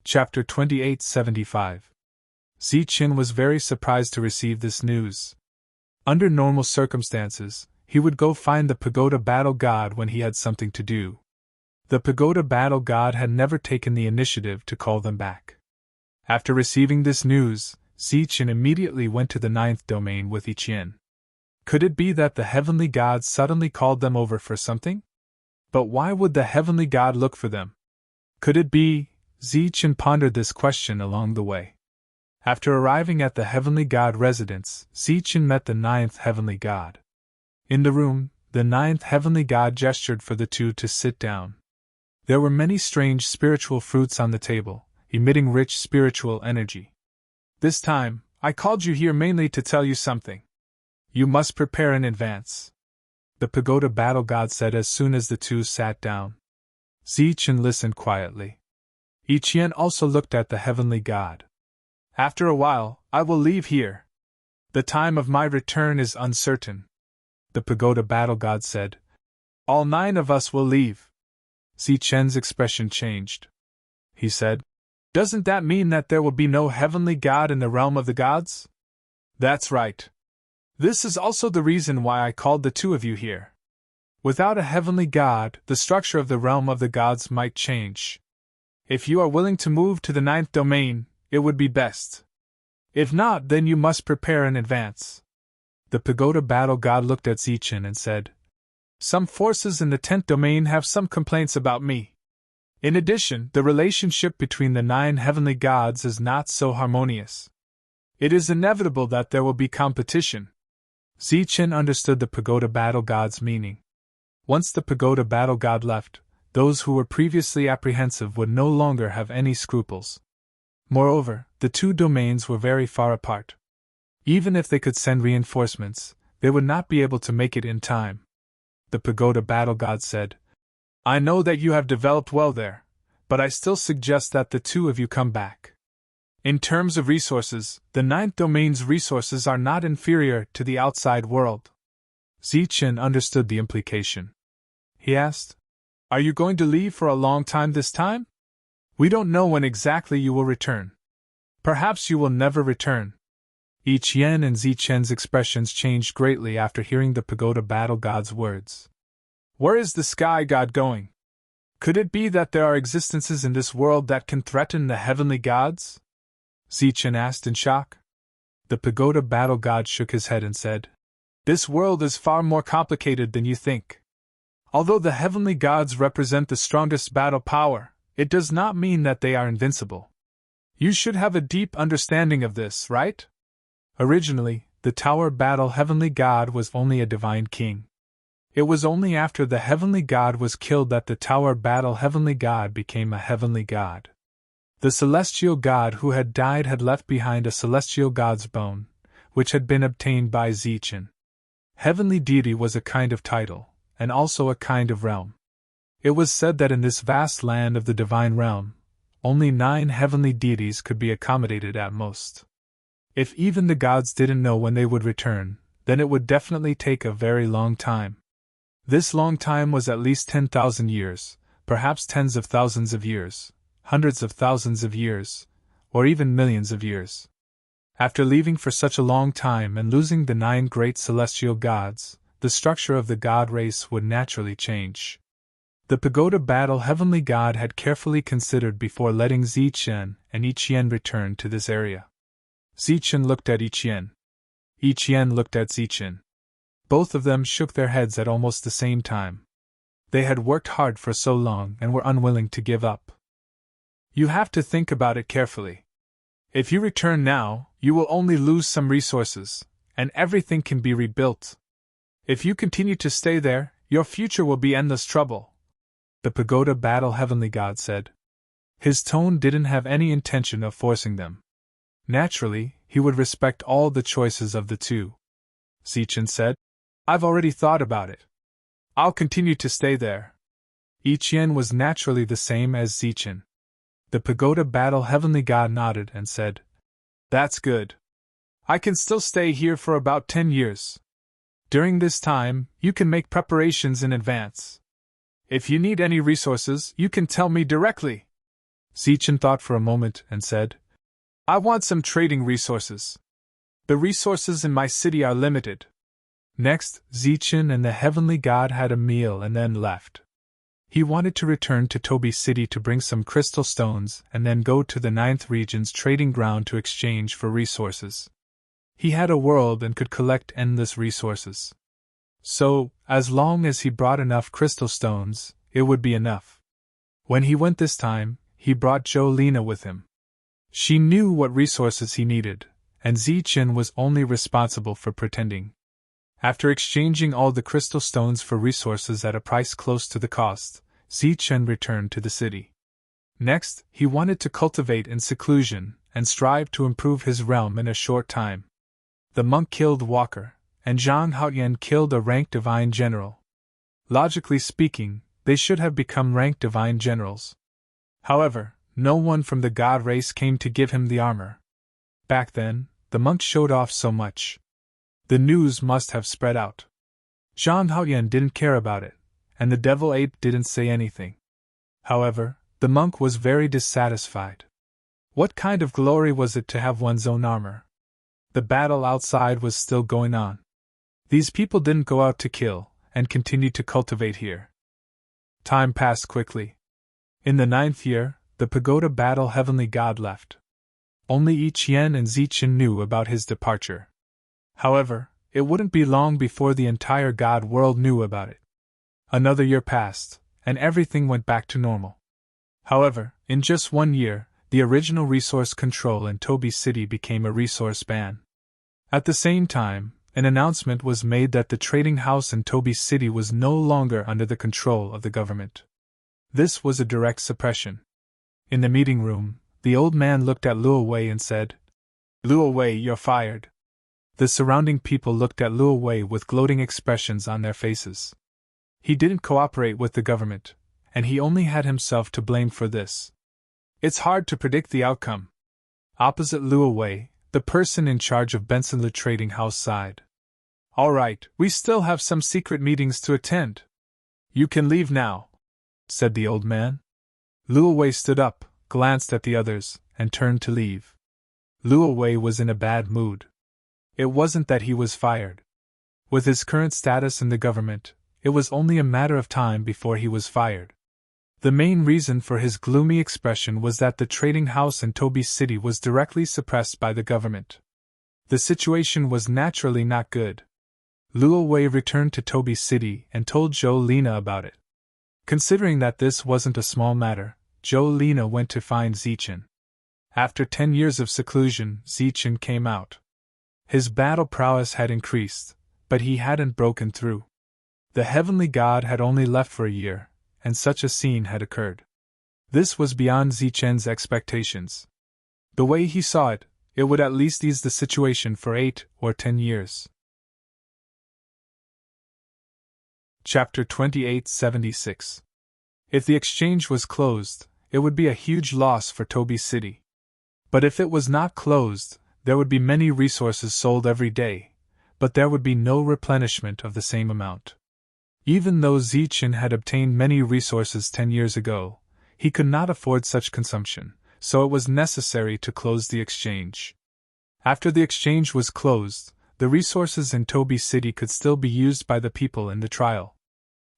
Chapter 2875. Zichen was very surprised to receive this news. Under normal circumstances, he would go find the pagoda battle god when he had something to do. The pagoda battle god had never taken the initiative to call them back. After receiving this news, Zichen immediately went to the ninth domain with Ichien. Could it be that the heavenly god suddenly called them over for something? But why would the heavenly god look for them? Could it be? Zichen pondered this question along the way. After arriving at the heavenly god residence, Zichen met the ninth heavenly god. In the room, the ninth heavenly god gestured for the two to sit down. There were many strange spiritual fruits on the table, emitting rich spiritual energy. This time, I called you here mainly to tell you something. You must prepare in advance, the pagoda battle god said as soon as the two sat down. Zichen listened quietly. Ichien also looked at the heavenly god. After a while, I will leave here. The time of my return is uncertain, the pagoda battle god said. All 9 of us will leave. Zichen's expression changed. He said, Doesn't that mean that there will be no heavenly god in the realm of the gods? That's right. This is also the reason why I called the 2 of you here. Without a heavenly god, the structure of the realm of the gods might change. If you are willing to move to the 9th domain, it would be best. If not, then you must prepare in advance. The pagoda battle god looked at Zichen and said, Some forces in the 10th domain have some complaints about me. In addition, the relationship between the 9 heavenly gods is not so harmonious. It is inevitable that there will be competition. Zichen understood the pagoda battle god's meaning. Once the pagoda battle god left, those who were previously apprehensive would no longer have any scruples. Moreover, the 2 domains were very far apart. Even if they could send reinforcements, they would not be able to make it in time. The pagoda battle god said, I know that you have developed well there, but I still suggest that the 2 of you come back. In terms of resources, the 9th domain's resources are not inferior to the outside world. Zichen understood the implication. He asked, Are you going to leave for a long time this time? We don't know when exactly you will return. Perhaps you will never return. Ichien and Zichen's expressions changed greatly after hearing the pagoda battle god's words. Where is the sky god going? Could it be that there are existences in this world that can threaten the heavenly gods? Zichen asked in shock. The pagoda battle god shook his head and said, This world is far more complicated than you think. Although the heavenly gods represent the strongest battle power, it does not mean that they are invincible. You should have a deep understanding of this, right? Originally, the Tower Battle Heavenly God was only a divine king. It was only after the Heavenly God was killed that the Tower Battle Heavenly God became a Heavenly God. The Celestial God who had died had left behind a Celestial God's bone, which had been obtained by Zichen. Heavenly Deity was a kind of title, and also a kind of realm. It was said that in this vast land of the divine realm, only 9 heavenly deities could be accommodated at most. If even the gods didn't know when they would return, then it would definitely take a very long time. This long time was at least 10,000 years, perhaps tens of thousands of years, hundreds of thousands of years, or even millions of years. After leaving for such a long time and losing the 9 great celestial gods, the structure of the god race would naturally change. The pagoda battle heavenly god had carefully considered before letting Zichen and Ichien return to this area. Zichen looked at Ichien. Ichien looked at Zichen. Both of them shook their heads at almost the same time. They had worked hard for so long and were unwilling to give up. You have to think about it carefully. If you return now, you will only lose some resources, and everything can be rebuilt. If you continue to stay there, your future will be endless trouble, the pagoda battle heavenly god said. His tone didn't have any intention of forcing them. Naturally, he would respect all the choices of the 2. Zichen said, I've already thought about it. I'll continue to stay there. Ichien was naturally the same as Zichen. The pagoda battle heavenly god nodded and said, That's good. I can still stay here for about 10 years. During this time, you can make preparations in advance. If you need any resources, you can tell me directly. Zichen thought for a moment and said, I want some trading resources. The resources in my city are limited. Next, Zichen and the heavenly god had a meal and then left. He wanted to return to Toby City to bring some crystal stones and then go to the 9th region's trading ground to exchange for resources. He had a world and could collect endless resources. So, as long as he brought enough crystal stones, it would be enough. When he went this time, he brought Jolena with him. She knew what resources he needed, and Zichen was only responsible for pretending. After exchanging all the crystal stones for resources at a price close to the cost, Zichen returned to the city. Next, he wanted to cultivate in seclusion and strive to improve his realm in a short time. The monk killed Walker, and Zhang Haoyan killed a rank divine general. Logically speaking, they should have become rank divine generals. However, no one from the god race came to give him the armor. Back then, the monk showed off so much. The news must have spread out. Zhang Haoyan didn't care about it, and the devil ape didn't say anything. However, the monk was very dissatisfied. What kind of glory was it to have one's own armor? The battle outside was still going on. These people didn't go out to kill, and continued to cultivate here. Time passed quickly. In the 9th year, the pagoda battle heavenly god left. Only Yi Qian and Zichen knew about his departure. However, it wouldn't be long before the entire god world knew about it. Another year passed, and everything went back to normal. However, in just 1 year, the original resource control in Toby City became a resource ban. At the same time, an announcement was made that the trading house in Toby City was no longer under the control of the government. This was a direct suppression. In the meeting room, the old man looked at Luo Wei and said, Luo Wei, you're fired. The surrounding people looked at Luo Wei with gloating expressions on their faces. He didn't cooperate with the government, and he only had himself to blame for this. It's hard to predict the outcome. Opposite Luo Wei, the person in charge of Benson Le Trading House sighed. All right, we still have some secret meetings to attend. You can leave now, said the old man. Luo Wei stood up, glanced at the others, and turned to leave. Luo Wei was in a bad mood. It wasn't that he was fired. With his current status in the government, it was only a matter of time before he was fired. The main reason for his gloomy expression was that the trading house in Toby City was directly suppressed by the government. The situation was naturally not good. Luo Wei returned to Toby City and told Jolena about it. Considering that this wasn't a small matter, Jolena went to find Zichen. After 10 years of seclusion, Zichen came out. His battle prowess had increased, but he hadn't broken through. The heavenly god had only left for a year, and such a scene had occurred. This was beyond Zichen's expectations. The way he saw it, it would at least ease the situation for 8 or 10 years. Chapter 2876. If the exchange was closed, it would be a huge loss for Toby City. But if it was not closed, there would be many resources sold every day, but there would be no replenishment of the same amount. Even though Zichen had obtained many resources 10 years ago, he could not afford such consumption, so it was necessary to close the exchange. After the exchange was closed, the resources in Toby City could still be used by the people in the trial.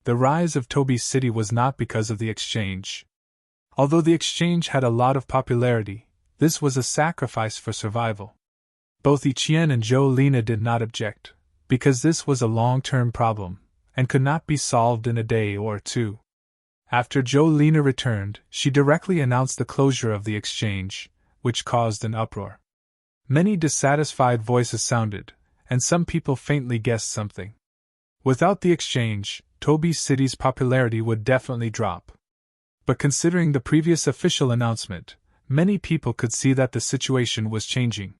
The rise of Toby City was not because of the exchange. Although the exchange had a lot of popularity, this was a sacrifice for survival. Both Yi Qian and Jolena did not object, because this was a long-term problem, and could not be solved in a day or two. After Jolena returned, she directly announced the closure of the exchange, which caused an uproar. Many dissatisfied voices sounded, and some people faintly guessed something. Without the exchange, Toby City's popularity would definitely drop. But considering the previous official announcement, many people could see that the situation was changing.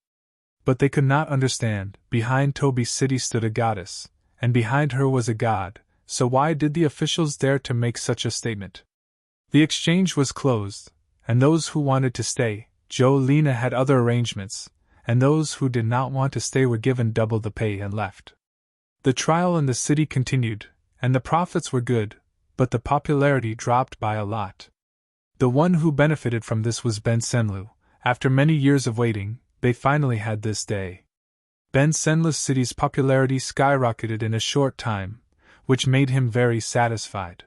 But they could not understand, behind Toby City stood a goddess, and behind her was a god, so why did the officials dare to make such a statement? The exchange was closed, and those who wanted to stay, Jolena had other arrangements, and those who did not want to stay were given double the pay and left. The trial in the city continued, and the profits were good, but the popularity dropped by a lot. The one who benefited from this was Ben Senlu. After many years of waiting, they finally had this day. Ben Senlu's city's popularity skyrocketed in a short time, which made him very satisfied.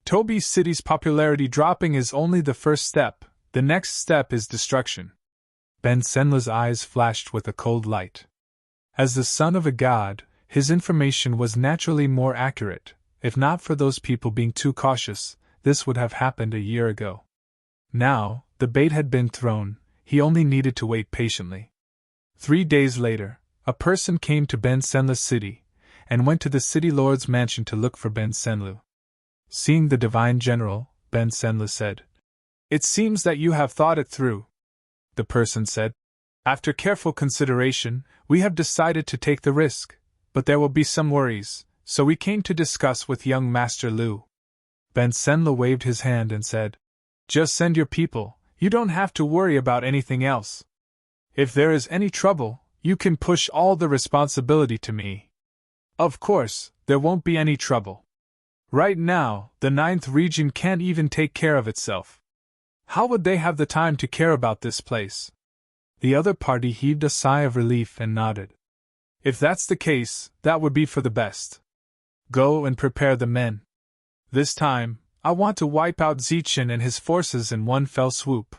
Tobi's city's popularity dropping is only the first step, the next step is destruction. Ben Senlu's eyes flashed with a cold light. As the son of a god, his information was naturally more accurate. If not for those people being too cautious, this would have happened a year ago. Now, the bait had been thrown, he only needed to wait patiently. 3 days later, a person came to Ben Senlu's city, and went to the city lord's mansion to look for Ben Senlu. Seeing the divine general, Ben Senlu said, "It seems that you have thought it through." The person said, "After careful consideration, we have decided to take the risk, but there will be some worries, so we came to discuss with young Master Lu." Ben Senlu waved his hand and said, "Just send your people, you don't have to worry about anything else. If there is any trouble, you can push all the responsibility to me. Of course, there won't be any trouble. Right now, the 9th region can't even take care of itself. How would they have the time to care about this place?" The other party heaved a sigh of relief and nodded. "If that's the case, that would be for the best. Go and prepare the men. This time, I want to wipe out Zichen and his forces in one fell swoop."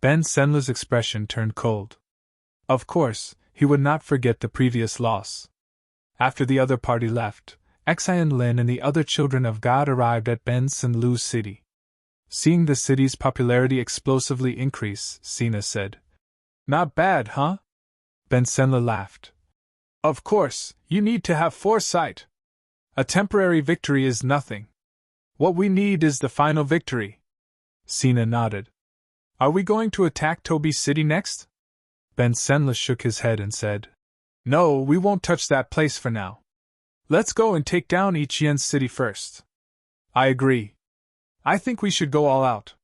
Ben Senlu's expression turned cold. Of course, he would not forget the previous loss. After the other party left, Xian Lin and the other children of God arrived at Ben Senlu's city. Seeing the city's popularity explosively increase, Sina said, "Not bad, huh?" Ben Senlu laughed. "Of course, you need to have foresight. A temporary victory is nothing. What we need is the final victory." Sina nodded. "Are we going to attack Tobi's city next?" Ben Senlu shook his head and said, "No, we won't touch that place for now. Let's go and take down Ichien's city first." "I agree. I think we should go all out.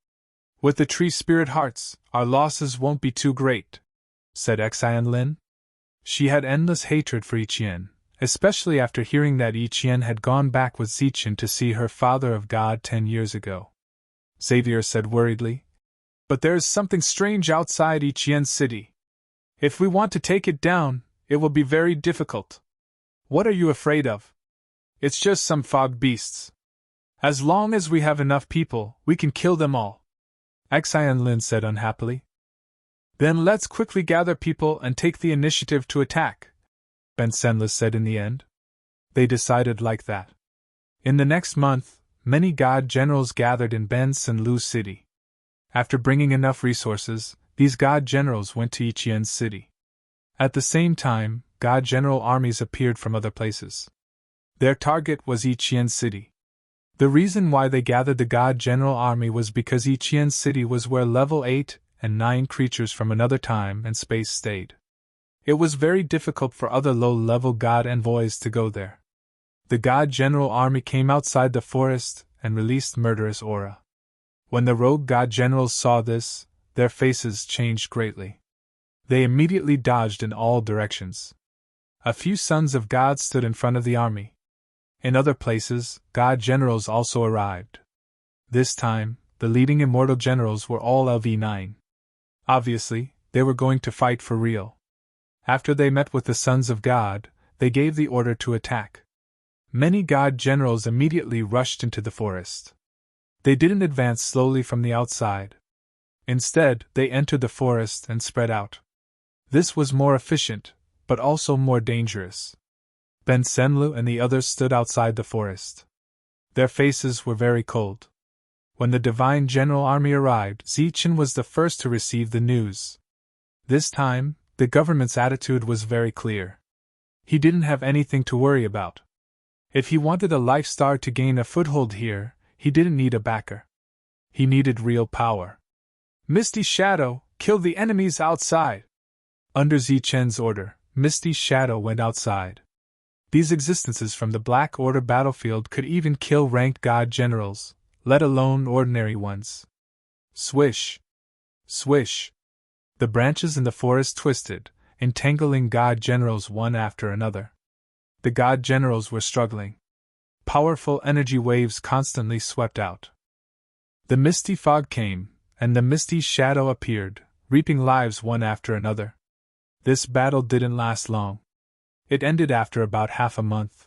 With the tree spirit hearts, our losses won't be too great," said Xian Lin. She had endless hatred for Ichien, especially after hearing that Ichien had gone back with Zichen to see her father of God 10 years ago. Xavier said worriedly, "But there is something strange outside Ichien's city. If we want to take it down, it will be very difficult." "What are you afraid of?" "It's just some fog beasts. As long as we have enough people, we can kill them all," Xian Lin said unhappily. "Then let's quickly gather people and take the initiative to attack," Ben Senlu said in the end. They decided like that. In the next month, many god generals gathered in Ben Senlu's city. After bringing enough resources, these god generals went to Ichien's city. At the same time, god general armies appeared from other places. Their target was Ichien's city. The reason why they gathered the god general army was because Ichien's city was where level 8 and 9 creatures from another time and space stayed. It was very difficult for other low-level god envoys to go there. The god general army came outside the forest and released murderous aura. When the rogue god generals saw this, their faces changed greatly. They immediately dodged in all directions. A few sons of God stood in front of the army. In other places, god generals also arrived. This time, the leading immortal generals were all LV9. Obviously, they were going to fight for real. After they met with the sons of God, they gave the order to attack. Many god generals immediately rushed into the forest. They didn't advance slowly from the outside. Instead, they entered the forest and spread out. This was more efficient, but also more dangerous. Ben Senlu and the others stood outside the forest. Their faces were very cold. When the divine general army arrived, Zichen was the first to receive the news. This time, the government's attitude was very clear. He didn't have anything to worry about. If he wanted a life star to gain a foothold here, he didn't need a backer. He needed real power. "Misty Shadow, kill the enemies outside!" Under Zichen's order, Misty Shadow went outside. These existences from the Black Order battlefield could even kill ranked god generals, let alone ordinary ones. Swish! Swish! The branches in the forest twisted, entangling god generals one after another. The god generals were struggling. Powerful energy waves constantly swept out. The misty fog came, and the misty shadow appeared, reaping lives one after another. This battle didn't last long. It ended after about half a month.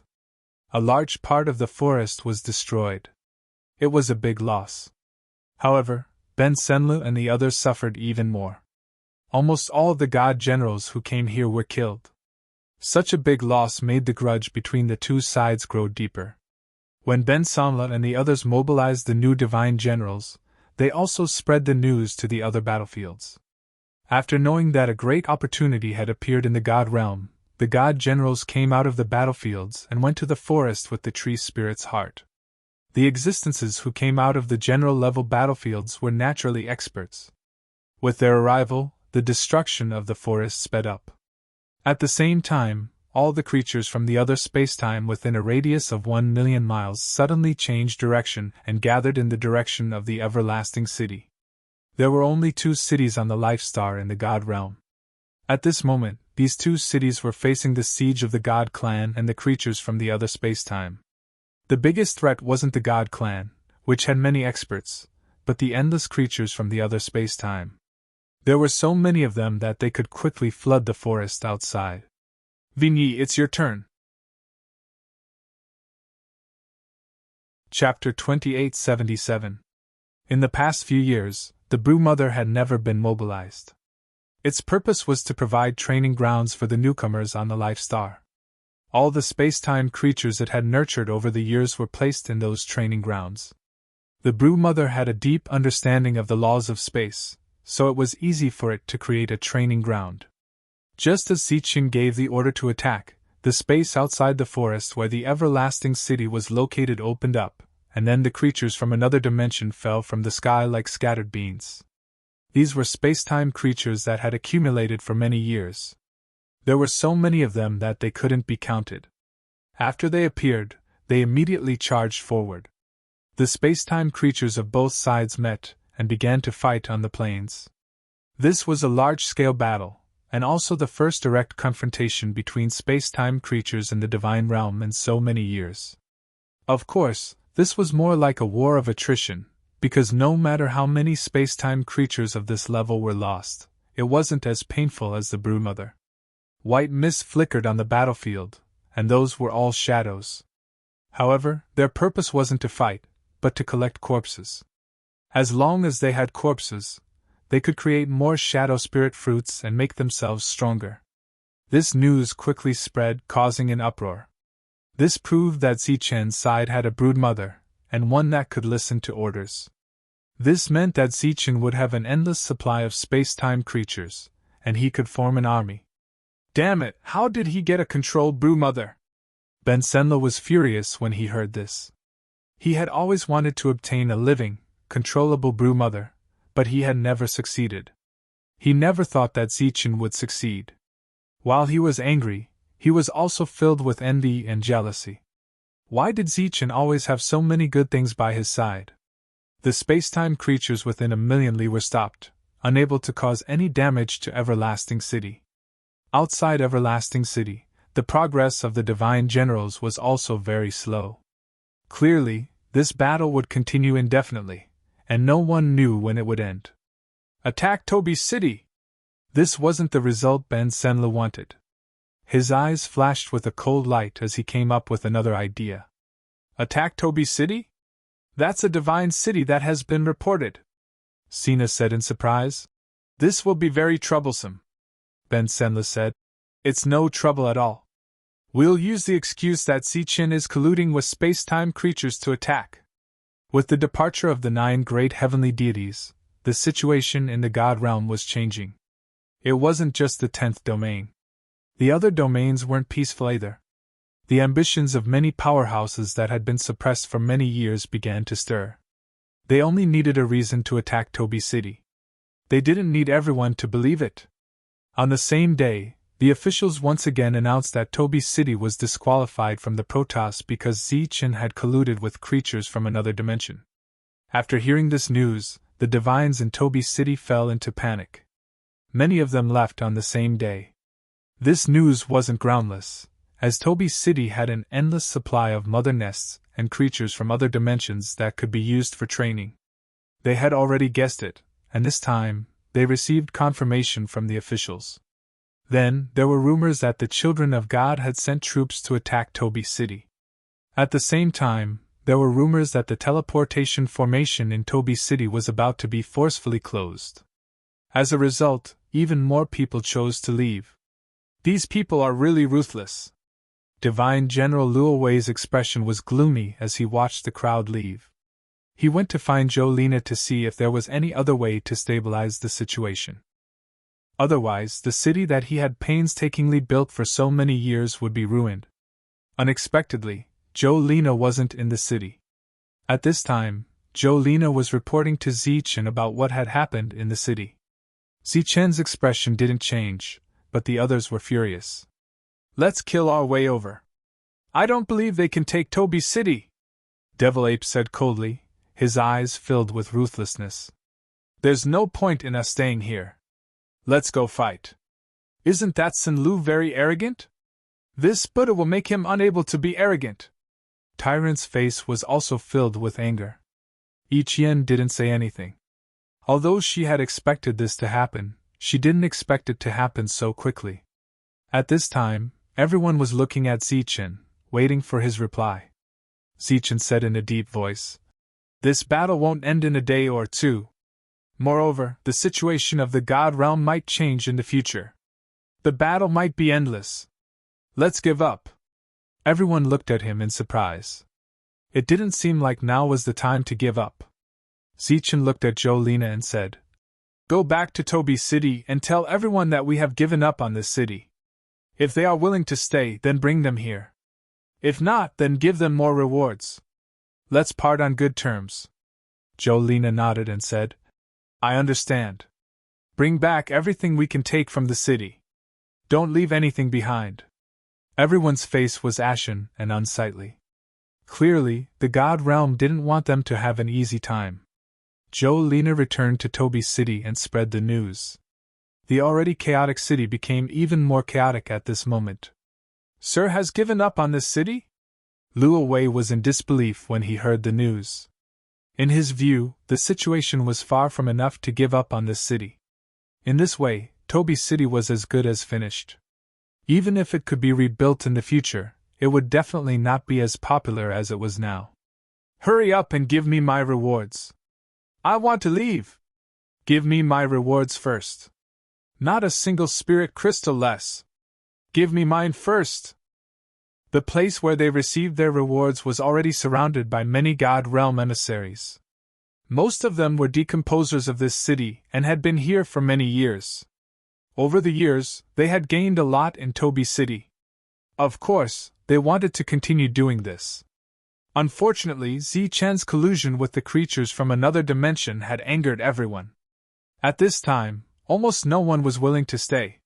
A large part of the forest was destroyed. It was a big loss. However, Ben Senlu and the others suffered even more. Almost all of the god generals who came here were killed. Such a big loss made the grudge between the two sides grow deeper. When Ben Senlu and the others mobilized the new divine generals, they also spread the news to the other battlefields. After knowing that a great opportunity had appeared in the god realm, the god generals came out of the battlefields and went to the forest with the tree spirit's heart. The existences who came out of the general-level battlefields were naturally experts. With their arrival, the destruction of the forest sped up. At the same time, all the creatures from the other spacetime within a radius of 1 million miles suddenly changed direction and gathered in the direction of the everlasting city. There were only 2 cities on the Life Star in the God realm. At this moment, these 2 cities were facing the siege of the God clan and the creatures from the other spacetime. The biggest threat wasn't the God clan, which had many experts, but the endless creatures from the other spacetime. There were so many of them that they could quickly flood the forest outside. Vigny, it's your turn. Chapter 2877. In the past few years, the Brew Mother had never been mobilized. Its purpose was to provide training grounds for the newcomers on the Life Star. All the space-time creatures it had nurtured over the years were placed in those training grounds. The Brew Mother had a deep understanding of the laws of space, so it was easy for it to create a training ground. Just as Zichen gave the order to attack, the space outside the forest where the everlasting city was located opened up, and then the creatures from another dimension fell from the sky like scattered beans. These were space-time creatures that had accumulated for many years. There were so many of them that they couldn't be counted. After they appeared, they immediately charged forward. The space-time creatures of both sides met and began to fight on the plains. This was a large-scale battle, and also the first direct confrontation between space-time creatures in the divine realm in so many years. Of course, this was more like a war of attrition, because no matter how many space-time creatures of this level were lost, it wasn't as painful as the Brew Mother. White mist flickered on the battlefield, and those were all shadows. However, their purpose wasn't to fight, but to collect corpses. As long as they had corpses, they could create more shadow spirit fruits and make themselves stronger. This news quickly spread, causing an uproar. This proved that Zichen's side had a Brood Mother, and one that could listen to orders. This meant that Zichen would have an endless supply of space-time creatures, and he could form an army. Damn it, how did he get a controlled Brew Mother? Ben Senlu was furious when he heard this. He had always wanted to obtain a living, controllable Brew Mother, but he had never succeeded. He never thought that Zichen would succeed. While he was angry, he was also filled with envy and jealousy. Why did Zichen always have so many good things by his side? The spacetime creatures within a million li were stopped, unable to cause any damage to Everlasting City. Outside Everlasting City, the progress of the divine generals was also very slow. Clearly, this battle would continue indefinitely, and no one knew when it would end. Attack Toby City! This wasn't the result Ben Senlu wanted. His eyes flashed with a cold light as he came up with another idea. Attack Toby City? That's a divine city that has been reported, Sina said in surprise. This will be very troublesome, Ben Senlu said. It's no trouble at all. We'll use the excuse that Zichen is colluding with space-time creatures to attack. With the departure of the 9 great heavenly deities, the situation in the God realm was changing. It wasn't just the 10th domain. The other domains weren't peaceful either. The ambitions of many powerhouses that had been suppressed for many years began to stir. They only needed a reason to attack Toby City. They didn't need everyone to believe it. On the same day, the officials once again announced that Toby City was disqualified from the protest because Zichen had colluded with creatures from another dimension. After hearing this news, the divines in Toby City fell into panic. Many of them left on the same day. This news wasn't groundless, as Toby City had an endless supply of mother nests and creatures from other dimensions that could be used for training. They had already guessed it, and this time, they received confirmation from the officials. Then, there were rumors that the children of God had sent troops to attack Toby City. At the same time, there were rumors that the teleportation formation in Toby City was about to be forcefully closed. As a result, even more people chose to leave. These people are really ruthless. Divine General Luo Wei's expression was gloomy as he watched the crowd leave. He went to find Jolina to see if there was any other way to stabilize the situation. Otherwise, the city that he had painstakingly built for so many years would be ruined. Unexpectedly, Jolina wasn't in the city. At this time, Jolina was reporting to Zichen about what had happened in the city. Zichen's expression didn't change, but the others were furious. Let's kill our way over. I don't believe they can take Toby City, Devil Ape said coldly, his eyes filled with ruthlessness. There's no point in us staying here. Let's go fight. Isn't that Sun Lu very arrogant? This Buddha will make him unable to be arrogant. Tyrant's face was also filled with anger. Yi Qian didn't say anything. Although she had expected this to happen, she didn't expect it to happen so quickly. At this time, everyone was looking at Zichen, waiting for his reply. Zichen said in a deep voice, "This battle won't end in a day or two. Moreover, the situation of the God realm might change in the future. The battle might be endless. Let's give up." Everyone looked at him in surprise. It didn't seem like now was the time to give up. Zichen looked at Jolina and said, "Go back to Toby City and tell everyone that we have given up on this city. If they are willing to stay, then bring them here. If not, then give them more rewards. Let's part on good terms." Jolina nodded and said, "I understand. Bring back everything we can take from the city. Don't leave anything behind." Everyone's face was ashen and unsightly. Clearly, the God realm didn't want them to have an easy time. Jolina returned to Toby City and spread the news. The already chaotic city became even more chaotic at this moment. "Sir has given up on this city?" Luo Wei was in disbelief when he heard the news. In his view, the situation was far from enough to give up on this city. In this way, Toby City was as good as finished. Even if it could be rebuilt in the future, it would definitely not be as popular as it was now. "Hurry up and give me my rewards. I want to leave. Give me my rewards first. Not a single spirit crystal less. Give me mine first." The place where they received their rewards was already surrounded by many God realm emissaries. Most of them were decomposers of this city and had been here for many years. Over the years, they had gained a lot in Toby City. Of course, they wanted to continue doing this. Unfortunately, Zichen's collusion with the creatures from another dimension had angered everyone. At this time, almost no one was willing to stay.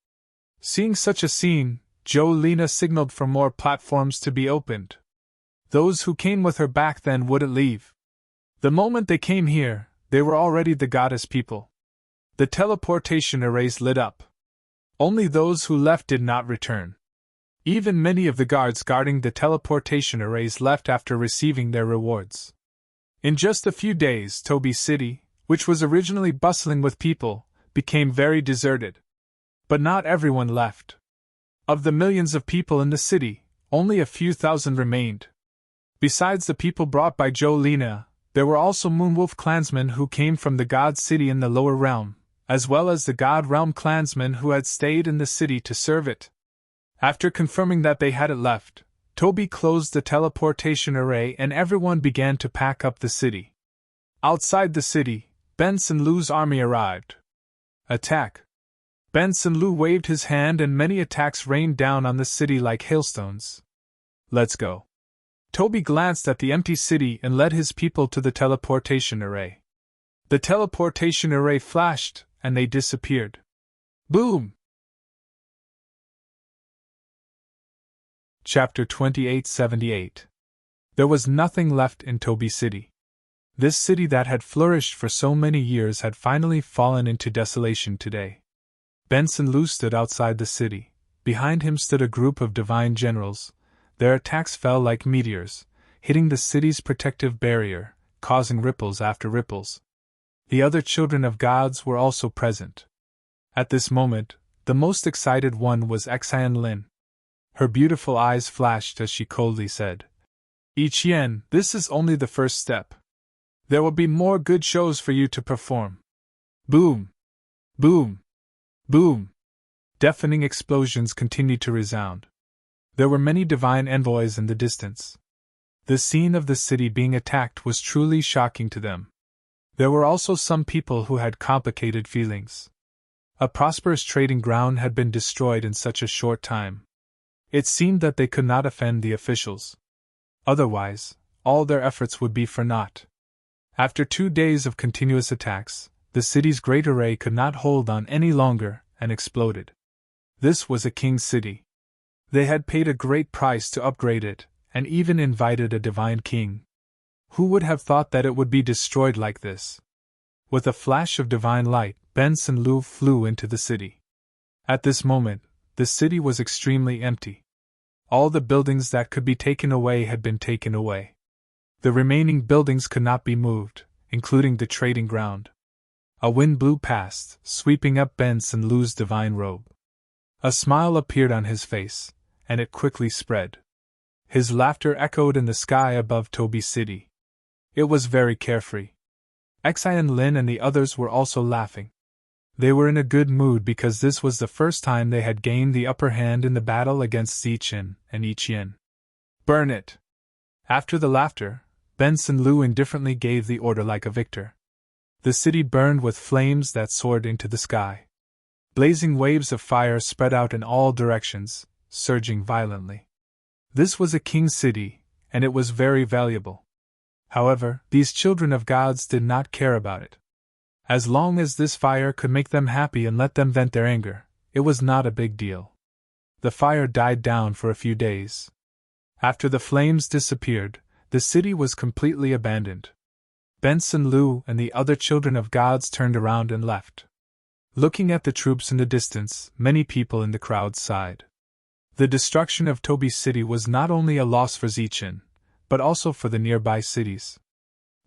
Seeing such a scene, Jolina signaled for more platforms to be opened. Those who came with her back then wouldn't leave. The moment they came here, they were already the goddess people. The teleportation arrays lit up. Only those who left did not return. Even many of the guards guarding the teleportation arrays left after receiving their rewards. In just a few days, Toby City, which was originally bustling with people, became very deserted. But not everyone left. Of the millions of people in the city, only a few thousand remained. Besides the people brought by Jolina, there were also Moonwolf clansmen who came from the God City in the lower realm, as well as the God Realm clansmen who had stayed in the city to serve it. After confirming that they hadn't left, Toby closed the teleportation array and everyone began to pack up the city. Outside the city, Ben Sun Lu's army arrived. Attack! Ben Sun Lu waved his hand and many attacks rained down on the city like hailstones. Let's go. Toby glanced at the empty city and led his people to the teleportation array. The teleportation array flashed, and they disappeared. Boom! Chapter 2878. There was nothing left in Toby City. This city that had flourished for so many years had finally fallen into desolation today. Ben Sun Lu stood outside the city. Behind him stood a group of divine generals. Their attacks fell like meteors, hitting the city's protective barrier, causing ripples after ripples. The other children of gods were also present. At this moment, the most excited one was Xian Lin. Her beautiful eyes flashed as she coldly said, "Ichien, this is only the first step. There will be more good shows for you to perform." Boom! Boom! Boom! Deafening explosions continued to resound. There were many divine envoys in the distance. The scene of the city being attacked was truly shocking to them. There were also some people who had complicated feelings. A prosperous trading ground had been destroyed in such a short time. It seemed that they could not offend the officials. Otherwise, all their efforts would be for naught. After 2 days of continuous attacks, the city's great array could not hold on any longer and exploded. This was a king's city. They had paid a great price to upgrade it, and even invited a divine king. Who would have thought that it would be destroyed like this? With a flash of divine light, Benson Liu flew into the city. At this moment, the city was extremely empty. All the buildings that could be taken away had been taken away. The remaining buildings could not be moved, including the trading ground. A wind blew past, sweeping up Benson Liu's divine robe. A smile appeared on his face, and it quickly spread. His laughter echoed in the sky above Toby City. It was very carefree. Xian Lin and the others were also laughing. They were in a good mood because this was the first time they had gained the upper hand in the battle against Zichen and Ichien. "Burn it!" After the laughter, Benson Liu indifferently gave the order like a victor. The city burned with flames that soared into the sky. Blazing waves of fire spread out in all directions, surging violently. This was a king's city, and it was very valuable. However, these children of gods did not care about it. As long as this fire could make them happy and let them vent their anger, it was not a big deal. The fire died down for a few days. After the flames disappeared, the city was completely abandoned. Benson Liu and the other children of gods turned around and left. Looking at the troops in the distance, many people in the crowd sighed. The destruction of Toby City was not only a loss for Zichen, but also for the nearby cities.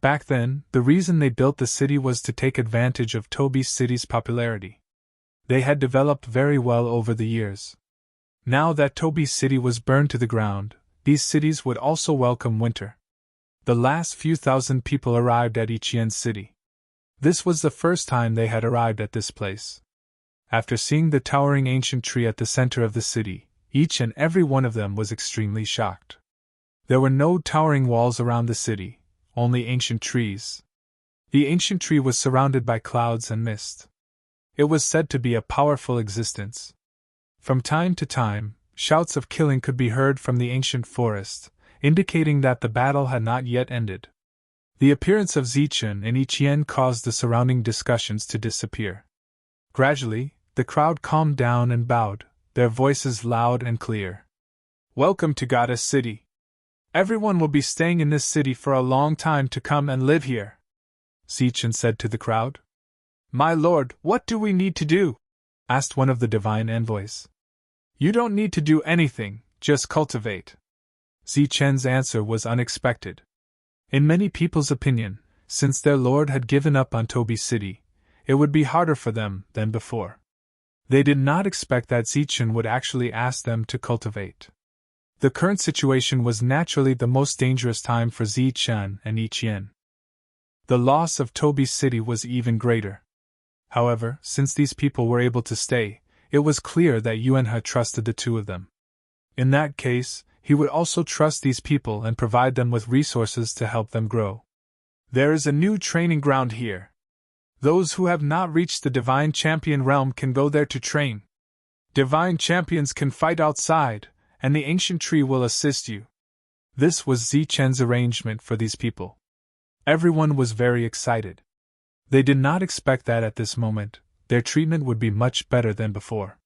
Back then, the reason they built the city was to take advantage of Toby City's popularity. They had developed very well over the years. Now that Toby City was burned to the ground, these cities would also welcome winter. The last few thousand people arrived at Ichien City. This was the first time they had arrived at this place. After seeing the towering ancient tree at the center of the city, each and every one of them was extremely shocked. There were no towering walls around the city, only ancient trees. The ancient tree was surrounded by clouds and mist. It was said to be a powerful existence. From time to time, shouts of killing could be heard from the ancient forest, indicating that the battle had not yet ended. The appearance of Zichen and Ichien caused the surrounding discussions to disappear. Gradually, the crowd calmed down and bowed, their voices loud and clear. "Welcome to Goddess City. Everyone will be staying in this city for a long time to come and live here," Zichen said to the crowd. "My lord, what do we need to do?" asked one of the divine envoys. "You don't need to do anything, just cultivate." Zichen's answer was unexpected. In many people's opinion, since their lord had given up on Toby City, it would be harder for them than before. They did not expect that Zichen would actually ask them to cultivate. The current situation was naturally the most dangerous time for Zichen and Ichien. The loss of Toby City was even greater. However, since these people were able to stay, it was clear that Yuanhe trusted the two of them. In that case, he would also trust these people and provide them with resources to help them grow. "There is a new training ground here. Those who have not reached the Divine Champion realm can go there to train. Divine Champions can fight outside, and the ancient tree will assist you." This was Zichen's arrangement for these people. Everyone was very excited. They did not expect that at this moment, their treatment would be much better than before.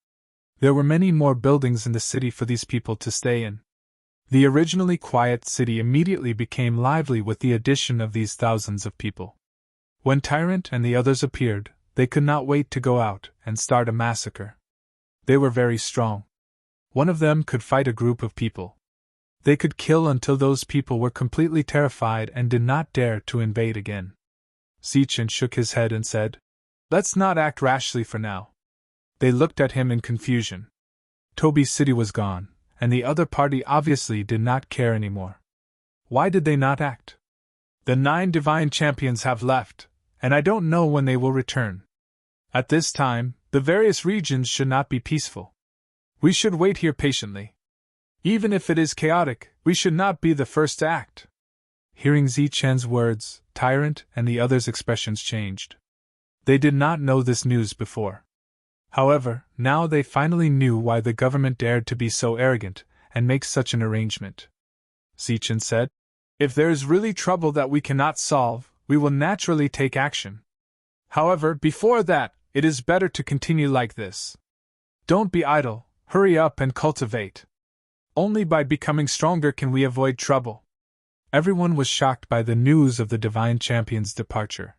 There were many more buildings in the city for these people to stay in. The originally quiet city immediately became lively with the addition of these thousands of people. When Tyrant and the others appeared, they could not wait to go out and start a massacre. They were very strong. One of them could fight a group of people. They could kill until those people were completely terrified and did not dare to invade again. Zichen shook his head and said, "Let's not act rashly for now." They looked at him in confusion. Toby's city was gone, and the other party obviously did not care anymore. Why did they not act? "The 9 divine champions have left, and I don't know when they will return. At this time, the various regions should not be peaceful. We should wait here patiently. Even if it is chaotic, we should not be the first to act." Hearing Zichen's words, Tyrant and the others' expressions changed. They did not know this news before. However, now they finally knew why the government dared to be so arrogant and make such an arrangement. Zichen said, "If there is really trouble that we cannot solve, we will naturally take action. However, before that, it is better to continue like this. Don't be idle, hurry up and cultivate. Only by becoming stronger can we avoid trouble." Everyone was shocked by the news of the Divine Champion's departure.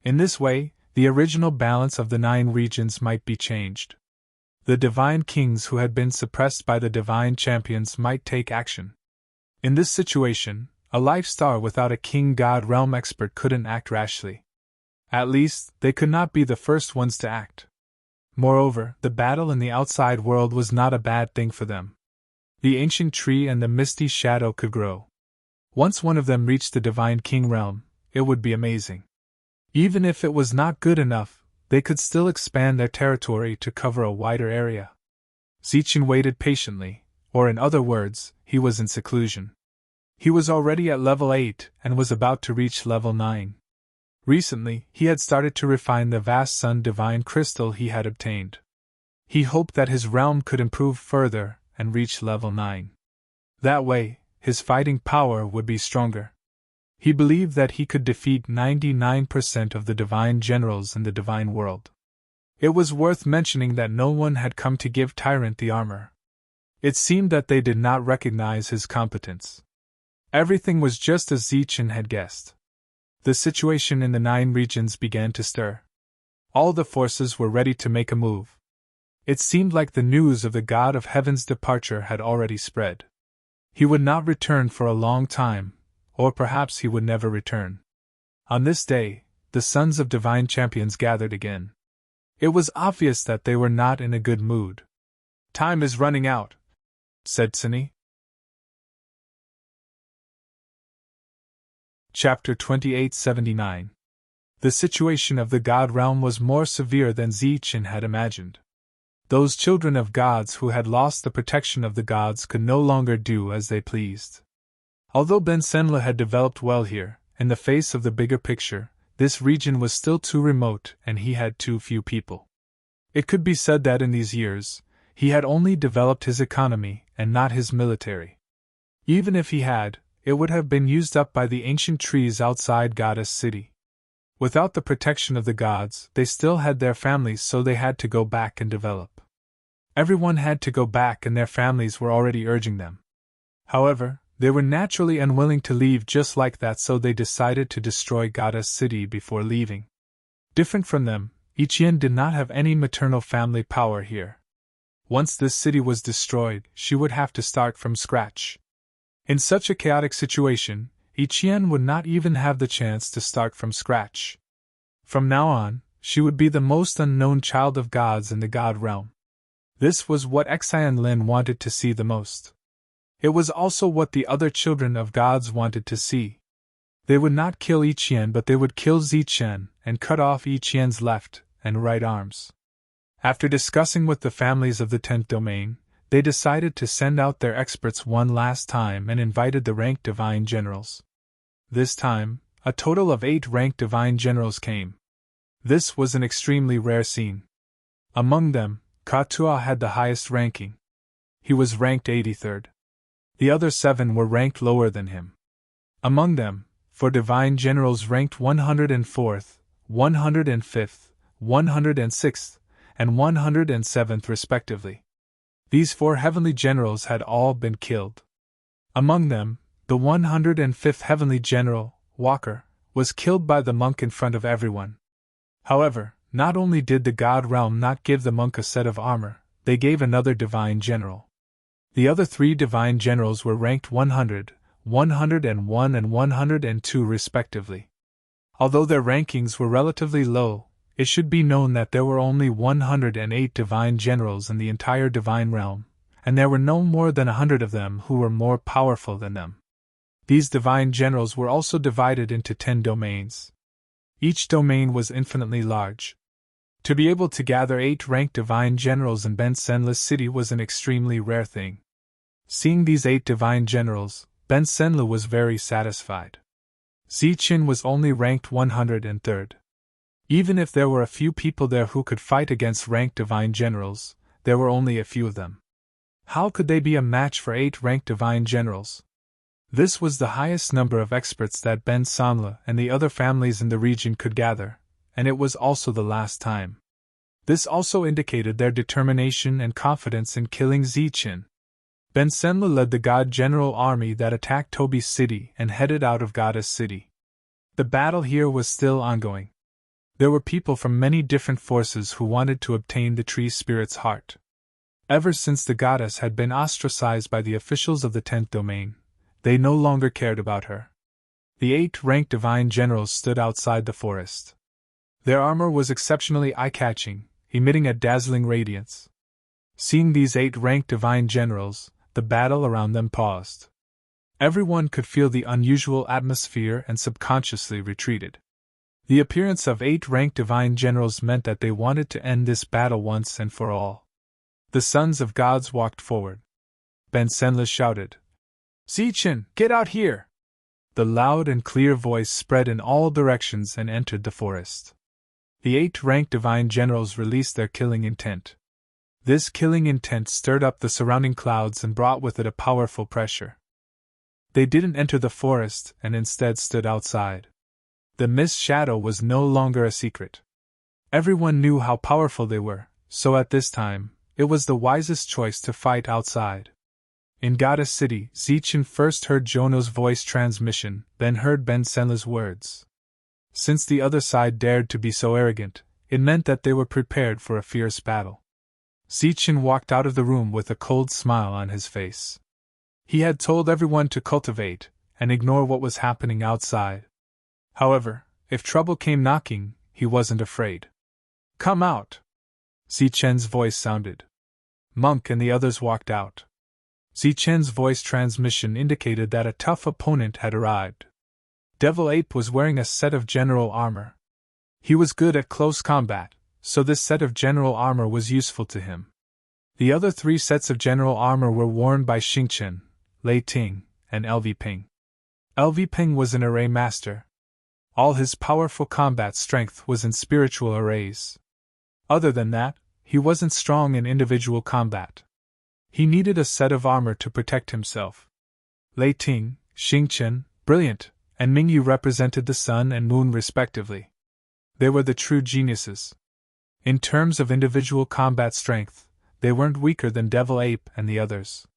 In this way, the original balance of the 9 regions might be changed. The Divine Kings who had been suppressed by the Divine Champions might take action. In this situation, a life star without a King God Realm expert couldn't act rashly. At least, they could not be the first ones to act. Moreover, the battle in the outside world was not a bad thing for them. The ancient tree and the misty shadow could grow. Once one of them reached the Divine King realm, it would be amazing. Even if it was not good enough, they could still expand their territory to cover a wider area. Zichen waited patiently, or in other words, he was in seclusion. He was already at level 8 and was about to reach level 9. Recently, he had started to refine the vast sun divine crystal he had obtained. He hoped that his realm could improve further and reach level 9. That way, his fighting power would be stronger. He believed that he could defeat 99% of the divine generals in the divine world. It was worth mentioning that no one had come to give Tyrant the armor. It seemed that they did not recognize his competence. Everything was just as Zichen had guessed. The situation in the 9 regions began to stir. All the forces were ready to make a move. It seemed like the news of the God of Heaven's departure had already spread. He would not return for a long time, or perhaps he would never return. On this day, the sons of divine champions gathered again. It was obvious that they were not in a good mood. "Time is running out," said Cine. Chapter 2879. The situation of the God realm was more severe than Zichen had imagined. Those children of gods who had lost the protection of the gods could no longer do as they pleased. Although Ben Senla had developed well here, in the face of the bigger picture, this region was still too remote and he had too few people. It could be said that in these years, he had only developed his economy and not his military. Even if he had, it would have been used up by the ancient trees outside Goddess City. Without the protection of the gods, they still had their families, so they had to go back and develop. Everyone had to go back and their families were already urging them. However, they were naturally unwilling to leave just like that, so they decided to destroy Goddess City before leaving. Different from them, Ichien did not have any maternal family power here. Once this city was destroyed, she would have to start from scratch. In such a chaotic situation, Ichien would not even have the chance to start from scratch. From now on, she would be the most unknown child of gods in the god realm. This was what Xian Lin wanted to see the most. It was also what the other children of gods wanted to see. They would not kill Ichien, but they would kill Zichen and cut off Ichien's left and right arms. After discussing with the families of the 10th domain, they decided to send out their experts one last time and invited the ranked divine generals. This time, a total of 8 ranked divine generals came. This was an extremely rare scene. Among them, Katua had the highest ranking. He was ranked 83rd. The other 7 were ranked lower than him. Among them, 4 divine generals ranked 104th, 105th, 106th, and 107th respectively. These 4 heavenly generals had all been killed. Among them, the 105th heavenly general, Walker, was killed by the monk in front of everyone. However, not only did the god realm not give the monk a set of armor, they gave another divine general. The other 3 divine generals were ranked 100, 101 and 102 respectively. Although their rankings were relatively low, it should be known that there were only 108 divine generals in the entire divine realm, and there were no more than 100 of them who were more powerful than them. These divine generals were also divided into 10 domains. Each domain was infinitely large. To be able to gather 8 ranked divine generals in Ben Senla's city was an extremely rare thing. Seeing these 8 divine generals, Ben Senla was very satisfied. Ziqin was only ranked 103rd. Even if there were a few people there who could fight against ranked divine generals, there were only a few of them. How could they be a match for 8 ranked divine generals? This was the highest number of experts that Ben Senla and the other families in the region could gather, and it was also the last time. This also indicated their determination and confidence in killing Ziqin. Ben Senla led the God General army that attacked Tobi's city and headed out of Goddess City. The battle here was still ongoing. There were people from many different forces who wanted to obtain the tree spirit's heart. Ever since the goddess had been ostracized by the officials of the 10th domain, they no longer cared about her. The 8 ranked divine generals stood outside the forest. Their armor was exceptionally eye-catching, emitting a dazzling radiance. Seeing these 8 ranked divine generals, the battle around them paused. Everyone could feel the unusual atmosphere and subconsciously retreated. The appearance of 8 ranked divine generals meant that they wanted to end this battle once and for all. The sons of gods walked forward. Ben Senla shouted, "Ziqin, get out here!" The loud and clear voice spread in all directions and entered the forest. The 8 ranked divine generals released their killing intent. This killing intent stirred up the surrounding clouds and brought with it a powerful pressure. They didn't enter the forest and instead stood outside. The mist shadow was no longer a secret. Everyone knew how powerful they were, so at this time, it was the wisest choice to fight outside. In Goddess City, Ziqin first heard Jono's voice transmission, then heard Ben Senla's words. Since the other side dared to be so arrogant, it meant that they were prepared for a fierce battle. Ziqin walked out of the room with a cold smile on his face. He had told everyone to cultivate and ignore what was happening outside. However, if trouble came knocking, he wasn't afraid. "Come out!" Ziqian's voice sounded. Monk and the others walked out. Ziqian's voice transmission indicated that a tough opponent had arrived. Devil Ape was wearing a set of general armor. He was good at close combat, so this set of general armor was useful to him. The other 3 sets of general armor were worn by Xingchen, Lei Ting, and LV Ping. LV Ping was an array master. All his powerful combat strength was in spiritual arrays. Other than that, he wasn't strong in individual combat. He needed a set of armor to protect himself. Lei Ting, Xingchen, Brilliant, and Mingyu represented the sun and moon respectively. They were the true geniuses. In terms of individual combat strength, they weren't weaker than Devil Ape and the others.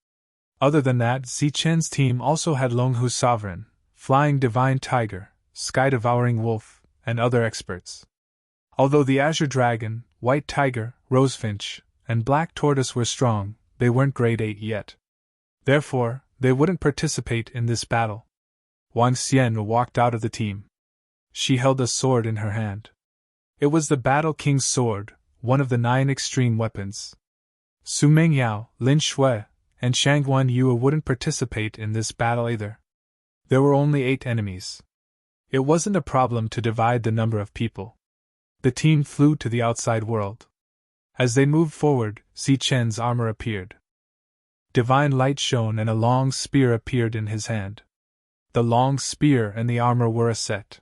Other than that, Ziqian's team also had Longhu Sovereign, Flying Divine Tiger, Sky Devouring Wolf, and other experts. Although the Azure Dragon, White Tiger, Rosefinch, and Black Tortoise were strong, they weren't grade 8 yet. Therefore, they wouldn't participate in this battle. Wang Xian walked out of the team. She held a sword in her hand. It was the Battle King's sword, one of the 9 extreme weapons. Su Mingyao, Lin Shui, and Shangguan Yue wouldn't participate in this battle either. There were only 8 enemies. It wasn't a problem to divide the number of people. The team flew to the outside world. As they moved forward, Ziqian's armor appeared. Divine light shone and a long spear appeared in his hand. The long spear and the armor were a set.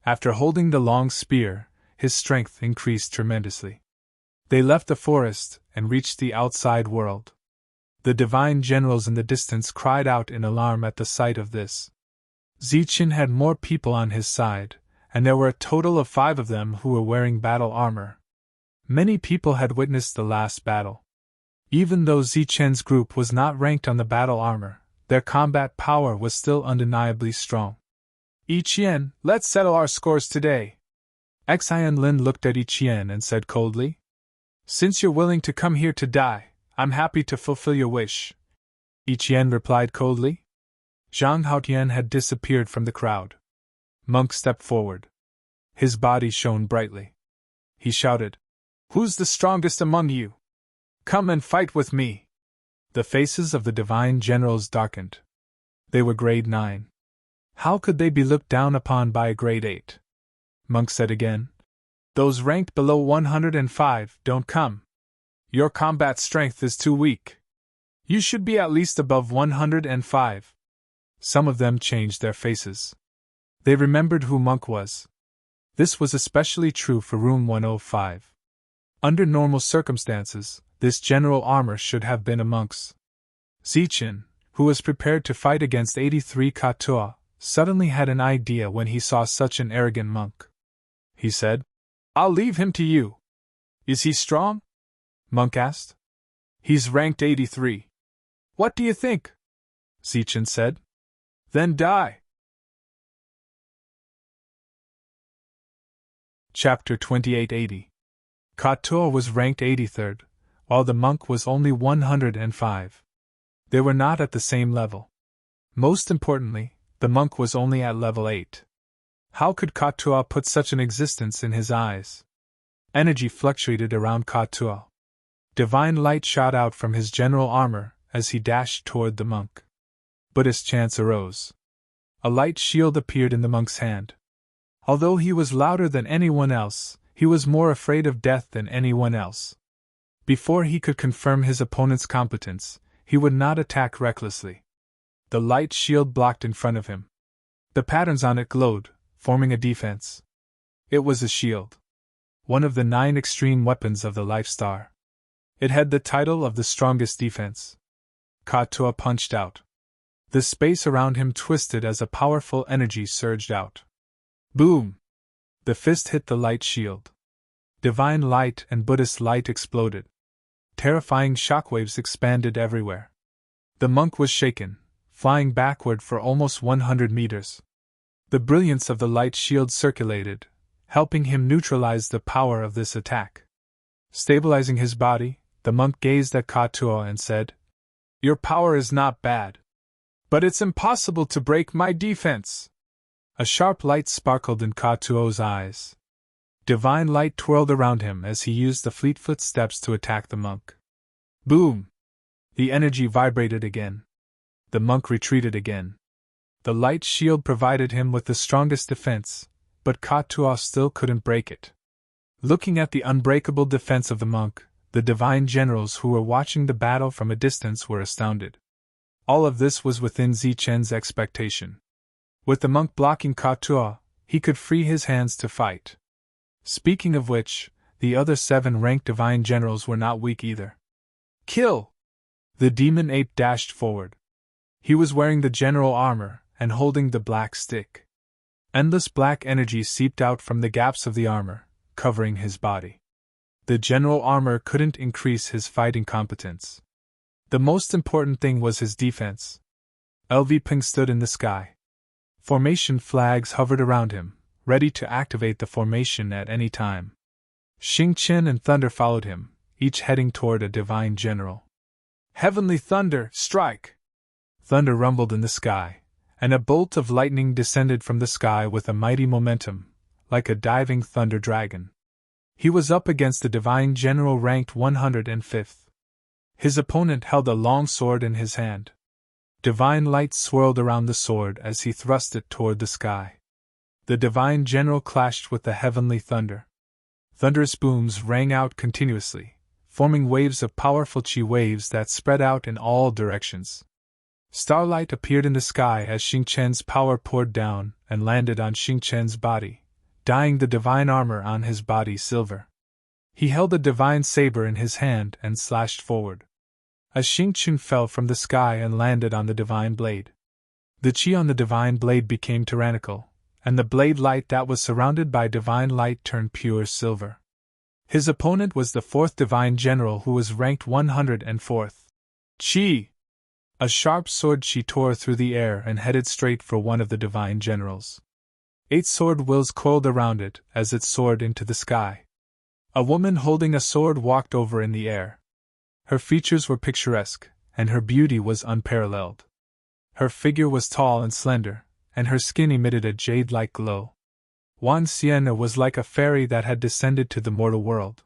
After holding the long spear, his strength increased tremendously. They left the forest and reached the outside world. The divine generals in the distance cried out in alarm at the sight of this. Ziqin had more people on his side, and there were a total of 5 of them who were wearing battle armor. Many people had witnessed the last battle. Even though Ziqian's group was not ranked on the battle armor, their combat power was still undeniably strong. "Yiqian, let's settle our scores today." Xian Lin looked at Yiqian and said coldly, "Since you're willing to come here to die, I'm happy to fulfill your wish." Yiqian replied coldly. Zhang Haotian had disappeared from the crowd. Monk stepped forward. His body shone brightly. He shouted, "Who's the strongest among you? Come and fight with me!" The faces of the divine generals darkened. They were grade 9. How could they be looked down upon by a grade 8? Monk said again, "Those ranked below 105 don't come. Your combat strength is too weak. You should be at least above 105. Some of them changed their faces. They remembered who Monk was. This was especially true for room 105. Under normal circumstances, this general armor should have been a monk's. Zichin, who was prepared to fight against 83 Katua, suddenly had an idea when he saw such an arrogant monk. He said, "I'll leave him to you." "Is he strong?" Monk asked. "He's ranked 83. "What do you think?" Zichin said. "Then die." Chapter 2880. Katua was ranked 83rd, while the monk was only 105. They were not at the same level. Most importantly, the monk was only at level 8. How could Katua put such an existence in his eyes? Energy fluctuated around Katua. Divine light shot out from his general armor as he dashed toward the monk. But as chance arose, a light shield appeared in the monk's hand. Although he was louder than anyone else, he was more afraid of death than anyone else. Before he could confirm his opponent's competence, he would not attack recklessly. The light shield blocked in front of him. The patterns on it glowed, forming a defense. It was a shield. One of the 9 extreme weapons of the Life Star. It had the title of the strongest defense. Katua punched out. The space around him twisted as a powerful energy surged out. Boom! The fist hit the light shield. Divine light and Buddhist light exploded. Terrifying shockwaves expanded everywhere. The monk was shaken, flying backward for almost 100 meters. The brilliance of the light shield circulated, helping him neutralize the power of this attack. Stabilizing his body, the monk gazed at Katua and said, "Your power is not bad. But it's impossible to break my defense." A sharp light sparkled in Katuo's eyes. Divine light twirled around him as he used the fleet footsteps to attack the monk. Boom! The energy vibrated again. The monk retreated again. The light shield provided him with the strongest defense, but Katua still couldn't break it. Looking at the unbreakable defense of the monk, the divine generals who were watching the battle from a distance were astounded. All of this was within Zichen's expectation. With the monk blocking Katua, he could free his hands to fight. Speaking of which, the other 7 ranked divine generals were not weak either. "Kill!" The demon ape dashed forward. He was wearing the general armor and holding the black stick. Endless black energy seeped out from the gaps of the armor, covering his body. The general armor couldn't increase his fighting competence. The most important thing was his defense. LV Ping stood in the sky. Formation flags hovered around him, ready to activate the formation at any time. Xing Qin and Thunder followed him, each heading toward a divine general. "Heavenly thunder, strike!" Thunder rumbled in the sky, and a bolt of lightning descended from the sky with a mighty momentum, like a diving thunder dragon. He was up against the divine general ranked 105th. His opponent held a long sword in his hand. Divine light swirled around the sword as he thrust it toward the sky. The divine general clashed with the heavenly thunder. Thunderous booms rang out continuously, forming waves of powerful chi waves that spread out in all directions. Starlight appeared in the sky as Xing Chen's power poured down and landed on Xing Chen's body, dyeing the divine armor on his body silver. He held a divine saber in his hand and slashed forward. A Xing Chen fell from the sky and landed on the divine blade. The chi on the divine blade became tyrannical, and the blade light that was surrounded by divine light turned pure silver. His opponent was the 4th divine general who was ranked 104th. Chi! A sharp sword chi tore through the air and headed straight for one of the divine generals. 8 sword wills coiled around it as it soared into the sky. A woman holding a sword walked over in the air. Her features were picturesque, and her beauty was unparalleled. Her figure was tall and slender, and her skin emitted a jade-like glow. Wang Sienna was like a fairy that had descended to the mortal world.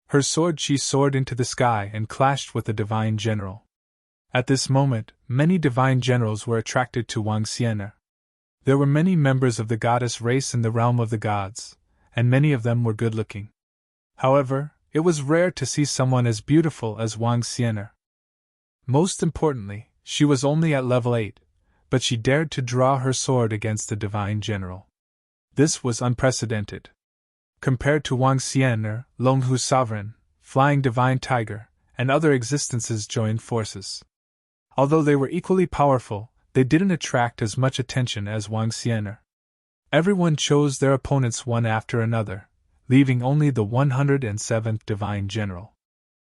Her sword she soared into the sky and clashed with the divine general. At this moment, many divine generals were attracted to Wang Sienna. There were many members of the goddess race in the realm of the gods, and many of them were good-looking. However, it was rare to see someone as beautiful as Wang Sienna. Most importantly, she was only at level 8, but she dared to draw her sword against the divine general. This was unprecedented. Compared to Wang Sienna, Long Hu Sovereign, Flying Divine Tiger, and other existences joined forces. Although they were equally powerful, they didn't attract as much attention as Wang Sienna. Everyone chose their opponents one after another, leaving only the 107th Divine General.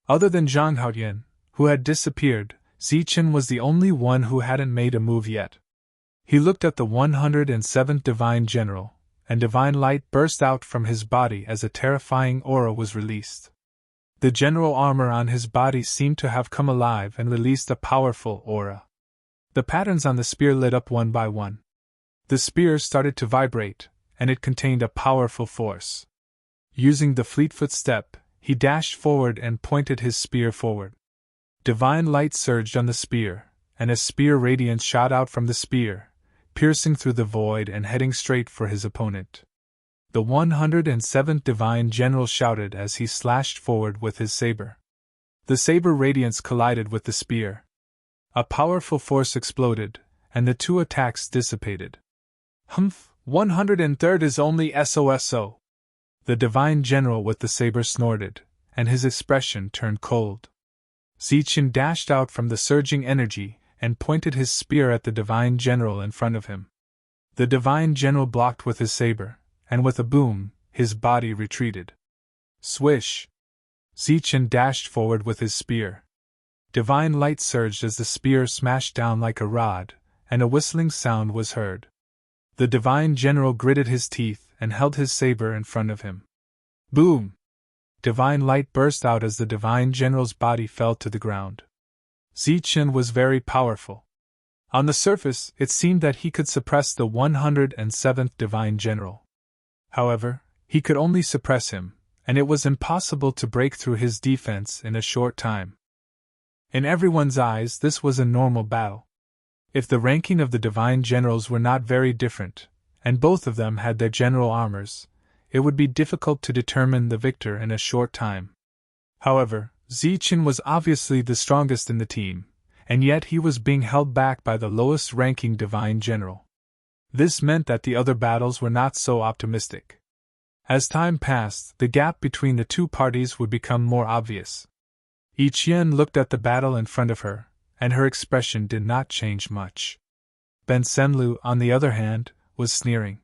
Other than Zhang Haoyan, who had disappeared, Zichen was the only one who hadn't made a move yet. He looked at the 107th Divine General, and divine light burst out from his body as a terrifying aura was released. The general armor on his body seemed to have come alive and released a powerful aura. The patterns on the spear lit up one by one. The spear started to vibrate, and it contained a powerful force. Using the Fleetfoot step, he dashed forward and pointed his spear forward. Divine light surged on the spear, and a spear radiance shot out from the spear, piercing through the void and heading straight for his opponent. The 107th Divine General shouted as he slashed forward with his saber. The saber radiance collided with the spear. A powerful force exploded, and the two attacks dissipated. 103rd is only SOSO. The Divine General with the saber snorted, and his expression turned cold. Zichen dashed out from the surging energy and pointed his spear at the Divine General in front of him. The Divine General blocked with his saber, and with a boom, his body retreated. Swish! Zichen dashed forward with his spear. Divine light surged as the spear smashed down like a rod, and a whistling sound was heard. The Divine General gritted his teeth and held his saber in front of him. Boom! Divine light burst out as the Divine General's body fell to the ground. Zichen was very powerful. On the surface, it seemed that he could suppress the 107th Divine General. However, he could only suppress him, and it was impossible to break through his defense in a short time. In everyone's eyes, this was a normal battle. If the ranking of the Divine Generals were not very different, and both of them had their general armors, it would be difficult to determine the victor in a short time. However, Zichen was obviously the strongest in the team, and yet he was being held back by the lowest-ranking Divine General. This meant that the other battles were not so optimistic. As time passed, the gap between the two parties would become more obvious. Yiqian looked at the battle in front of her, and her expression did not change much. Ben Senlu, on the other hand, was sneering.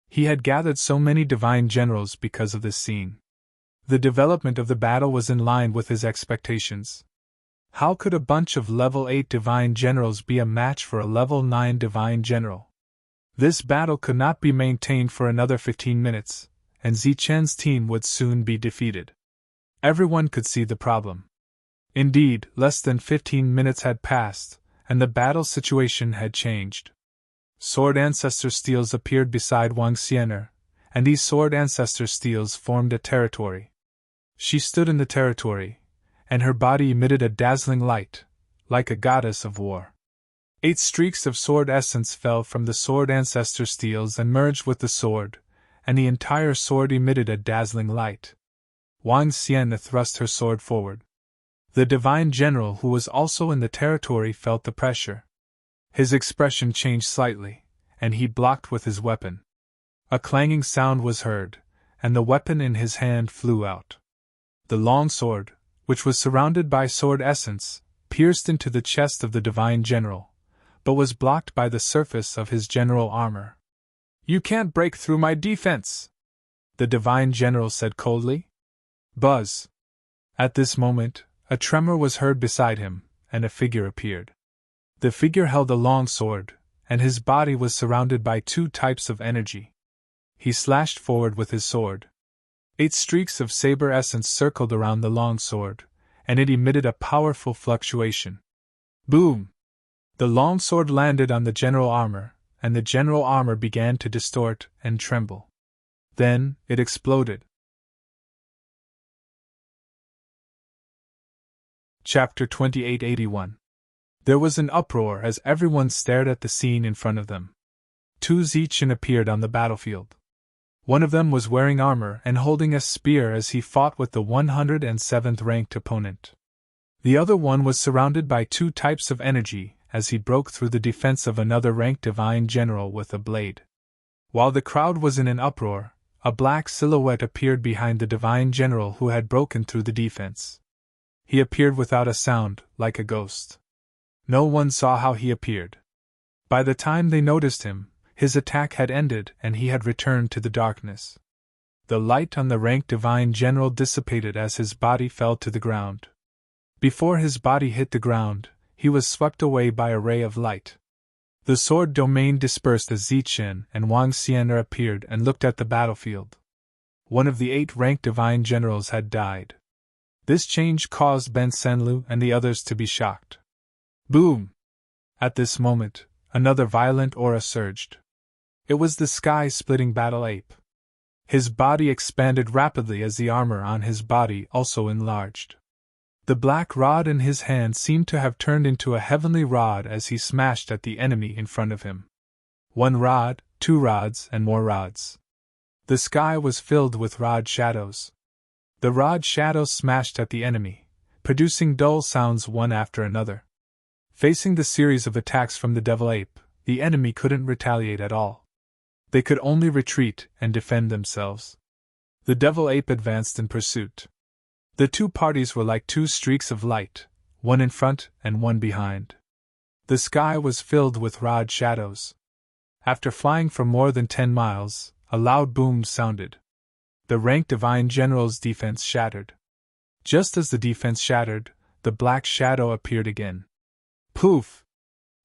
He had gathered so many Divine Generals because of this scene. The development of the battle was in line with his expectations. How could a bunch of level 8 Divine Generals be a match for a level 9 Divine General? This battle could not be maintained for another 15 minutes, and Zichen's team would soon be defeated. Everyone could see the problem. Indeed, less than 15 minutes had passed, and the battle situation had changed. Sword Ancestor Steels appeared beside Wang Sienna, and these Sword Ancestor Steels formed a territory. She stood in the territory, and her body emitted a dazzling light, like a goddess of war. 8 streaks of sword essence fell from the Sword Ancestor Steels and merged with the sword, and the entire sword emitted a dazzling light. Wang Sienna thrust her sword forward. The Divine General, who was also in the territory, felt the pressure. His expression changed slightly, and he blocked with his weapon. A clanging sound was heard, and the weapon in his hand flew out. The long sword, which was surrounded by sword essence, pierced into the chest of the Divine General, but was blocked by the surface of his general armor. "You can't break through my defense," the Divine General said coldly. Buzz! At this moment, a tremor was heard beside him, and a figure appeared. The figure held a long sword, and his body was surrounded by 2 types of energy. He slashed forward with his sword. 8 streaks of saber essence circled around the long sword, and it emitted a powerful fluctuation. Boom! The long sword landed on the general armor, and the general armor began to distort and tremble. Then, it exploded. Chapter 2881. There was an uproar as everyone stared at the scene in front of them. Two Zichen appeared on the battlefield. One of them was wearing armor and holding a spear as he fought with the 107th ranked opponent. The other one was surrounded by two types of energy as he broke through the defense of another ranked divine general with a blade. While the crowd was in an uproar, a black silhouette appeared behind the divine general who had broken through the defense. He appeared without a sound, like a ghost. No one saw how he appeared. By the time they noticed him, his attack had ended and he had returned to the darkness. The light on the ranked divine general dissipated as his body fell to the ground. Before his body hit the ground, he was swept away by a ray of light. The sword domain dispersed as Zichen and Wang Xian'er appeared and looked at the battlefield. One of the 8 ranked divine generals had died. This change caused Ben Senlu and the others to be shocked. Boom! At this moment, another violent aura surged. It was the sky-splitting battle ape. His body expanded rapidly as the armor on his body also enlarged. The black rod in his hand seemed to have turned into a heavenly rod as he smashed at the enemy in front of him. 1 rod, 2 rods, and more rods. The sky was filled with rod shadows. The rod shadows smashed at the enemy, producing dull sounds one after another. Facing the series of attacks from the devil ape, the enemy couldn't retaliate at all. They could only retreat and defend themselves. The devil ape advanced in pursuit. The two parties were like 2 streaks of light, one in front and one behind. The sky was filled with rod shadows. After flying for more than 10 miles, a loud boom sounded. The ranked divine general's defense shattered. Just as the defense shattered, the black shadow appeared again. Poof!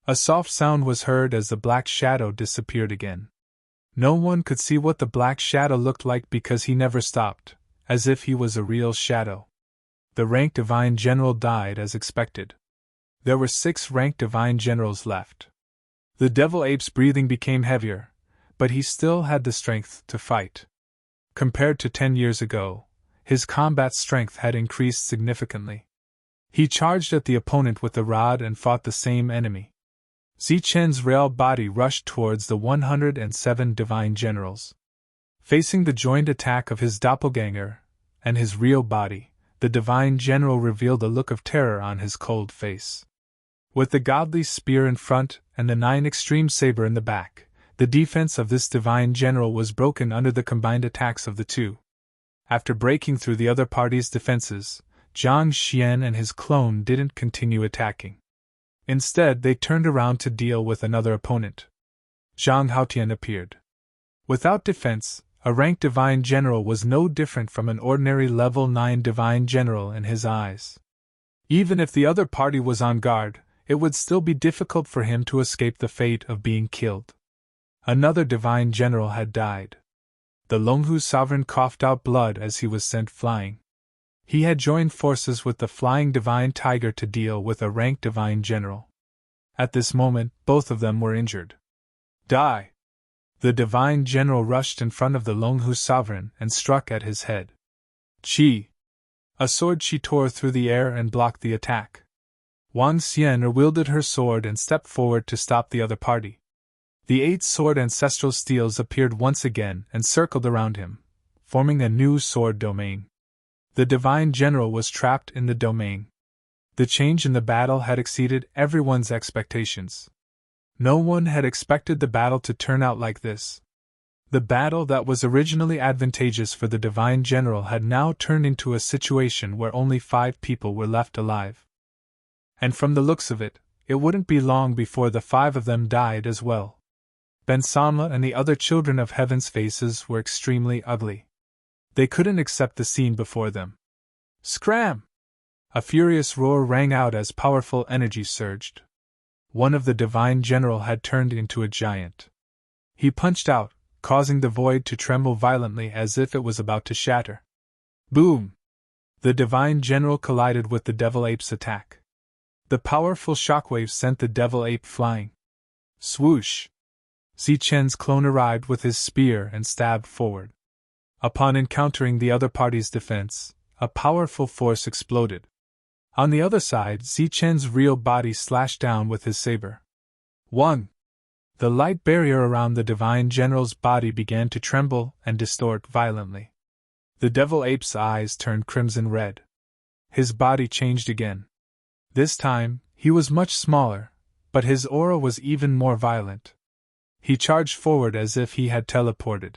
A soft sound was heard as the black shadow disappeared again. No one could see what the black shadow looked like because he never stopped, as if he was a real shadow. The ranked divine general died as expected. There were 6 ranked divine generals left. The devil ape's breathing became heavier, but he still had the strength to fight. Compared to 10 years ago, his combat strength had increased significantly. He charged at the opponent with the rod and fought the same enemy. Zichen's real body rushed towards the 107 divine generals. Facing the joint attack of his doppelganger and his real body, the divine general revealed a look of terror on his cold face. With the godly spear in front and the 9 extreme saber in the back, the defense of this divine general was broken under the combined attacks of the two. After breaking through the other party's defenses, Zhang Xian and his clone didn't continue attacking. Instead, they turned around to deal with another opponent. Zhang Haotian appeared. Without defense, a ranked divine general was no different from an ordinary level 9 divine general in his eyes. Even if the other party was on guard, it would still be difficult for him to escape the fate of being killed. Another divine general had died. The Longhu sovereign coughed out blood as he was sent flying. He had joined forces with the flying divine tiger to deal with a ranked divine general. At this moment, both of them were injured. Die! The divine general rushed in front of the Longhu sovereign and struck at his head. Chi! A sword she tore through the air and blocked the attack. Wang Xian'er wielded her sword and stepped forward to stop the other party. The 8 sword ancestral steels appeared once again and circled around him, forming a new sword domain. The divine general was trapped in the domain. The change in the battle had exceeded everyone's expectations. No one had expected the battle to turn out like this. The battle that was originally advantageous for the divine general had now turned into a situation where only 5 people were left alive. And from the looks of it, it wouldn't be long before the 5 of them died as well. Ben Sanla and the other children of Heaven's faces were extremely ugly. They couldn't accept the scene before them. Scram! A furious roar rang out as powerful energy surged. One of the divine general had turned into a giant. He punched out, causing the void to tremble violently as if it was about to shatter. Boom! The divine general collided with the devil ape's attack. The powerful shockwave sent the devil ape flying. Swoosh! Zichen's clone arrived with his spear and stabbed forward. Upon encountering the other party's defense, a powerful force exploded. On the other side, Zichen's real body slashed down with his saber. 1. The light barrier around the divine general's body began to tremble and distort violently. The devil ape's eyes turned crimson red. His body changed again. This time, he was much smaller, but his aura was even more violent. He charged forward as if he had teleported.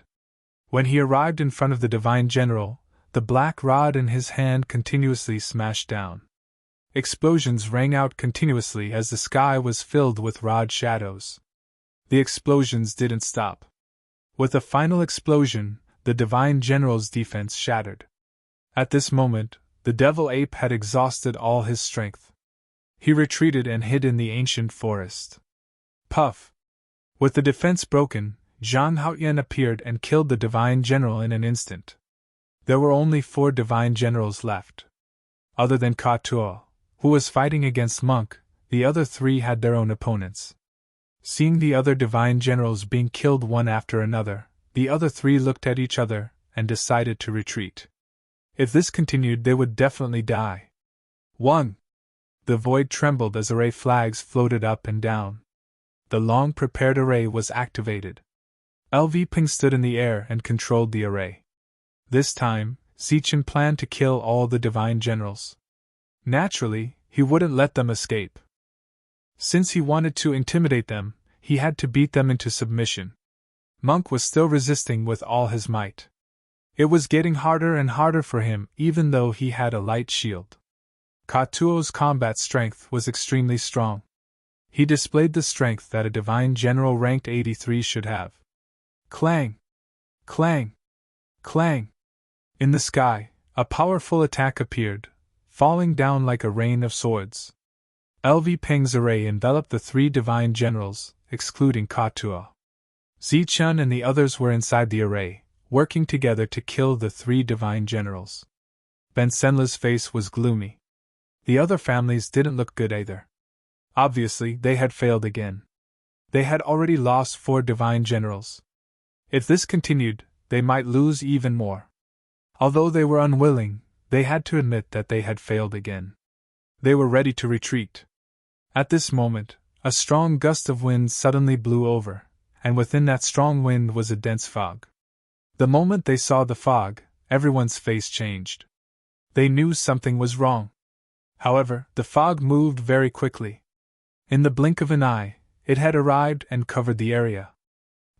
When he arrived in front of the divine general, the black rod in his hand continuously smashed down. Explosions rang out continuously as the sky was filled with rod shadows. The explosions didn't stop. With a final explosion, the divine general's defense shattered. At this moment, the devil ape had exhausted all his strength. He retreated and hid in the ancient forest. Puff! With the defense broken, Zhang Haoyan appeared and killed the divine general in an instant. There were only 4 divine generals left. Other than Ka Tuo, who was fighting against Monk, the other 3 had their own opponents. Seeing the other divine generals being killed one after another, the other 3 looked at each other and decided to retreat. If this continued, they would definitely die. 1. The void trembled as array flags floated up and down. The long-prepared array was activated. LV Ping stood in the air and controlled the array. This time, Zichen planned to kill all the divine generals. Naturally, he wouldn't let them escape. Since he wanted to intimidate them, he had to beat them into submission. Monk was still resisting with all his might. It was getting harder and harder for him, even though he had a light shield. Ka Tuo's combat strength was extremely strong. He displayed the strength that a divine general ranked 83 should have. Clang! Clang! Clang! In the sky, a powerful attack appeared, falling down like a rain of swords. LV Ping's array enveloped the 3 divine generals, excluding Ka Tuo. Zichen and the others were inside the array, working together to kill the 3 divine generals. Ben Senla's face was gloomy. The other families didn't look good either. Obviously, they had failed again. They had already lost 4 divine generals. If this continued, they might lose even more. Although they were unwilling, they had to admit that they had failed again. They were ready to retreat. At this moment, a strong gust of wind suddenly blew over, and within that strong wind was a dense fog. The moment they saw the fog, everyone's face changed. They knew something was wrong. However, the fog moved very quickly. In the blink of an eye, it had arrived and covered the area.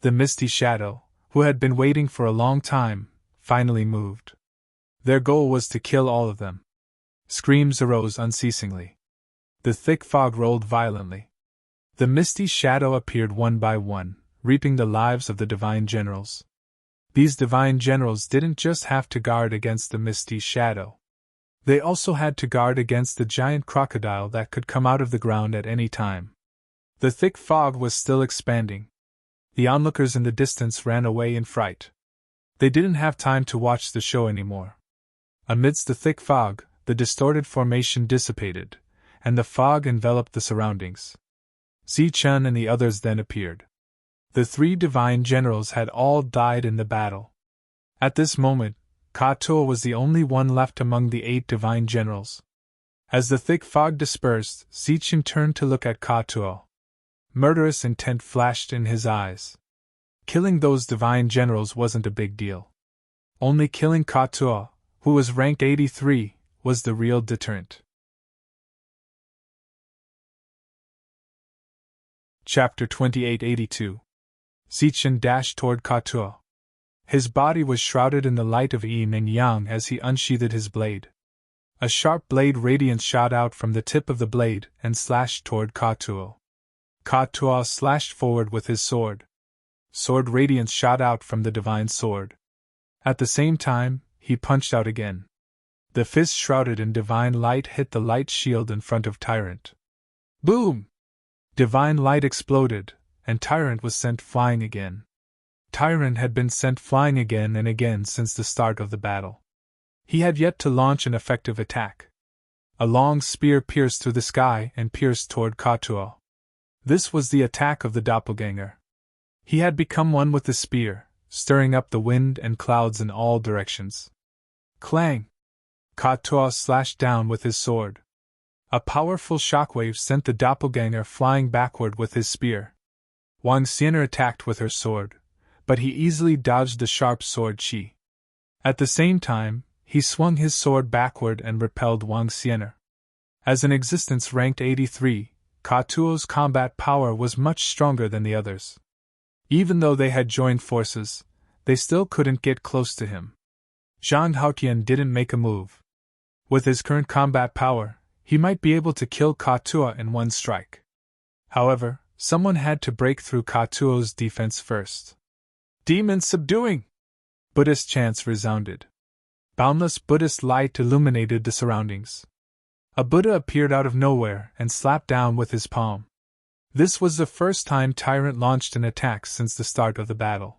The misty shadow, who had been waiting for a long time, finally moved. Their goal was to kill all of them. Screams arose unceasingly. The thick fog rolled violently. The misty shadow appeared one by one, reaping the lives of the divine generals. These divine generals didn't just have to guard against the misty shadow. They also had to guard against the giant crocodile that could come out of the ground at any time. The thick fog was still expanding. The onlookers in the distance ran away in fright. They didn't have time to watch the show anymore. Amidst the thick fog, the distorted formation dissipated, and the fog enveloped the surroundings. Zichen and the others then appeared. The 3 divine generals had all died in the battle. At this moment, Ka Tuo was the only one left among the 8 divine generals. As the thick fog dispersed, Zichen turned to look at Ka Tuo. Murderous intent flashed in his eyes. Killing those divine generals wasn't a big deal. Only killing Ka Tuo, who was rank 83, was the real deterrent. Chapter 2882. Zichen dashed toward Ka Tuo. His body was shrouded in the light of yin and yang as he unsheathed his blade. A sharp blade radiance shot out from the tip of the blade and slashed toward Ka Tuo. Ka Tuo slashed forward with his sword. Sword radiance shot out from the divine sword. At the same time, he punched out again. The fist shrouded in divine light hit the light shield in front of Tyrant. Boom! Divine light exploded, and Tyrant was sent flying again. Tyrant had been sent flying again and again since the start of the battle. He had yet to launch an effective attack. A long spear pierced through the sky and pierced toward Ka Tuo. This was the attack of the doppelganger. He had become one with the spear, stirring up the wind and clouds in all directions. Clang! Ka-Tuo slashed down with his sword. A powerful shockwave sent the doppelganger flying backward with his spear. Wang Xian'er attacked with her sword, but he easily dodged the sharp sword chi. At the same time, he swung his sword backward and repelled Wang Xian'er. As an existence ranked 83, Ka-Tuo's combat power was much stronger than the others. Even though they had joined forces, they still couldn't get close to him. Zhang Haotian didn't make a move. With his current combat power, he might be able to kill Ka-Tuo in one strike. However, someone had to break through Ka-Tuo's defense first. Demon subduing! Buddhist chants resounded. Boundless Buddhist light illuminated the surroundings. A Buddha appeared out of nowhere and slapped down with his palm. This was the first time Tyrant launched an attack since the start of the battle.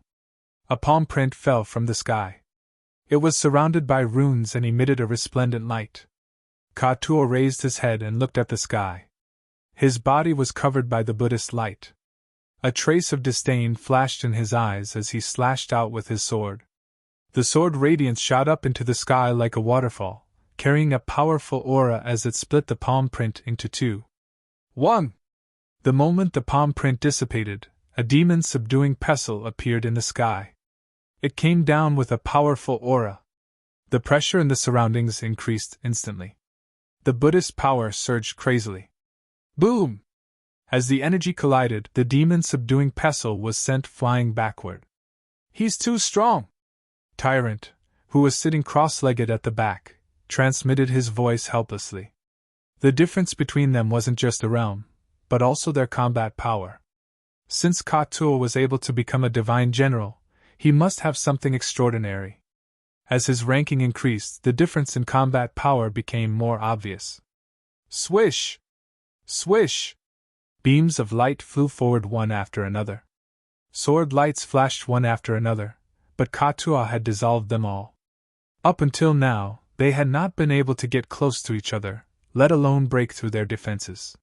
A palm print fell from the sky. It was surrounded by runes and emitted a resplendent light. Ka-Tuo raised his head and looked at the sky. His body was covered by the Buddhist light. A trace of disdain flashed in his eyes as he slashed out with his sword. The sword radiance shot up into the sky like a waterfall, carrying a powerful aura as it split the palm print into two. 1. The moment the palm print dissipated, a demon subduing pestle appeared in the sky. It came down with a powerful aura. The pressure in the surroundings increased instantly. The Buddhist power surged crazily. Boom! As the energy collided, the demon subduing pestle was sent flying backward. He's too strong! Tyrant, who was sitting cross-legged at the back, transmitted his voice helplessly. The difference between them wasn't just the realm, but also their combat power. Since Ka-Tuo was able to become a divine general, he must have something extraordinary. As his ranking increased, the difference in combat power became more obvious. Swish! Swish! Beams of light flew forward one after another. Sword lights flashed one after another, but Ka-Tuo had dissolved them all. Up until now, they had not been able to get close to each other, let alone break through their defenses.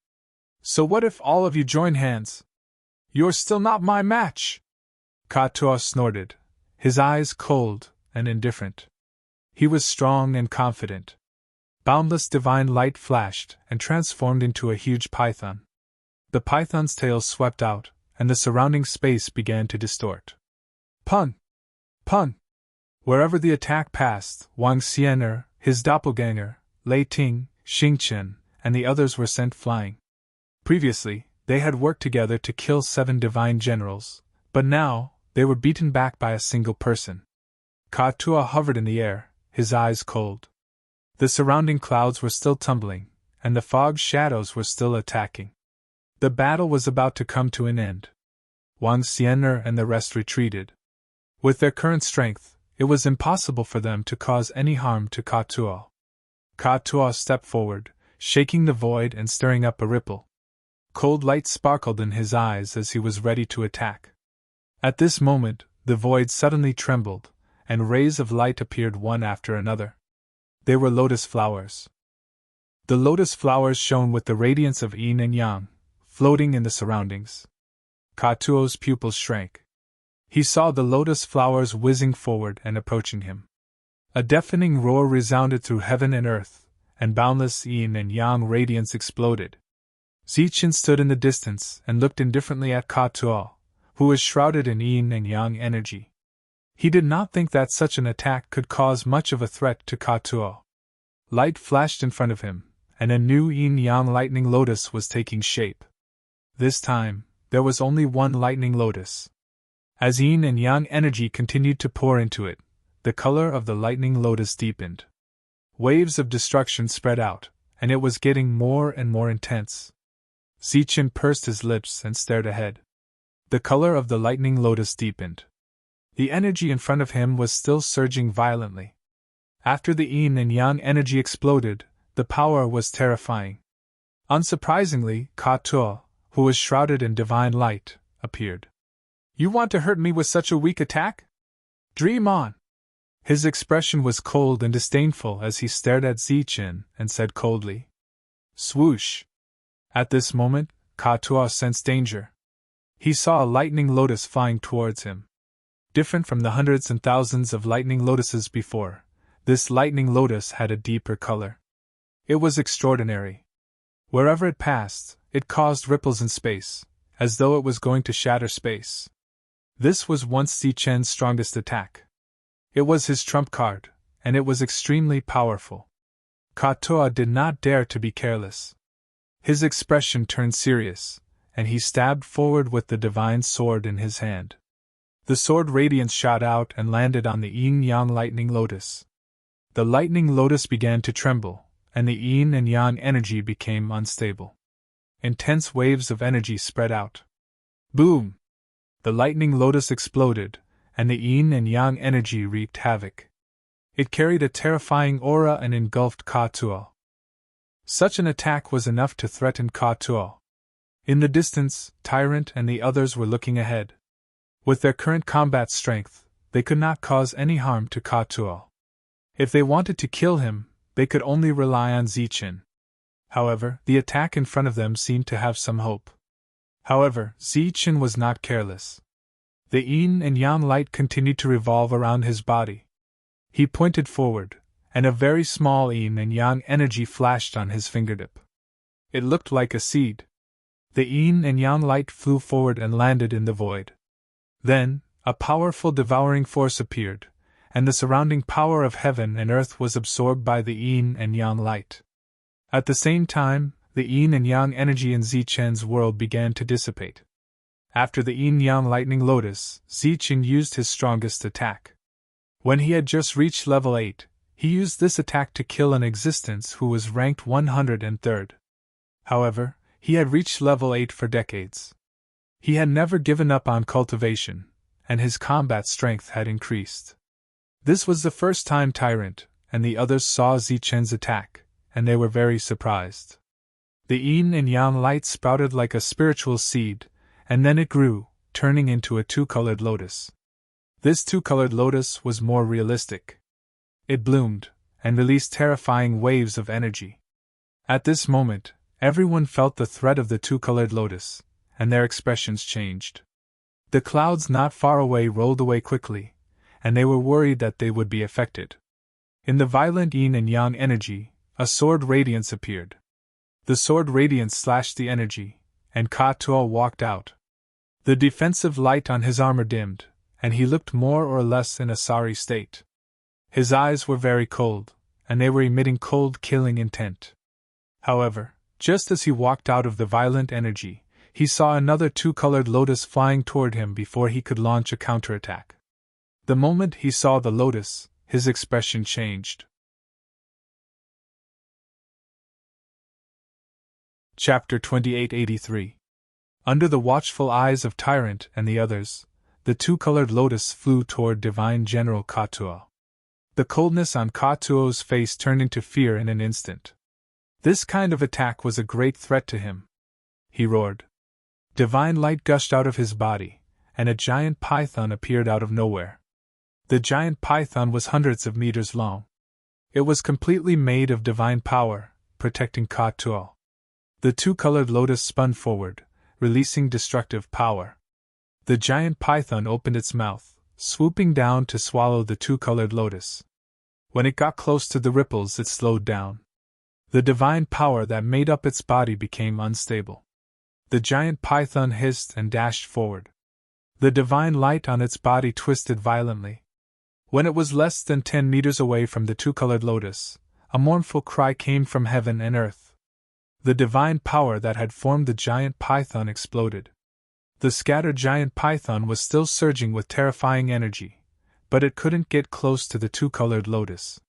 So what if all of you join hands? You're still not my match! Ka-Tuo snorted, his eyes cold and indifferent. He was strong and confident. Boundless divine light flashed and transformed into a huge python. The python's tail swept out, and the surrounding space began to distort. Pun! Pun! Wherever the attack passed, Wang Xian'er, his doppelganger, Lei Ting, Xingqian, and the others were sent flying. Previously, they had worked together to kill 7 divine generals, but now, they were beaten back by a single person. Ka-Tuo hovered in the air, his eyes cold. The surrounding clouds were still tumbling, and the fog shadows were still attacking. The battle was about to come to an end. Wang Xian'er and the rest retreated. With their current strength, it was impossible for them to cause any harm to Ka-Tuo. Ka-Tuo stepped forward, shaking the void and stirring up a ripple. Cold light sparkled in his eyes as he was ready to attack. At this moment, the void suddenly trembled, and rays of light appeared one after another. They were lotus flowers. The lotus flowers shone with the radiance of yin and yang, floating in the surroundings. Ka-Tuo's pupils shrank. He saw the lotus flowers whizzing forward and approaching him. A deafening roar resounded through heaven and earth, and boundless yin and yang radiance exploded. Zichen stood in the distance and looked indifferently at Ka-Tuo, who was shrouded in yin and yang energy. He did not think that such an attack could cause much of a threat to Ka-Tuo. Light flashed in front of him, and a new yin-yang lightning lotus was taking shape. This time, there was only one lightning lotus. As yin and yang energy continued to pour into it, the color of the lightning lotus deepened. Waves of destruction spread out, and it was getting more and more intense. Zichen pursed his lips and stared ahead. The color of the lightning lotus deepened. The energy in front of him was still surging violently. After the yin and yang energy exploded, the power was terrifying. Unsurprisingly, Ka-Tuo, who was shrouded in divine light, appeared. You want to hurt me with such a weak attack? Dream on! His expression was cold and disdainful as he stared at Zichen and said coldly. Swoosh! At this moment, Ka-Tuo sensed danger. He saw a lightning lotus flying towards him. Different from the hundreds and thousands of lightning lotuses before, this lightning lotus had a deeper color. It was extraordinary. Wherever it passed, it caused ripples in space, as though it was going to shatter space. This was once Zichen's strongest attack. It was his trump card, and it was extremely powerful. Katoa did not dare to be careless. His expression turned serious, and he stabbed forward with the divine sword in his hand. The sword radiance shot out and landed on the yin-yang lightning lotus. The lightning lotus began to tremble, and the yin and yang energy became unstable. Intense waves of energy spread out. Boom! The lightning lotus exploded, and the yin and yang energy wreaked havoc. It carried a terrifying aura and engulfed Katuo. Such an attack was enough to threaten Katuo. In the distance, Tyrant and the others were looking ahead. With their current combat strength, they could not cause any harm to Katuo. If they wanted to kill him, they could only rely on Zichen. However, the attack in front of them seemed to have some hope. However, Zichen was not careless. The yin and yang light continued to revolve around his body. He pointed forward, and a very small yin and yang energy flashed on his fingertip. It looked like a seed. The yin and yang light flew forward and landed in the void. Then, a powerful devouring force appeared, and the surrounding power of heaven and earth was absorbed by the yin and yang light. At the same time, the yin and yang energy in Zichen's world began to dissipate. After the yin-yang lightning lotus, Zichen used his strongest attack. When he had just reached level 8, he used this attack to kill an existence who was ranked 103rd. However, he had reached level 8 for decades. He had never given up on cultivation, and his combat strength had increased. This was the first time Tyrant and the others saw Zichen's attack, and they were very surprised. The yin and yang light sprouted like a spiritual seed, and then it grew, turning into a two-colored lotus. This two-colored lotus was more realistic. It bloomed, and released terrifying waves of energy. At this moment, everyone felt the threat of the two-colored lotus, and their expressions changed. The clouds not far away rolled away quickly, and they were worried that they would be affected. In the violent yin and yang energy, a sword radiance appeared. The sword radiance slashed the energy, and Katuo walked out. The defensive light on his armor dimmed, and he looked more or less in a sorry state. His eyes were very cold, and they were emitting cold killing intent. However, just as he walked out of the violent energy, he saw another two-colored lotus flying toward him before he could launch a counterattack. The moment he saw the lotus, his expression changed. Chapter 2883. Under the watchful eyes of Tyrant and the others, the two-colored lotus flew toward Divine General Katuo. The coldness on Katuo's face turned into fear in an instant. This kind of attack was a great threat to him. He roared. Divine light gushed out of his body, and a giant python appeared out of nowhere. The giant python was hundreds of meters long. It was completely made of divine power, protecting Katuo. The two-colored lotus spun forward, releasing destructive power. The giant python opened its mouth, swooping down to swallow the two-colored lotus. When it got close to the ripples, it slowed down. The divine power that made up its body became unstable. The giant python hissed and dashed forward. The divine light on its body twisted violently. When it was less than 10 meters away from the two-colored lotus, a mournful cry came from heaven and earth. The divine power that had formed the giant python exploded. The scattered giant python was still surging with terrifying energy, but it couldn't get close to the two-colored lotus.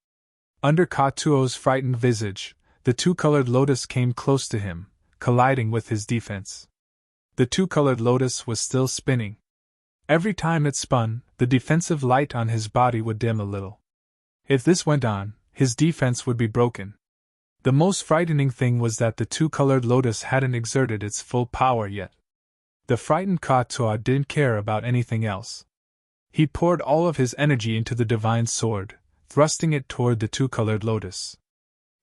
Under Katuo's frightened visage, the two-colored lotus came close to him, colliding with his defense. The two-colored lotus was still spinning. Every time it spun, the defensive light on his body would dim a little. If this went on, his defense would be broken. The most frightening thing was that the two-colored lotus hadn't exerted its full power yet. The frightened Katuo didn't care about anything else. He poured all of his energy into the divine sword, thrusting it toward the two-colored lotus.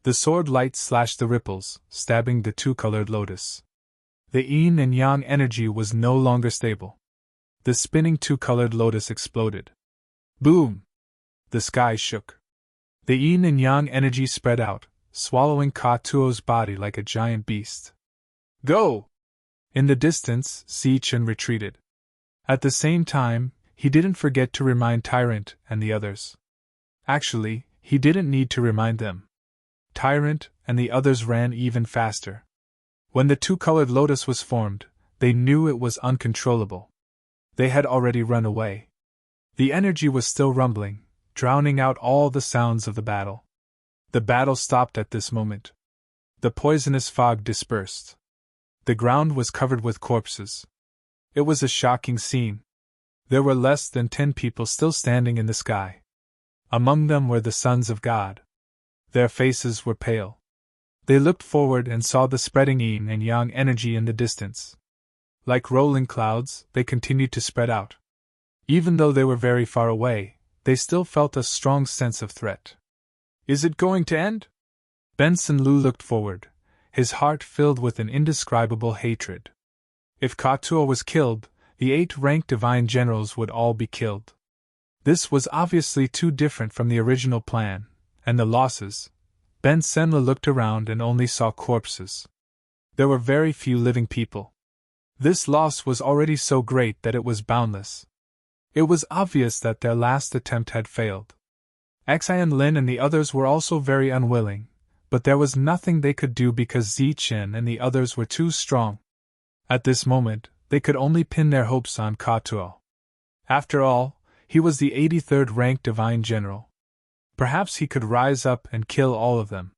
The sword light slashed the ripples, stabbing the two-colored lotus. The yin and yang energy was no longer stable. The spinning two-colored lotus exploded. Boom! The sky shook. The yin and yang energy spread out, swallowing Ka-Tuo's body like a giant beast. Go! In the distance, Si-Chen retreated. At the same time, he didn't forget to remind Tyrant and the others. Actually, he didn't need to remind them. Tyrant and the others ran even faster. When the two-colored lotus was formed, they knew it was uncontrollable. They had already run away. The energy was still rumbling, drowning out all the sounds of the battle. The battle stopped at this moment. The poisonous fog dispersed. The ground was covered with corpses. It was a shocking scene. There were less than 10 people still standing in the sky. Among them were the sons of God. Their faces were pale. They looked forward and saw the spreading yin and yang energy in the distance. Like rolling clouds, they continued to spread out. Even though they were very far away, they still felt a strong sense of threat. Is it going to end? Benson Lu looked forward, his heart filled with an indescribable hatred. If Ka-Tuo was killed, the 8 ranked divine generals would all be killed. This was obviously too different from the original plan, and the losses. Ben Senla looked around and only saw corpses. There were very few living people. This loss was already so great that it was boundless. It was obvious that their last attempt had failed. Xian Lin and the others were also very unwilling, but there was nothing they could do because Zichen and the others were too strong. At this moment, they could only pin their hopes on Ka-Tuo. After all, he was the 83rd ranked divine general. Perhaps he could rise up and kill all of them.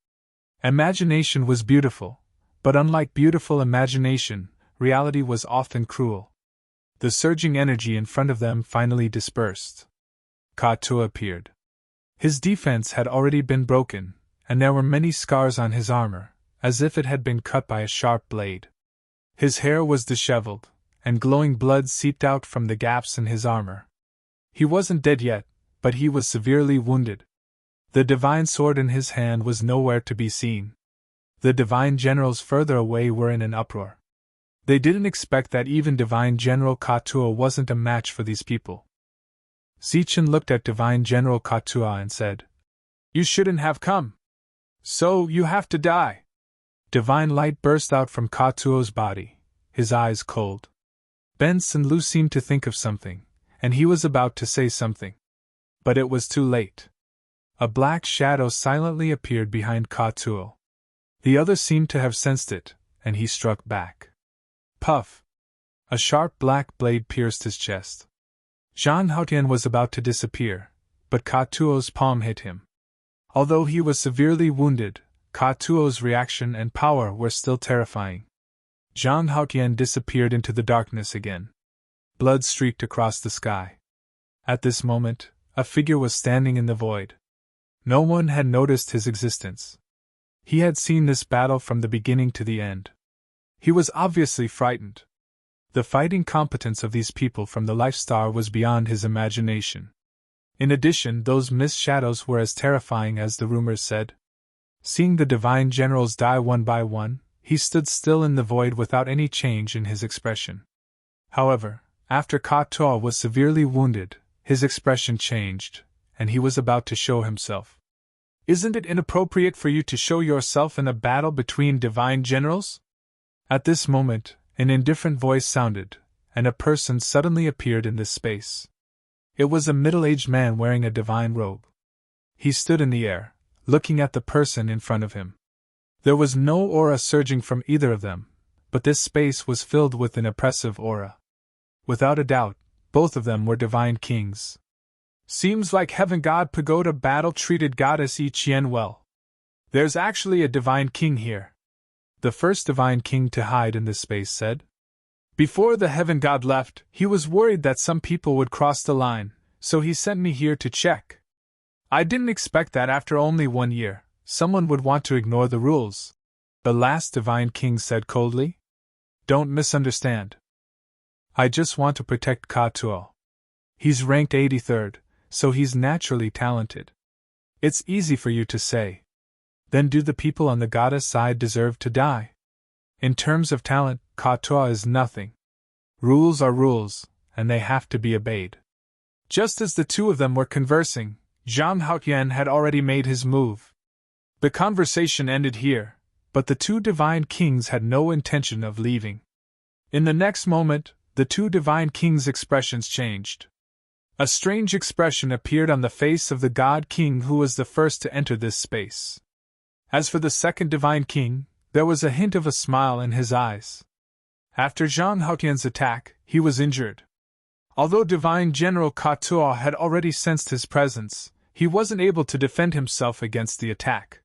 Imagination was beautiful, but unlike beautiful imagination, reality was often cruel. The surging energy in front of them finally dispersed. Ka-Tuo appeared. His defense had already been broken, and there were many scars on his armor, as if it had been cut by a sharp blade. His hair was disheveled, and glowing blood seeped out from the gaps in his armor. He wasn't dead yet, but he was severely wounded. The divine sword in his hand was nowhere to be seen. The divine generals further away were in an uproar. They didn't expect that even Divine General Ka-Tuo wasn't a match for these people. Zichen looked at Divine General Ka-Tuo and said, "You shouldn't have come. So you have to die." Divine light burst out from Ka-Tuo's body, his eyes cold. Benson Lu seemed to think of something, and he was about to say something. But it was too late. A black shadow silently appeared behind Ka-Tuo. The other seemed to have sensed it, and he struck back. Puff! A sharp black blade pierced his chest. Zhang Haotian was about to disappear, but Ka-Tuo's palm hit him. Although he was severely wounded, Ka-Tuo's reaction and power were still terrifying. Zhang Haotian disappeared into the darkness again. Blood streaked across the sky. At this moment, a figure was standing in the void. No one had noticed his existence. He had seen this battle from the beginning to the end. He was obviously frightened. The fighting competence of these people from the Life Star was beyond his imagination. In addition, those mist shadows were as terrifying as the rumors said. Seeing the divine generals die one by one, he stood still in the void without any change in his expression. However, after Ka-Tuo was severely wounded, his expression changed, and he was about to show himself. "Isn't it inappropriate for you to show yourself in a battle between divine generals?" At this moment, an indifferent voice sounded, and a person suddenly appeared in this space. It was a middle-aged man wearing a divine robe. He stood in the air, looking at the person in front of him. There was no aura surging from either of them, but this space was filled with an oppressive aura. Without a doubt, both of them were divine kings. "Seems like Heaven God Pagoda battle treated Goddess Yi Qian well. There's actually a divine king here," the first divine king to hide in this space said. "Before the Heaven God left, he was worried that some people would cross the line, so he sent me here to check. I didn't expect that after only 1 year, someone would want to ignore the rules," the last divine king said coldly. "Don't misunderstand. I just want to protect Ka-Tuo. He's ranked 83rd, so he's naturally talented. It's easy for you to say. Then do the people on the goddess side deserve to die? In terms of talent, Ka-Tuo is nothing. Rules are rules, and they have to be obeyed. Just as the two of them were conversing, Zhang Haotian had already made his move. The conversation ended here, but the two divine kings had no intention of leaving. In the next moment, the two divine kings' expressions changed. A strange expression appeared on the face of the god king who was the first to enter this space. As for the second divine king, there was a hint of a smile in his eyes. After Zhang Haotian's attack, he was injured. Although Divine General Katuo had already sensed his presence, he wasn't able to defend himself against the attack.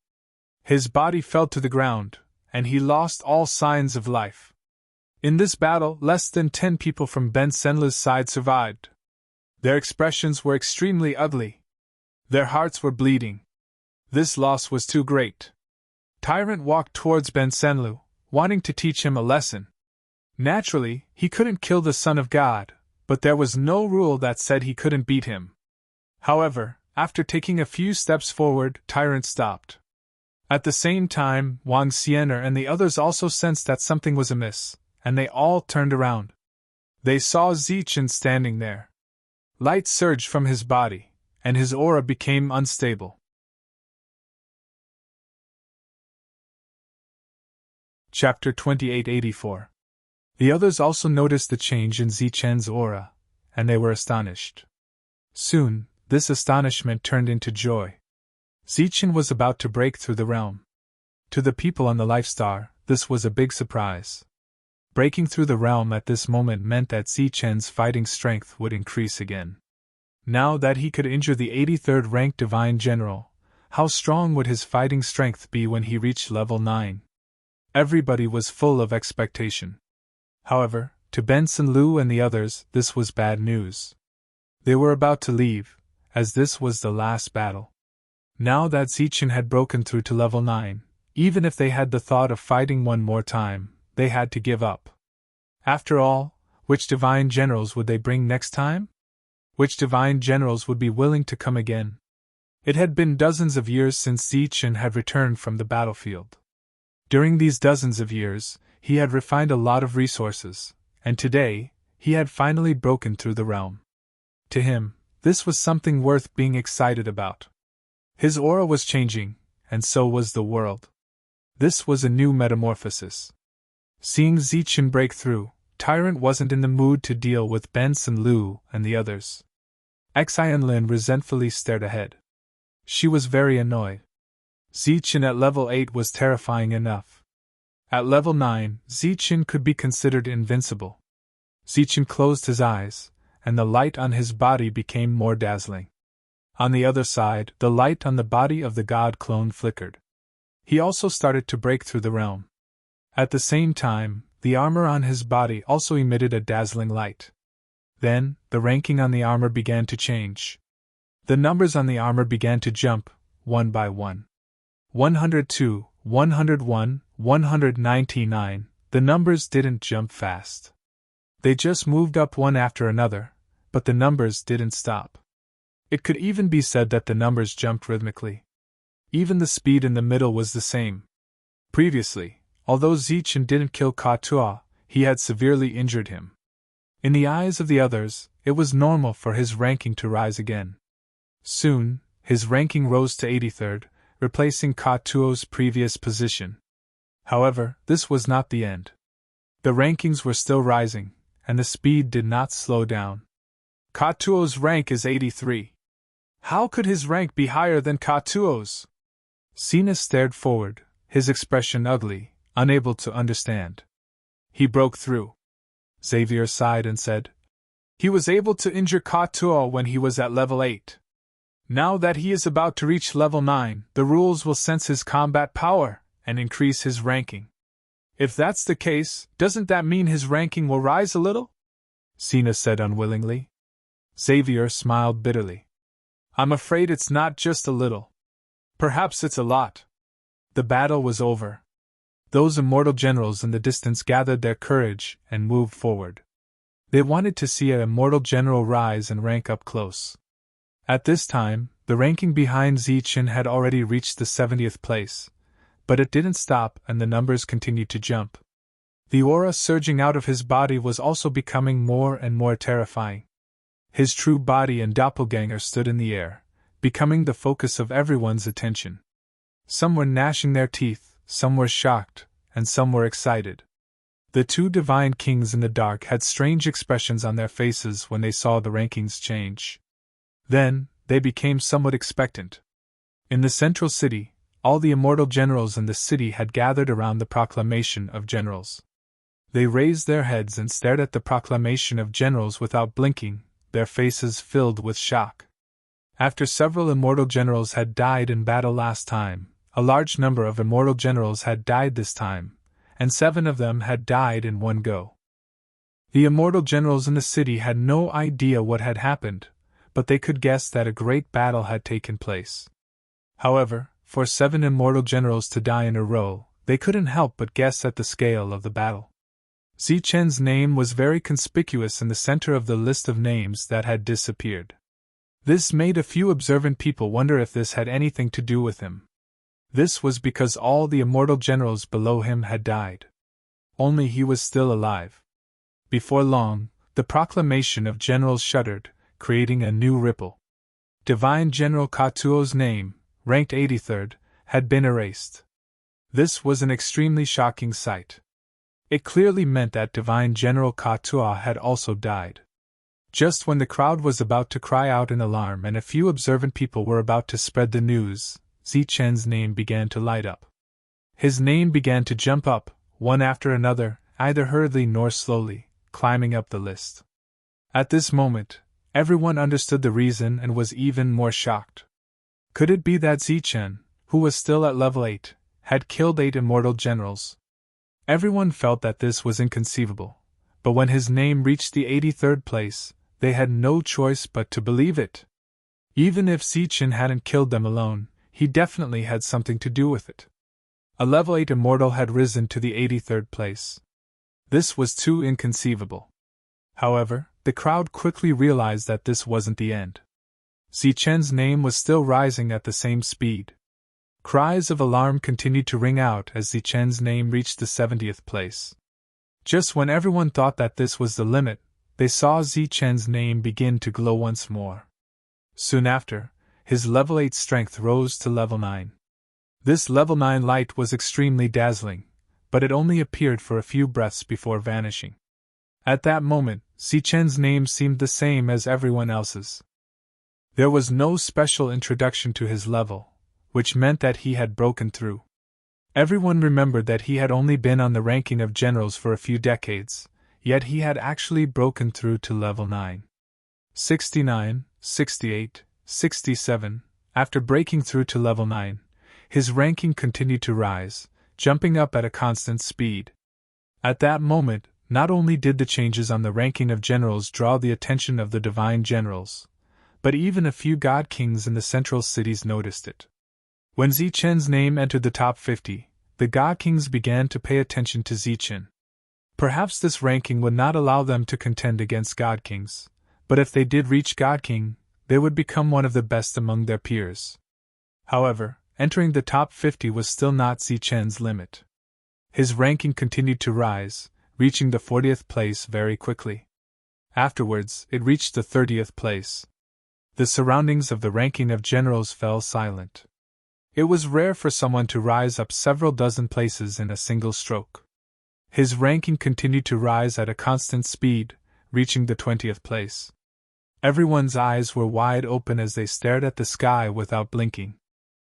His body fell to the ground, and he lost all signs of life. In this battle, less than 10 people from Ben Senlu's side survived. Their expressions were extremely ugly. Their hearts were bleeding. This loss was too great. Tyrant walked towards Ben Senlu, wanting to teach him a lesson. Naturally, he couldn't kill the Son of God, but there was no rule that said he couldn't beat him. However, after taking a few steps forward, Tyrant stopped. At the same time, Wang Xianer and the others also sensed that something was amiss, and they all turned around. They saw Zichen standing there. Light surged from his body, and his aura became unstable. Chapter 2884. The others also noticed the change in Zichen's aura, and they were astonished. Soon, this astonishment turned into joy. Zichen was about to break through the realm. To the people on the Life Star, this was a big surprise. Breaking through the realm at this moment meant that Zichen's fighting strength would increase again. Now that he could injure the 83rd ranked Divine General, how strong would his fighting strength be when he reached level 9? Everybody was full of expectation. However, to Ben Senlu and the others, this was bad news. They were about to leave, as this was the last battle. Now that Zichen had broken through to level 9, even if they had the thought of fighting one more time, they had to give up. After all, which divine generals would they bring next time? Which divine generals would be willing to come again? It had been dozens of years since Zichen had returned from the battlefield. During these dozens of years, he had refined a lot of resources, and today, he had finally broken through the realm. To him, this was something worth being excited about. His aura was changing, and so was the world. This was a new metamorphosis. Seeing Zichen break through, Tyrant wasn't in the mood to deal with Ben Senlu and the others. Xianlin resentfully stared ahead. She was very annoyed. Zichen at level 8 was terrifying enough. At level 9, Zichen could be considered invincible. Zichen closed his eyes, and the light on his body became more dazzling. On the other side, the light on the body of the god clone flickered. He also started to break through the realm. At the same time, the armor on his body also emitted a dazzling light. Then, the ranking on the armor began to change. The numbers on the armor began to jump, one by one. 102, 101, 199, the numbers didn't jump fast. They just moved up one after another, but the numbers didn't stop. It could even be said that the numbers jumped rhythmically. Even the speed in the middle was the same. Previously, although Zichen didn't kill Katuo, he had severely injured him. In the eyes of the others, it was normal for his ranking to rise again. Soon, his ranking rose to 83rd, replacing Katuo's previous position. However, this was not the end. The rankings were still rising, and the speed did not slow down. Katuo's rank is 83. How could his rank be higher than Katuo's? Sina stared forward, his expression ugly, unable to understand. He broke through. Xavier sighed and said, "He was able to injure Katuo when he was at level 8. Now that he is about to reach level 9, the rules will sense his combat power and increase his ranking. If that's the case, doesn't that mean his ranking will rise a little?" Sina said unwillingly. Xavier smiled bitterly. "I'm afraid it's not just a little. Perhaps it's a lot." The battle was over. Those immortal generals in the distance gathered their courage and moved forward. They wanted to see an immortal general rise and rank up close. At this time, the ranking behind Zichen had already reached the 70th place, but it didn't stop and the numbers continued to jump. The aura surging out of his body was also becoming more and more terrifying. His true body and doppelganger stood in the air, becoming the focus of everyone's attention. Some were gnashing their teeth, some were shocked, and some were excited. The two divine kings in the dark had strange expressions on their faces when they saw the rankings change. Then, they became somewhat expectant. In the central city, all the immortal generals in the city had gathered around the proclamation of generals. They raised their heads and stared at the proclamation of generals without blinking, their faces filled with shock. After several immortal generals had died in battle last time, a large number of immortal generals had died this time, and 7 of them had died in one go. The immortal generals in the city had no idea what had happened, but they could guess that a great battle had taken place. However, for 7 immortal generals to die in a row, they couldn't help but guess at the scale of the battle. Zichen's name was very conspicuous in the center of the list of names that had disappeared. This made a few observant people wonder if this had anything to do with him. This was because all the immortal generals below him had died. Only he was still alive. Before long, the proclamation of generals shuddered, creating a new ripple. Divine General Katuo's name, ranked 83rd, had been erased. This was an extremely shocking sight. It clearly meant that Divine General Katuo had also died. Just when the crowd was about to cry out in alarm and a few observant people were about to spread the news, Zichen's name began to light up. His name began to jump up, one after another, neither hurriedly nor slowly, climbing up the list. At this moment, everyone understood the reason and was even more shocked. Could it be that Zichen, who was still at level 8, had killed 8 immortal generals? Everyone felt that this was inconceivable, but when his name reached the 83rd place, they had no choice but to believe it. Even if Zichen hadn't killed them alone, he definitely had something to do with it. A level 8 immortal had risen to the 83rd place. This was too inconceivable. However, the crowd quickly realized that this wasn't the end. Zichen's name was still rising at the same speed. Cries of alarm continued to ring out as Zichen's name reached the 70th place. Just when everyone thought that this was the limit, they saw Zichen's name begin to glow once more. Soon after, his level 8 strength rose to level 9. This level 9 light was extremely dazzling, but it only appeared for a few breaths before vanishing. At that moment, Zichen's name seemed the same as everyone else's. There was no special introduction to his level, which meant that he had broken through. Everyone remembered that he had only been on the ranking of generals for a few decades, yet he had actually broken through to level 9. 69, 68, 67. After breaking through to level 9, his ranking continued to rise, jumping up at a constant speed. At that moment, not only did the changes on the ranking of generals draw the attention of the divine generals, but even a few god kings in the central cities noticed it. When Zichen's name entered the top 50, the god kings began to pay attention to Zichen. Perhaps this ranking would not allow them to contend against god kings, but if they did reach god king, they would become one of the best among their peers. However, entering the top 50 was still not Zichen's limit. His ranking continued to rise, reaching the 40th place very quickly. Afterwards, it reached the 30th place. The surroundings of the ranking of generals fell silent. It was rare for someone to rise up several dozen places in a single stroke. His ranking continued to rise at a constant speed, reaching the 20th place. Everyone's eyes were wide open as they stared at the sky without blinking.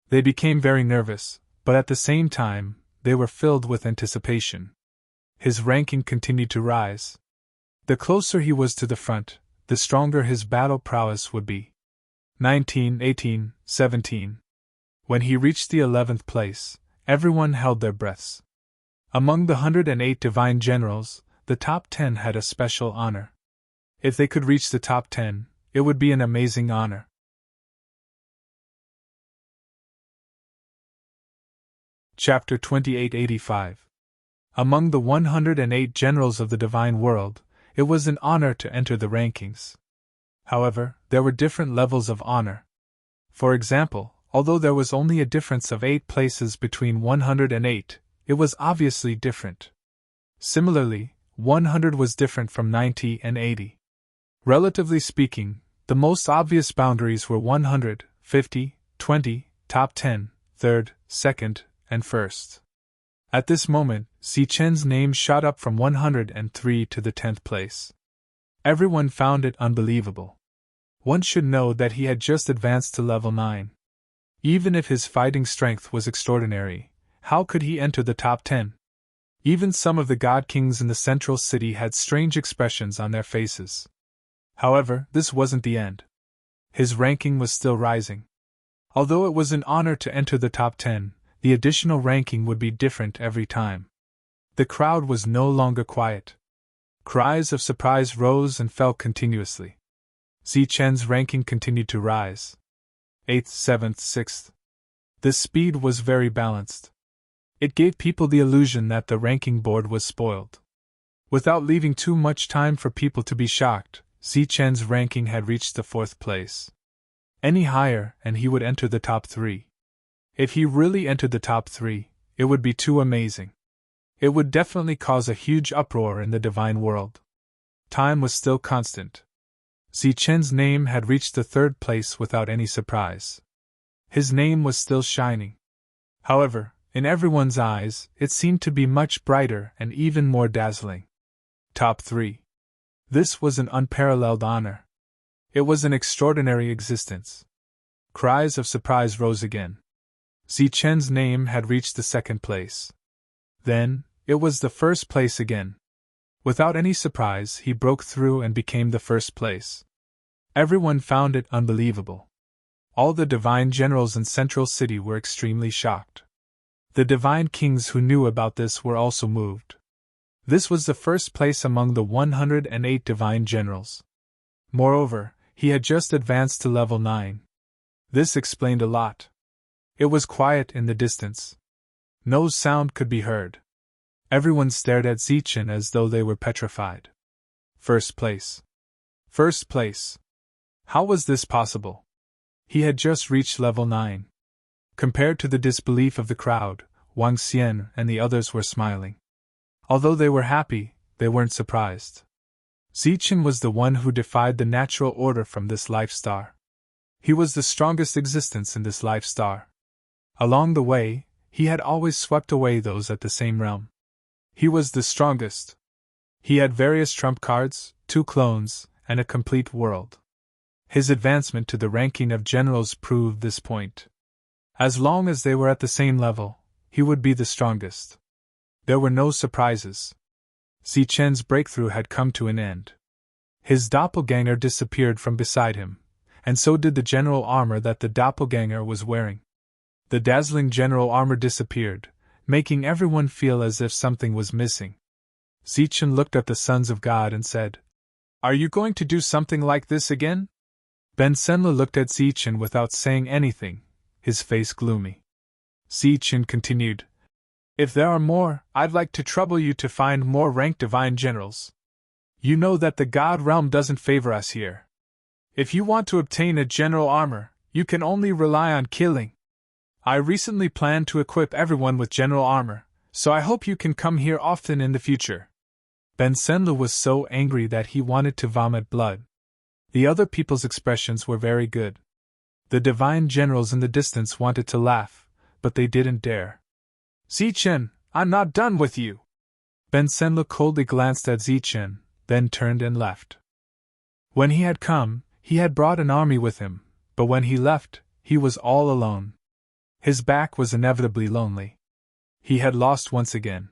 They became very nervous, but at the same time, they were filled with anticipation. His ranking continued to rise. The closer he was to the front, the stronger his battle prowess would be. 19, 18, 17. When he reached the 11th place, everyone held their breaths. Among the 108 divine generals, the top 10 had a special honor. If they could reach the top 10, it would be an amazing honor. Chapter 2885. Among the 108 generals of the divine world, it was an honor to enter the rankings. However, there were different levels of honor. For example, although there was only a difference of 8 places between 108, it was obviously different. Similarly, 100 was different from 90 and 80. Relatively speaking, the most obvious boundaries were 100, 50, 20, top 10, third, second, and first. At this moment, Zichen's name shot up from 103 to the 10th place. Everyone found it unbelievable. One should know that he had just advanced to level 9. Even if his fighting strength was extraordinary, how could he enter the top 10? Even some of the god kings in the central city had strange expressions on their faces. However, this wasn't the end. His ranking was still rising. Although it was an honor to enter the top 10, the additional ranking would be different every time. The crowd was no longer quiet. Cries of surprise rose and fell continuously. Zichen's ranking continued to rise. 8th, 7th, 6th. The speed was very balanced. It gave people the illusion that the ranking board was spoiled. Without leaving too much time for people to be shocked, Zichen's ranking had reached the 4th place. Any higher, and he would enter the top 3. If he really entered the top 3, it would be too amazing. It would definitely cause a huge uproar in the divine world. Time was still constant. Zichen's name had reached the 3rd place without any surprise. His name was still shining. However, in everyone's eyes, it seemed to be much brighter and even more dazzling. Top 3. This was an unparalleled honor. It was an extraordinary existence. Cries of surprise rose again. Zichen's name had reached the 2nd place. Then, it was the 1st place again. Without any surprise, he broke through and became the 1st place. Everyone found it unbelievable. All the divine generals in Central City were extremely shocked. The divine kings who knew about this were also moved. This was the 1st place among the 108 divine generals. Moreover, he had just advanced to level 9. This explained a lot. It was quiet in the distance. No sound could be heard. Everyone stared at Zichen as though they were petrified. 1st place. 1st place. How was this possible? He had just reached level 9. Compared to the disbelief of the crowd, Wang Xian and the others were smiling. Although they were happy, they weren't surprised. Zichen was the one who defied the natural order from this life star. He was the strongest existence in this life star. Along the way, he had always swept away those at the same realm. He was the strongest. He had various trump cards, 2 clones, and a complete world. His advancement to the ranking of generals proved this point. As long as they were at the same level, he would be the strongest. There were no surprises. Zichen's breakthrough had come to an end. His doppelganger disappeared from beside him, and so did the general armor that the doppelganger was wearing. The dazzling general armor disappeared, making everyone feel as if something was missing. Zichen looked at the sons of God and said, "Are you going to do something like this again?" Ben Senla looked at Zichen without saying anything, his face gloomy. Zichen continued, "If there are more, I'd like to trouble you to find more ranked divine generals. You know that the God realm doesn't favor us here. If you want to obtain a general armor, you can only rely on killing. I recently planned to equip everyone with general armor, so I hope you can come here often in the future." Ben Senla was so angry that he wanted to vomit blood. The other people's expressions were very good. The divine generals in the distance wanted to laugh, but they didn't dare. "Zichen, I'm not done with you." Ben Senla coldly glanced at Zichen, then turned and left. When he had come, he had brought an army with him, but when he left, he was all alone. His back was inevitably lonely. He had lost once again.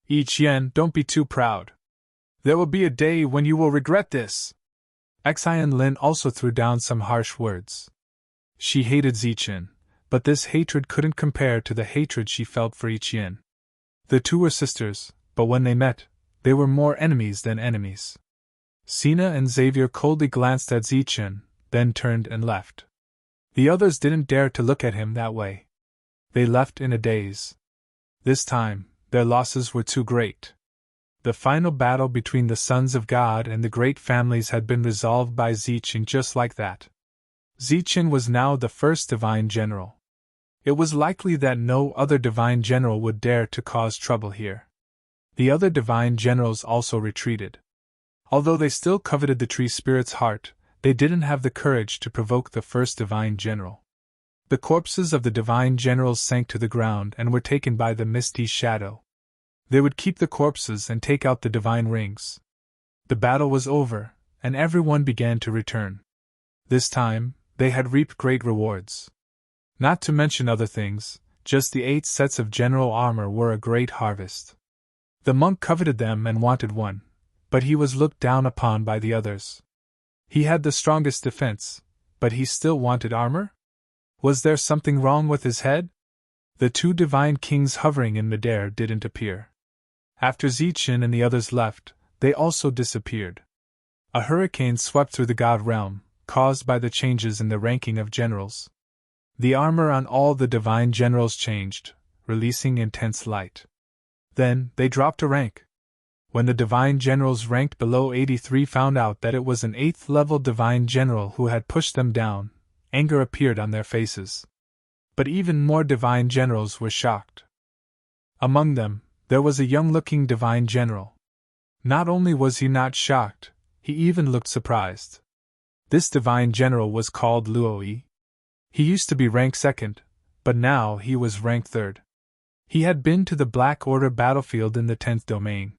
"Yi Qian, don't be too proud. There will be a day when you will regret this." Xian Lin also threw down some harsh words. She hated Zichen, but this hatred couldn't compare to the hatred she felt for Yi Qian. The two were sisters, but when they met, they were more enemies than enemies. Sina and Xavier coldly glanced at Zichen, then turned and left. The others didn't dare to look at him that way. They left in a daze. This time, their losses were too great. The final battle between the sons of God and the great families had been resolved by Zichen just like that. Zichen was now the 1st divine general. It was likely that no other divine general would dare to cause trouble here. The other divine generals also retreated. Although they still coveted the tree spirit's heart, they didn't have the courage to provoke the first divine general. The corpses of the divine generals sank to the ground and were taken by the misty shadow. They would keep the corpses and take out the divine rings. The battle was over, and everyone began to return. This time, they had reaped great rewards. Not to mention other things, just the 8 sets of general armor were a great harvest. The monk coveted them and wanted one, but he was looked down upon by the others. He had the strongest defense, but he still wanted armor? Was there something wrong with his head? The 2 divine kings hovering in midair didn't appear. After Zichen and the others left, they also disappeared. A hurricane swept through the god realm, caused by the changes in the ranking of generals. The armor on all the divine generals changed, releasing intense light. Then, they dropped a rank. When the divine generals ranked below 83 found out that it was an 8th level divine general who had pushed them down, anger appeared on their faces. But even more divine generals were shocked. Among them, there was a young-looking divine general. Not only was he not shocked, he even looked surprised. This divine general was called Luoi. He used to be ranked 2nd, but now he was ranked 3rd. He had been to the Black Order battlefield in the 10th domain.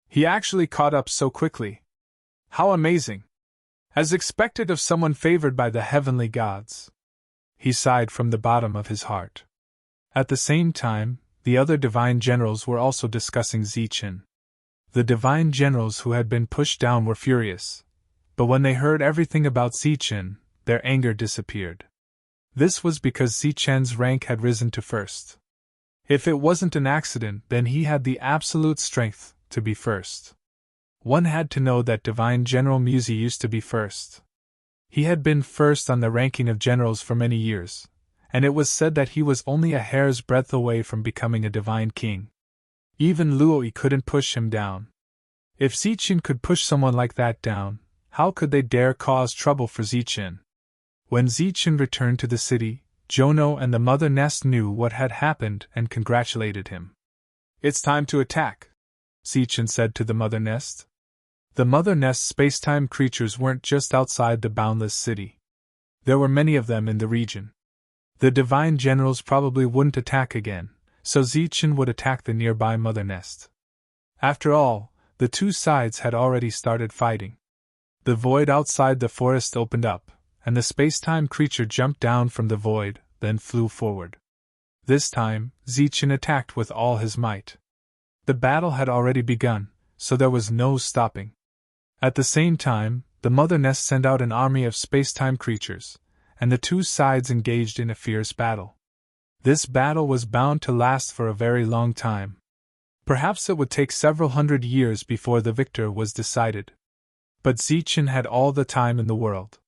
He actually caught up so quickly. How amazing! As expected of someone favored by the heavenly gods. He sighed from the bottom of his heart. At the same time, the other divine generals were also discussing Zichen. The divine generals who had been pushed down were furious, but when they heard everything about Zichen, their anger disappeared. This was because Zichen's rank had risen to 1st. If it wasn't an accident, then he had the absolute strength to be 1st. One had to know that Divine General Musi used to be 1st. He had been 1st on the ranking of generals for many years, and it was said that he was only a hair's breadth away from becoming a divine king. Even Luoi couldn't push him down. If Zichen could push someone like that down, how could they dare cause trouble for Zichen? When Zichen returned to the city, Jono and the Mother Nest knew what had happened and congratulated him. "It's time to attack," Zichen said to the Mother Nest. The Mother Nest space-time creatures weren't just outside the boundless city. There were many of them in the region. The divine generals probably wouldn't attack again, so Zichen would attack the nearby Mother Nest. After all, the 2 sides had already started fighting. The void outside the forest opened up, and the space-time creature jumped down from the void, then flew forward. This time, Zichen attacked with all his might. The battle had already begun, so there was no stopping. At the same time, the Mother Nest sent out an army of space-time creatures, and the 2 sides engaged in a fierce battle. This battle was bound to last for a very long time. Perhaps it would take several hundred years before the victor was decided. But Zichen had all the time in the world.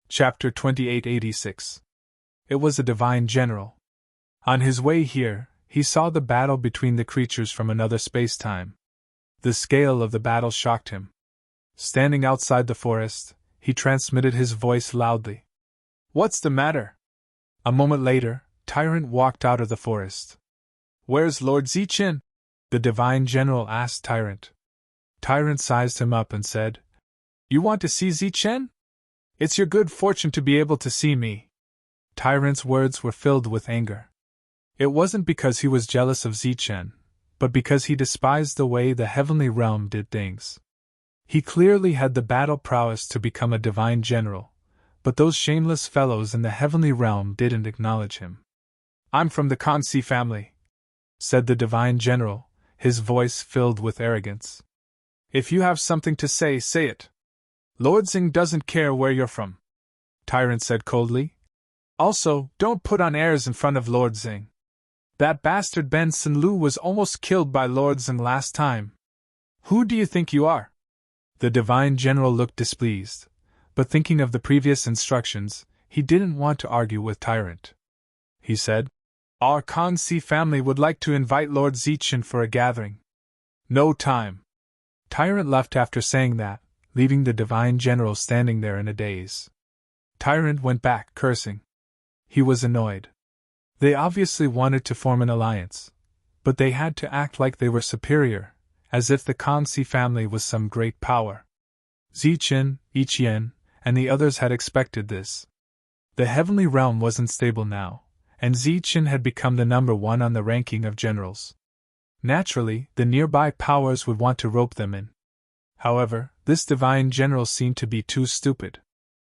Chapter 2886. It was a divine general. On his way here, he saw the battle between the creatures from another space-time. The scale of the battle shocked him. Standing outside the forest, he transmitted his voice loudly. "What's the matter?" A moment later, Tyrant walked out of the forest. "Where's Lord Zichen?" the divine general asked Tyrant. Tyrant sized him up and said, "You want to see Zichen? It's your good fortune to be able to see me." Tyrant's words were filled with anger. It wasn't because he was jealous of Zichen, but because he despised the way the heavenly realm did things. He clearly had the battle prowess to become a divine general, but those shameless fellows in the heavenly realm didn't acknowledge him. "I'm from the Kansi family," said the divine general, his voice filled with arrogance. "If you have something to say, say it. Lord Xing doesn't care where you're from," Tyrant said coldly. "Also, don't put on airs in front of Lord Xing. That bastard Ben Sinlu was almost killed by Lord Xing last time. Who do you think you are?" The divine general looked displeased, but thinking of the previous instructions, he didn't want to argue with Tyrant. He said, "Our Kansi family would like to invite Lord Zichen for a gathering." "No time." Tyrant left after saying that, leaving the divine general standing there in a daze. Tyrant went back, cursing. He was annoyed. They obviously wanted to form an alliance, but they had to act like they were superior, as if the Kangxi family was some great power. Zichen, Ichien, and the others had expected this. The heavenly realm wasn't stable now, and Zichen had become the number one on the ranking of generals. Naturally, the nearby powers would want to rope them in. However, this divine general seemed to be too stupid.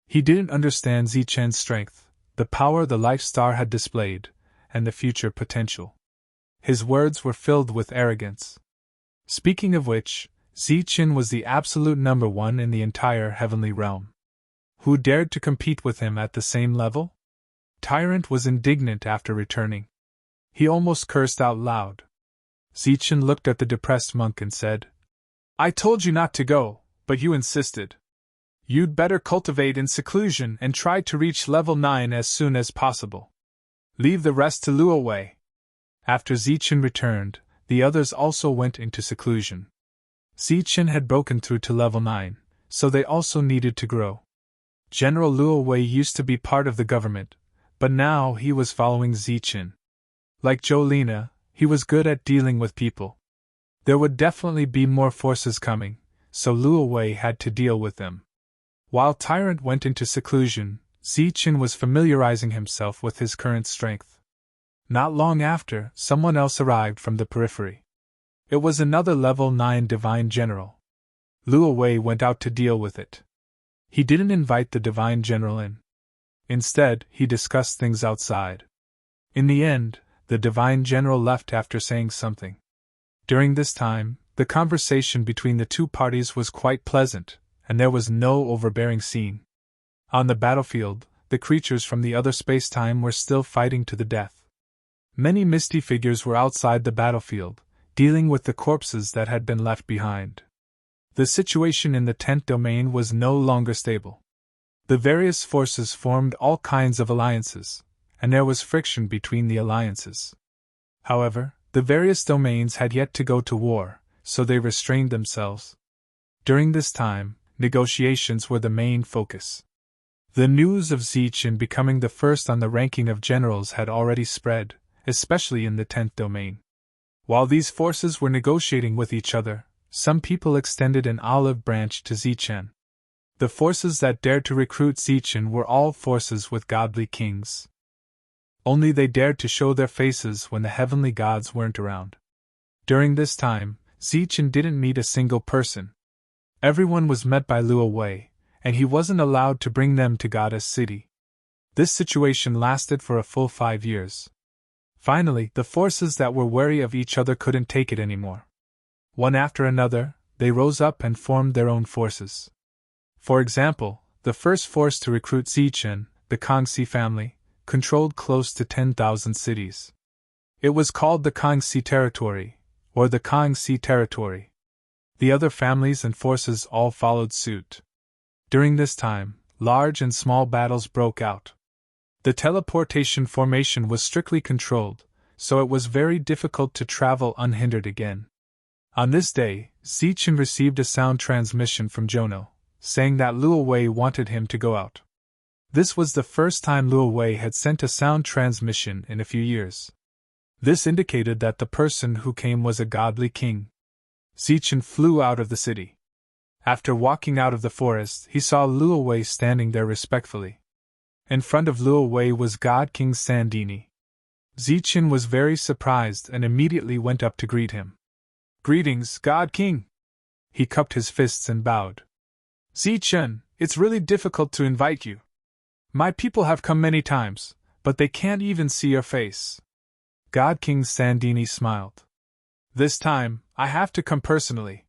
He didn't understand Zichen's strength, the power the life star had displayed, and the future potential. His words were filled with arrogance. Speaking of which, Zichen was the absolute number one in the entire heavenly realm. Who dared to compete with him at the same level? Tyrant was indignant after returning. He almost cursed out loud. Zichen looked at the depressed monk and said, "I told you not to go, but you insisted. You'd better cultivate in seclusion and try to reach level 9 as soon as possible. Leave the rest to Luo Wei." After Zichen returned, the others also went into seclusion. Zichen had broken through to level 9, so they also needed to grow. General Luo Wei used to be part of the government, but now he was following Zichen. Like Jolina, he was good at dealing with people. There would definitely be more forces coming, so Luo Wei had to deal with them. While Tyrant went into seclusion, Zichen was familiarizing himself with his current strength. Not long after, someone else arrived from the periphery. It was another level 9 divine general. Luo Wei went out to deal with it. He didn't invite the divine general in. Instead, he discussed things outside. In the end, the divine general left after saying something. During this time, the conversation between the two parties was quite pleasant, and there was no overbearing scene. On the battlefield, the creatures from the other space-time were still fighting to the death. Many misty figures were outside the battlefield, dealing with the corpses that had been left behind. The situation in the 10th domain was no longer stable. The various forces formed all kinds of alliances, and there was friction between the alliances. However, the various domains had yet to go to war, so they restrained themselves. During this time, negotiations were the main focus. The news of Zichen becoming the first on the ranking of generals had already spread, especially in the 10th domain. While these forces were negotiating with each other, some people extended an olive branch to Zichen. The forces that dared to recruit Zichen were all forces with godly kings. Only they dared to show their faces when the heavenly gods weren't around. During this time, Zichen didn't meet a single person. Everyone was met by Luo Wei, and he wasn't allowed to bring them to Goddess City. This situation lasted for a full 5 years. Finally, the forces that were wary of each other couldn't take it anymore. One after another, they rose up and formed their own forces. For example, the first force to recruit Zichen, the Kangxi family, controlled close to 10,000 cities. It was called the Kangxi Territory, or the Kangxi Territory. The other families and forces all followed suit. During this time, large and small battles broke out. The teleportation formation was strictly controlled, so it was very difficult to travel unhindered again. On this day, Zichen received a sound transmission from Jono, saying that Luo Wei wanted him to go out. This was the first time Luo Wei had sent a sound transmission in a few years. This indicated that the person who came was a godly king. Zichen flew out of the city. After walking out of the forest, he saw Luo Wei standing there respectfully. In front of Luo Wei was God King Sandini. Zichen was very surprised and immediately went up to greet him. "Greetings, God King!" He cupped his fists and bowed. "Zichen, it's really difficult to invite you. My people have come many times, but they can't even see your face." God King Sandini smiled. "This time, I have to come personally,"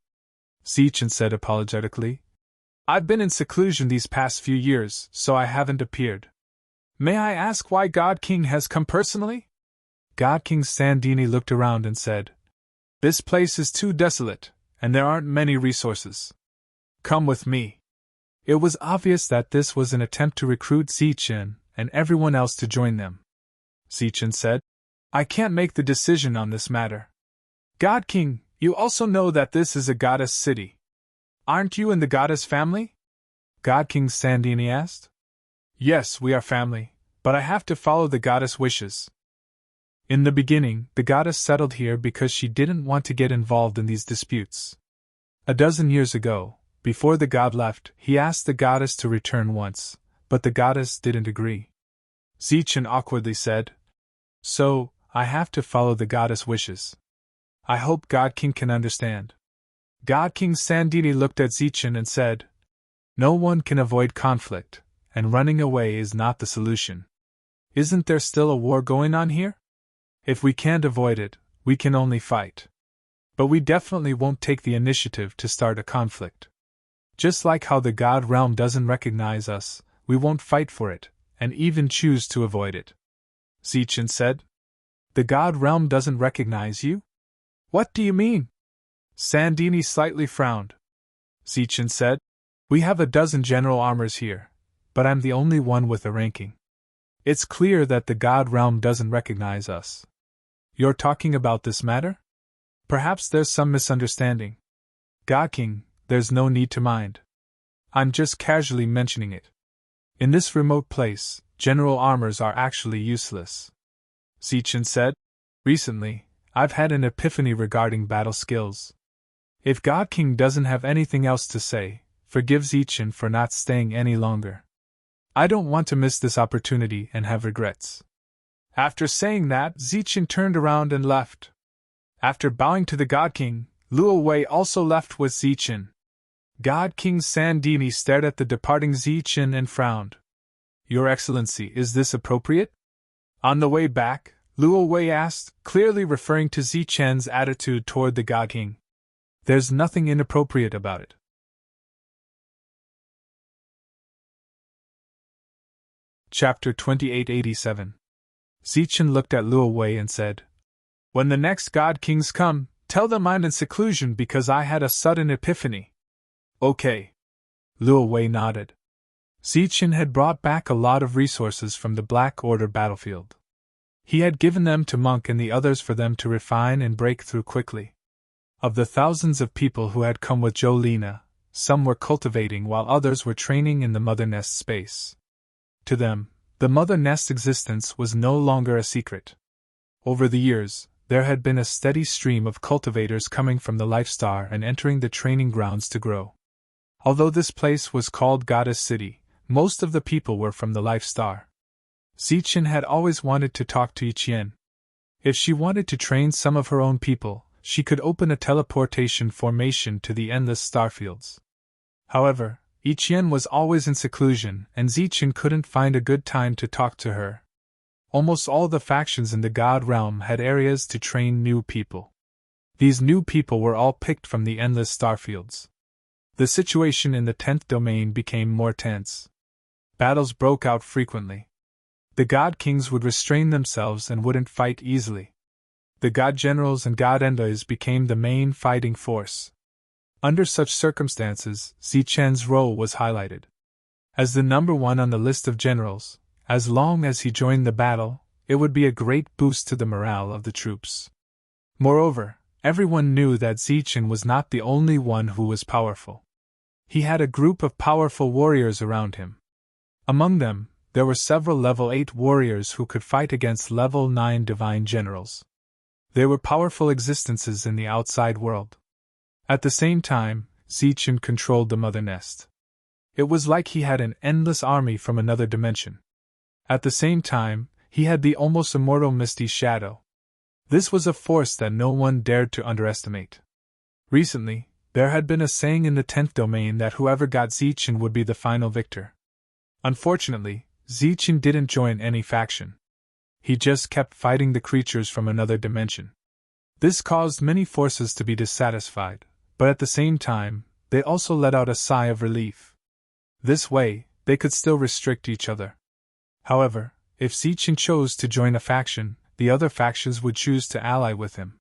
Zichen said apologetically. "I've been in seclusion these past few years, so I haven't appeared. May I ask why God King has come personally?" God King Sandini looked around and said, "This place is too desolate, and there aren't many resources. Come with me." It was obvious that this was an attempt to recruit Zichen and everyone else to join them. Zichen said, "I can't make the decision on this matter. God King, you also know that this is a goddess city. Aren't you in the goddess family?" God King Sandini asked. "Yes, we are family, but I have to follow the goddess wishes. In the beginning, the goddess settled here because she didn't want to get involved in these disputes. A dozen years ago, before the god left, he asked the goddess to return once, but the goddess didn't agree. Zichen awkwardly said, "So, I have to follow the goddess' wishes. I hope God King can understand." God King Sandini looked at Zichen and said, "No one can avoid conflict, and running away is not the solution. Isn't there still a war going on here? If we can't avoid it, we can only fight. But we definitely won't take the initiative to start a conflict. Just like how the God realm doesn't recognize us, we won't fight for it, and even choose to avoid it." Zichen said. "The God realm doesn't recognize you? What do you mean?" Sandini slightly frowned. Zichen said, "We have a dozen general armors here, but I'm the only one with a ranking. It's clear that the God realm doesn't recognize us. You're talking about this matter? Perhaps there's some misunderstanding. God King, there's no need to mind. I'm just casually mentioning it. In this remote place, general armors are actually useless." Zichen said, "Recently, I've had an epiphany regarding battle skills. If God King doesn't have anything else to say, forgive Zichen for not staying any longer. I don't want to miss this opportunity and have regrets." After saying that, Zichen turned around and left. After bowing to the God King, Luo Wei also left with Zichen. God King Sandini stared at the departing Zichen and frowned. "Your Excellency, is this appropriate?" On the way back, Luo Wei asked, clearly referring to Zichen's attitude toward the God King. "There's nothing inappropriate about it." Chapter 2887. Zichen looked at Luo Wei and said, "When the next God Kings come, tell them I'm in seclusion because I had a sudden epiphany." "Okay." Luo Wei nodded. Zichen had brought back a lot of resources from the Black Order battlefield. He had given them to Monk and the others for them to refine and break through quickly. Of the thousands of people who had come with Jolena, some were cultivating while others were training in the Mother Nest space. To them, the Mother Nest existence was no longer a secret. Over the years, there had been a steady stream of cultivators coming from the Life Star and entering the training grounds to grow. Although this place was called Goddess City, most of the people were from the Life Star. Zichen had always wanted to talk to Yiqian. If she wanted to train some of her own people, she could open a teleportation formation to the endless starfields. However, Yiqian was always in seclusion, and Zichen couldn't find a good time to talk to her. Almost all the factions in the God realm had areas to train new people. These new people were all picked from the endless starfields. The situation in the 10th domain became more tense. Battles broke out frequently. The God Kings would restrain themselves and wouldn't fight easily. The God Generals and God Envoys became the main fighting force. Under such circumstances, Zichen's role was highlighted. As the number one on the list of generals, as long as he joined the battle, it would be a great boost to the morale of the troops. Moreover, everyone knew that Zichen was not the only one who was powerful. He had a group of powerful warriors around him. Among them, there were several level 8 warriors who could fight against level 9 divine generals. They were powerful existences in the outside world. At the same time, Zichen controlled the Mother Nest. It was like he had an endless army from another dimension. At the same time, he had the almost immortal Misty Shadow. This was a force that no one dared to underestimate. Recently, there had been a saying in the 10th domain that whoever got Zichen would be the final victor. Unfortunately, Zichen didn't join any faction. He just kept fighting the creatures from another dimension. This caused many forces to be dissatisfied, but at the same time, they also let out a sigh of relief. This way, they could still restrict each other. However, if Zichen chose to join a faction, the other factions would choose to ally with him.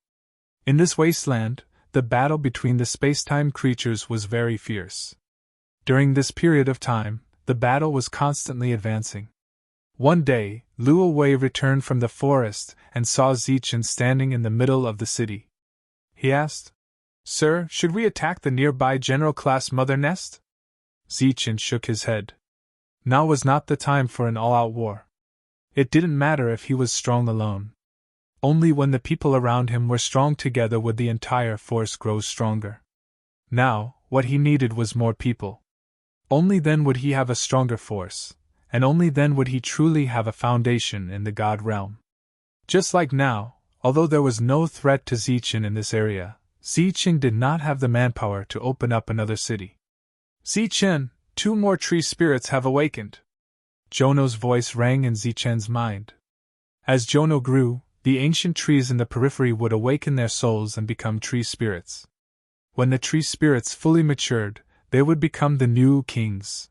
In this wasteland, the battle between the space-time creatures was very fierce. During this period of time, the battle was constantly advancing. One day, Luo Wei returned from the forest and saw Zichen standing in the middle of the city. He asked, "Sir, should we attack the nearby general-class Mother Nest?" Zichen shook his head. Now was not the time for an all-out war. It didn't matter if he was strong alone. Only when the people around him were strong together would the entire force grow stronger. Now, what he needed was more people. Only then would he have a stronger force, and only then would he truly have a foundation in the God realm. Just like now, although there was no threat to Zichen in this area, Zichen did not have the manpower to open up another city. Zichen, 2 more tree spirits have awakened. Jono's voice rang in Zichen's mind. As Jono grew, the ancient trees in the periphery would awaken their souls and become tree spirits. When the tree spirits fully matured, they would become the new kings.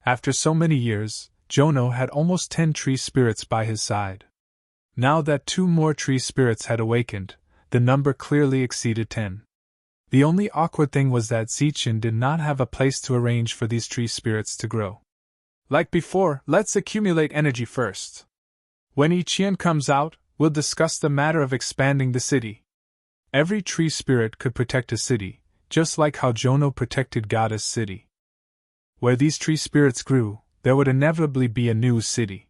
After so many years, Jono had almost 10 tree spirits by his side. Now that 2 more tree spirits had awakened, the number clearly exceeded 10. The only awkward thing was that Zichen did not have a place to arrange for these tree spirits to grow. Like before, let's accumulate energy first. When Ichien comes out, we'll discuss the matter of expanding the city. Every tree spirit could protect a city, just like how Jono protected Goddess City. Where these tree spirits grew, there would inevitably be a new city.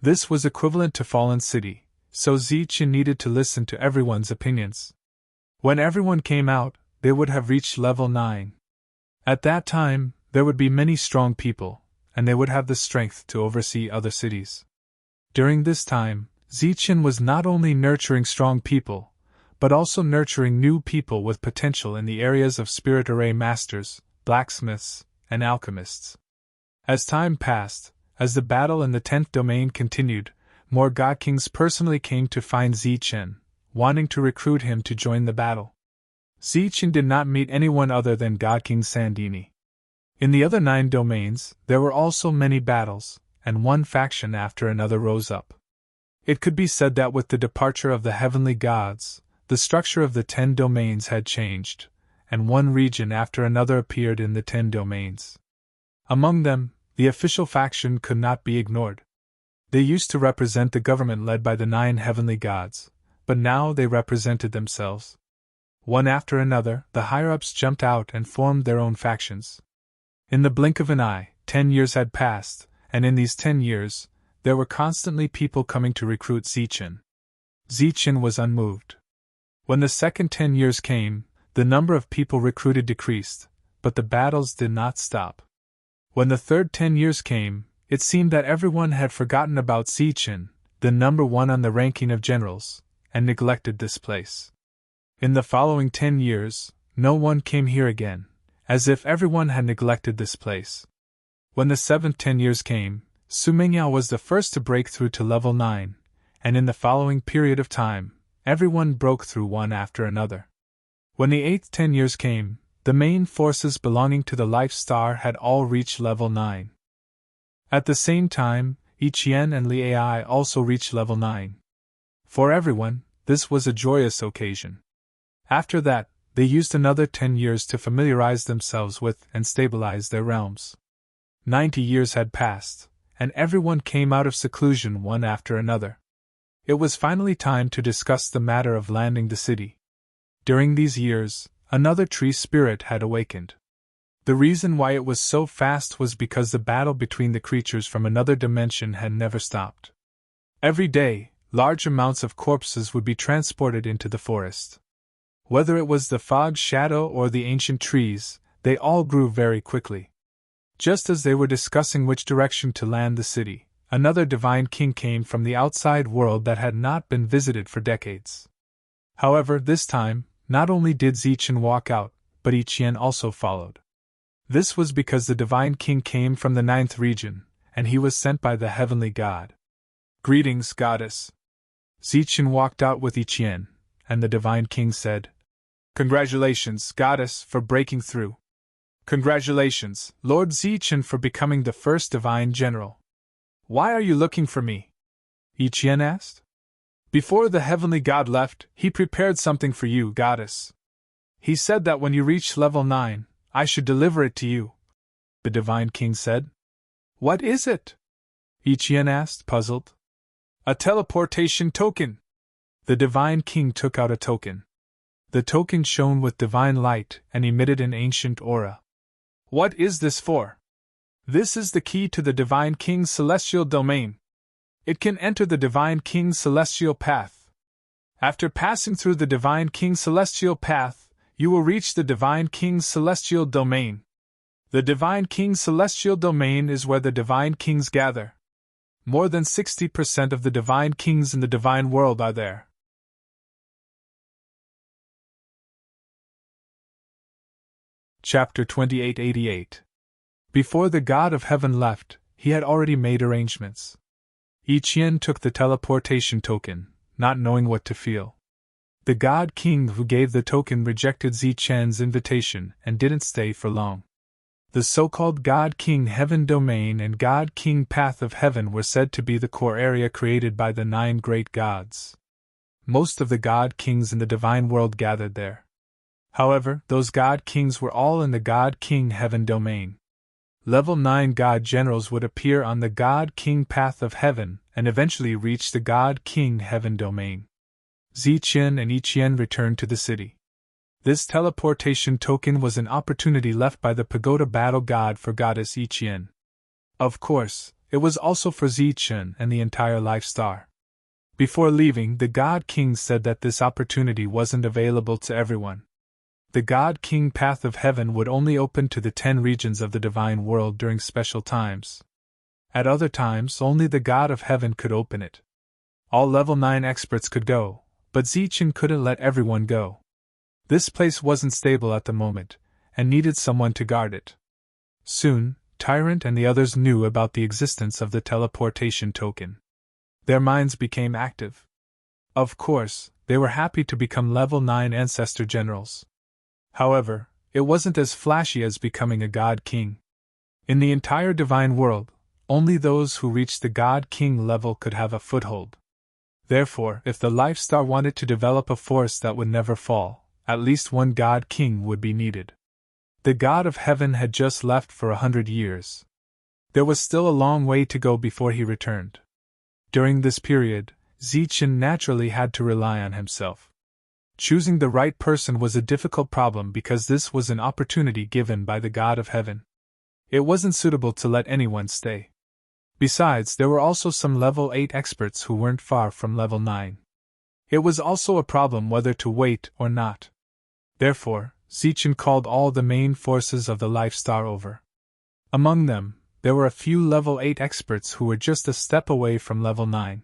This was equivalent to Fallen City, so Zichen needed to listen to everyone's opinions. When everyone came out, they would have reached level 9. At that time, there would be many strong people, and they would have the strength to oversee other cities. During this time, Zichen was not only nurturing strong people, but also nurturing new people with potential in the areas of spirit array masters, blacksmiths, and alchemists. As time passed, as the battle in the 10th domain continued, more God Kings personally came to find Zichen, wanting to recruit him to join the battle. Zichen did not meet anyone other than God King Sandini. In the other 9 domains, there were also many battles, and one faction after another rose up. It could be said that with the departure of the heavenly gods, the structure of the 10 domains had changed, and one region after another appeared in the 10 domains. Among them, the official faction could not be ignored. They used to represent the government led by the 9 heavenly gods, but now they represented themselves. One after another, the higher-ups jumped out and formed their own factions. In the blink of an eye, 10 years had passed, and in these 10 years, there were constantly people coming to recruit Zichen. Zichen was unmoved. When the second 10 years came, the number of people recruited decreased, but the battles did not stop. When the third 10 years came, it seemed that everyone had forgotten about Zichen, the number 1 on the ranking of generals, and neglected this place. In the following 10 years, no one came here again, as if everyone had neglected this place. When the 7th 10 years came, Sumingyao was the first to break through to level 9, and in the following period of time, everyone broke through one after another. When the 8th 10 years came, the main forces belonging to the Life Star had all reached level 9. At the same time, Ichien and Li Ai also reached level 9. For everyone, this was a joyous occasion. After that, they used another 10 years to familiarize themselves with and stabilize their realms. 90 years had passed, and everyone came out of seclusion one after another. It was finally time to discuss the matter of landing the city. During these years, another tree spirit had awakened. The reason why it was so fast was because the battle between the creatures from another dimension had never stopped. Every day, large amounts of corpses would be transported into the forest. Whether it was the fog shadow or the ancient trees, they all grew very quickly. Just as they were discussing which direction to land the city, another divine king came from the outside world that had not been visited for decades. However, this time, not only did Zichen walk out, but Ichien also followed. This was because the divine king came from the 9th region, and he was sent by the heavenly god. Greetings, goddess. Zichen walked out with Ichien, and the divine king said, Congratulations, goddess, for breaking through. Congratulations, Lord Zichen, for becoming the first divine general. Why are you looking for me? Ichien asked. Before the heavenly god left, he prepared something for you, goddess. He said that when you reach level 9, I should deliver it to you. The divine king said. What is it? Ichien asked, puzzled. A teleportation token. The divine king took out a token. The token shone with divine light and emitted an ancient aura. What is this for? This is the key to the divine king's celestial domain. It can enter the divine king's celestial path. After passing through the Divine King's celestial path, you will reach the Divine King's celestial domain. The Divine King's celestial domain is where the Divine Kings gather. More than 60% of the Divine Kings in the Divine World are there. Chapter 2888. Before the God of Heaven left, he had already made arrangements. Ichien took the teleportation token, not knowing what to feel. The God King who gave the token rejected Zichen's invitation and didn't stay for long. The so-called God King Heaven Domain and God King Path of Heaven were said to be the core area created by the 9 great gods. Most of the God Kings in the Divine World gathered there. However, those God Kings were all in the God King Heaven Domain. Level 9 God Generals would appear on the God King Path of Heaven and eventually reach the God King Heaven Domain. Zichen and Ichien returned to the city. This teleportation token was an opportunity left by the pagoda battle god for goddess Ichien. Of course, it was also for Zichen and the entire Life Star. Before leaving, the God King said that this opportunity wasn't available to everyone. The God King Path of Heaven would only open to the 10 regions of the Divine World during special times. At other times, only the God of Heaven could open it. All level 9 experts could go, but Zichen couldn't let everyone go. This place wasn't stable at the moment, and needed someone to guard it. Soon, Tyrant and the others knew about the existence of the teleportation token. Their minds became active. Of course, they were happy to become level 9 Ancestor Generals. However, it wasn't as flashy as becoming a God King. In the entire Divine World, only those who reached the God King level could have a foothold. Therefore, if the Life Star wanted to develop a force that would never fall, at least one God King would be needed. The God of Heaven had just left for 100 years. There was still a long way to go before he returned. During this period, Zichen naturally had to rely on himself. Choosing the right person was a difficult problem because this was an opportunity given by the God of Heaven. It wasn't suitable to let anyone stay. Besides, there were also some level 8 experts who weren't far from level 9. It was also a problem whether to wait or not. Therefore, Zichen called all the main forces of the Life Star over. Among them, there were a few level 8 experts who were just a step away from level 9.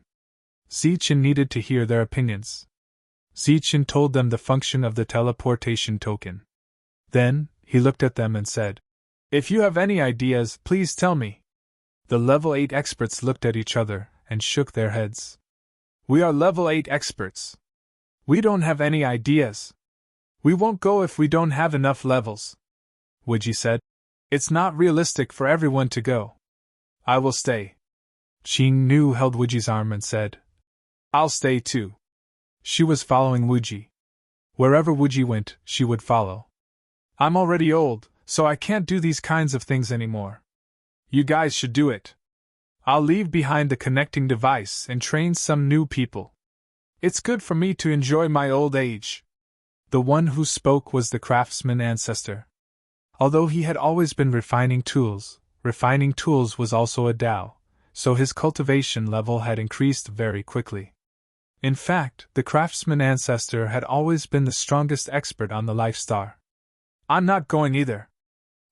Zichen needed to hear their opinions. Zichen told them the function of the teleportation token. Then, he looked at them and said, "If you have any ideas, please tell me." The level 8 experts looked at each other and shook their heads. "We are level 8 experts. We don't have any ideas. We won't go if we don't have enough levels," Wuji said. "It's not realistic for everyone to go. I will stay." Qing Nu held Wuji's arm and said, "I'll stay too." She was following Wuji. Wherever Wuji went, she would follow. "I'm already old, so I can't do these kinds of things anymore. You guys should do it. I'll leave behind the connecting device and train some new people. It's good for me to enjoy my old age." The one who spoke was the craftsman ancestor. Although he had always been refining tools was also a Tao, so his cultivation level had increased very quickly. In fact, the craftsman ancestor had always been the strongest expert on the Life Star. "I'm not going either."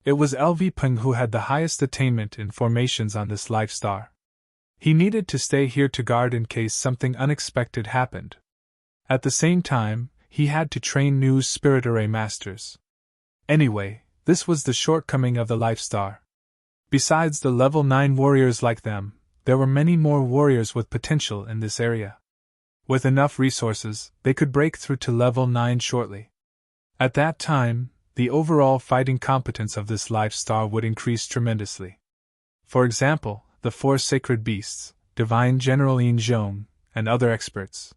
It was LV Peng who had the highest attainment in formations on this Life Star. He needed to stay here to guard in case something unexpected happened. At the same time, he had to train new Spirit Array Masters. Anyway, this was the shortcoming of the Life Star. Besides the level 9 warriors like them, there were many more warriors with potential in this area. With enough resources, they could break through to level 9 shortly. At that time, the overall fighting competence of this Life Star would increase tremendously. For example, the 4 sacred beasts, Divine General Yin Zhong, and other experts.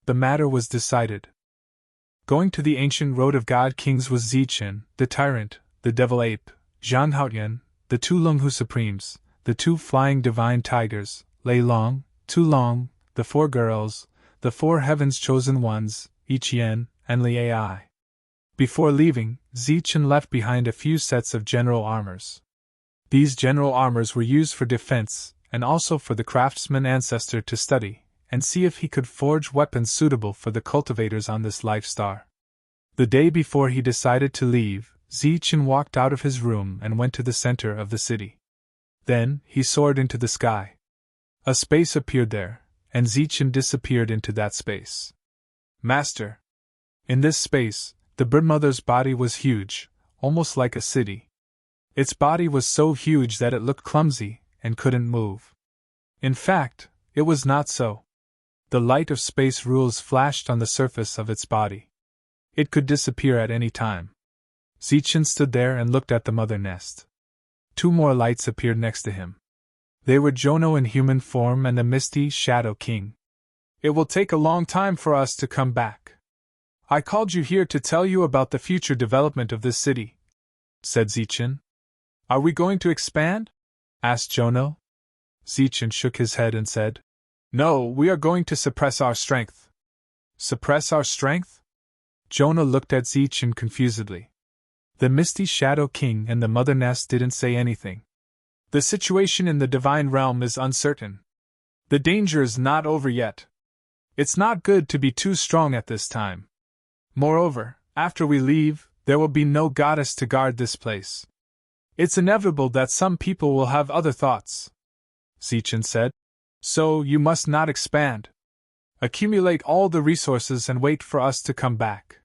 The matter was decided. Going to the ancient road of God Kings was Zichen, the Tyrant, the Devil Ape, Zhang Haoyan, the 2 Lunghu Supremes, the 2 Flying Divine Tigers, Lei Long, Tu Long, the 4 girls, the 4 Heaven's Chosen Ones, Ichien, and Li Ai. Before leaving, Zichen left behind a few sets of general armors. These general armors were used for defense, and also for the craftsman ancestor to study, and see if he could forge weapons suitable for the cultivators on this life star. The day before he decided to leave, Zichen walked out of his room and went to the center of the city. Then, he soared into the sky. A space appeared there, and Zichen disappeared into that space. Master! In this space, the bird mother's body was huge, almost like a city. Its body was so huge that it looked clumsy and couldn't move. In fact, it was not so. The light of space rules flashed on the surface of its body. It could disappear at any time. Zichen stood there and looked at the mother nest. 2 more lights appeared next to him. They were Jono in human form and the misty Shadow King. It will take a long time for us to come back. I called you here to tell you about the future development of this city, said Zichen. Are we going to expand? Asked Jono. Zichen shook his head and said, No, we are going to suppress our strength. Suppress our strength? Jono looked at Zichen confusedly. The misty Shadow King and the Mother Nest didn't say anything. The situation in the divine realm is uncertain. The danger is not over yet. It's not good to be too strong at this time. Moreover, after we leave, there will be no goddess to guard this place. It's inevitable that some people will have other thoughts, Zichen said. So you must not expand. Accumulate all the resources and wait for us to come back.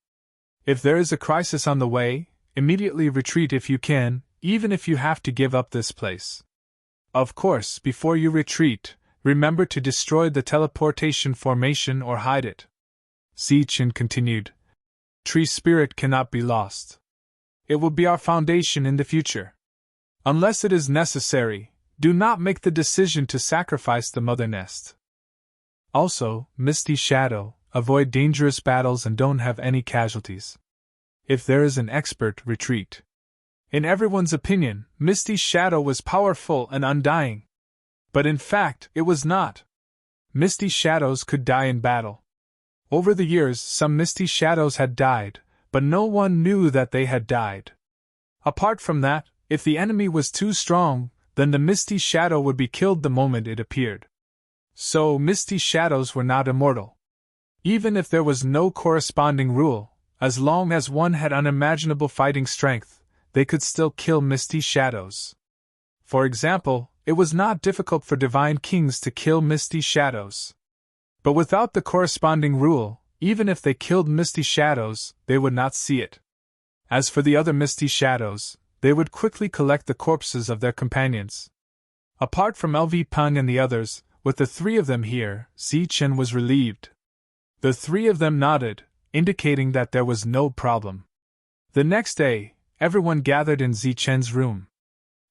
If there is a crisis on the way, immediately retreat if you can, even if you have to give up this place. Of course, before you retreat, remember to destroy the teleportation formation or hide it. Zichen continued. Tree spirit cannot be lost. It will be our foundation in the future. Unless it is necessary, do not make the decision to sacrifice the mother nest. Also, Misty Shadow, avoid dangerous battles and don't have any casualties. If there is an expert, retreat. In everyone's opinion, Misty Shadow was powerful and undying. But in fact, it was not. Misty Shadows could die in battle. Over the years, some Misty Shadows had died, but no one knew that they had died. Apart from that, if the enemy was too strong, then the Misty Shadow would be killed the moment it appeared. So, Misty Shadows were not immortal. Even if there was no corresponding rule, as long as one had unimaginable fighting strength, they could still kill Misty Shadows. For example, it was not difficult for divine kings to kill Misty Shadows. But without the corresponding rule, even if they killed Misty Shadows, they would not see it. As for the other Misty Shadows, they would quickly collect the corpses of their companions. Apart from LV Peng and the others, with the 3 of them here, Zichen was relieved. The 3 of them nodded, indicating that there was no problem. The next day, everyone gathered in Zichen's room.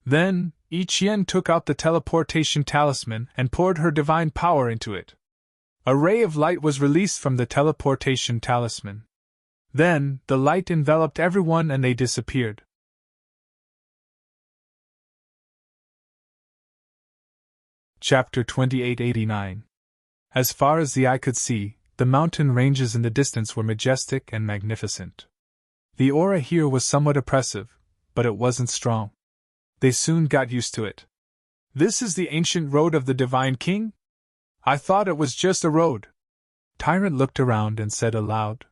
Then, Yiqian took out the teleportation talisman and poured her divine power into it. A ray of light was released from the teleportation talisman. Then, the light enveloped everyone and they disappeared. Chapter 2889. As far as the eye could see, the mountain ranges in the distance were majestic and magnificent. The aura here was somewhat oppressive, but it wasn't strong. They soon got used to it. This is the ancient road of the Divine King? I thought it was just a road. Tyrant looked around and said aloud.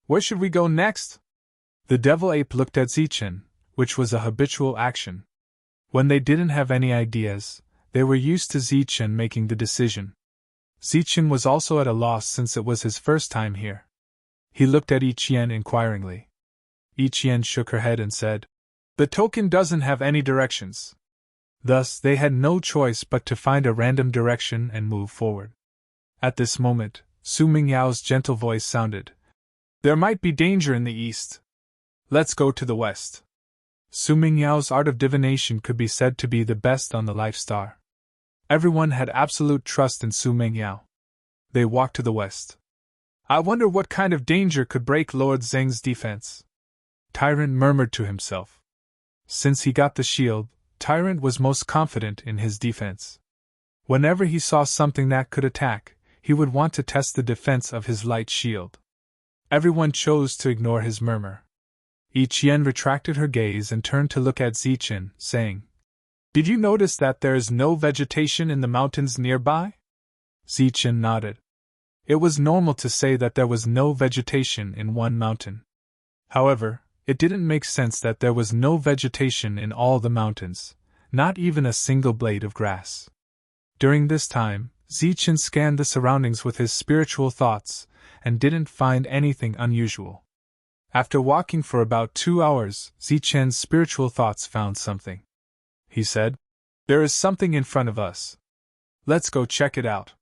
Where should we go next? The devil ape looked at Zichen, which was a habitual action. When they didn't have any ideas, they were used to Zichen making the decision. Zichen was also at a loss since it was his first time here. He looked at Yiqian inquiringly. Yiqian shook her head and said, The token doesn't have any directions. Thus, they had no choice but to find a random direction and move forward. At this moment, Su Mingyao's gentle voice sounded. There might be danger in the east. Let's go to the west. Su Mingyao's art of divination could be said to be the best on the life star. Everyone had absolute trust in Su Mingyao. They walked to the west. I wonder what kind of danger could break Lord Zheng's defense. Tyrant murmured to himself. Since he got the shield, Tyrant was most confident in his defense. Whenever he saw something that could attack, he would want to test the defense of his light shield. Everyone chose to ignore his murmur. Yiqian retracted her gaze and turned to look at Zichen, saying, Did you notice that there is no vegetation in the mountains nearby? Zichen nodded. It was normal to say that there was no vegetation in one mountain. However, it didn't make sense that there was no vegetation in all the mountains, not even a single blade of grass. During this time, Zichen scanned the surroundings with his spiritual thoughts and didn't find anything unusual. After walking for about 2 hours, Zichen's spiritual thoughts found something. He said, "There is something in front of us. Let's go check it out."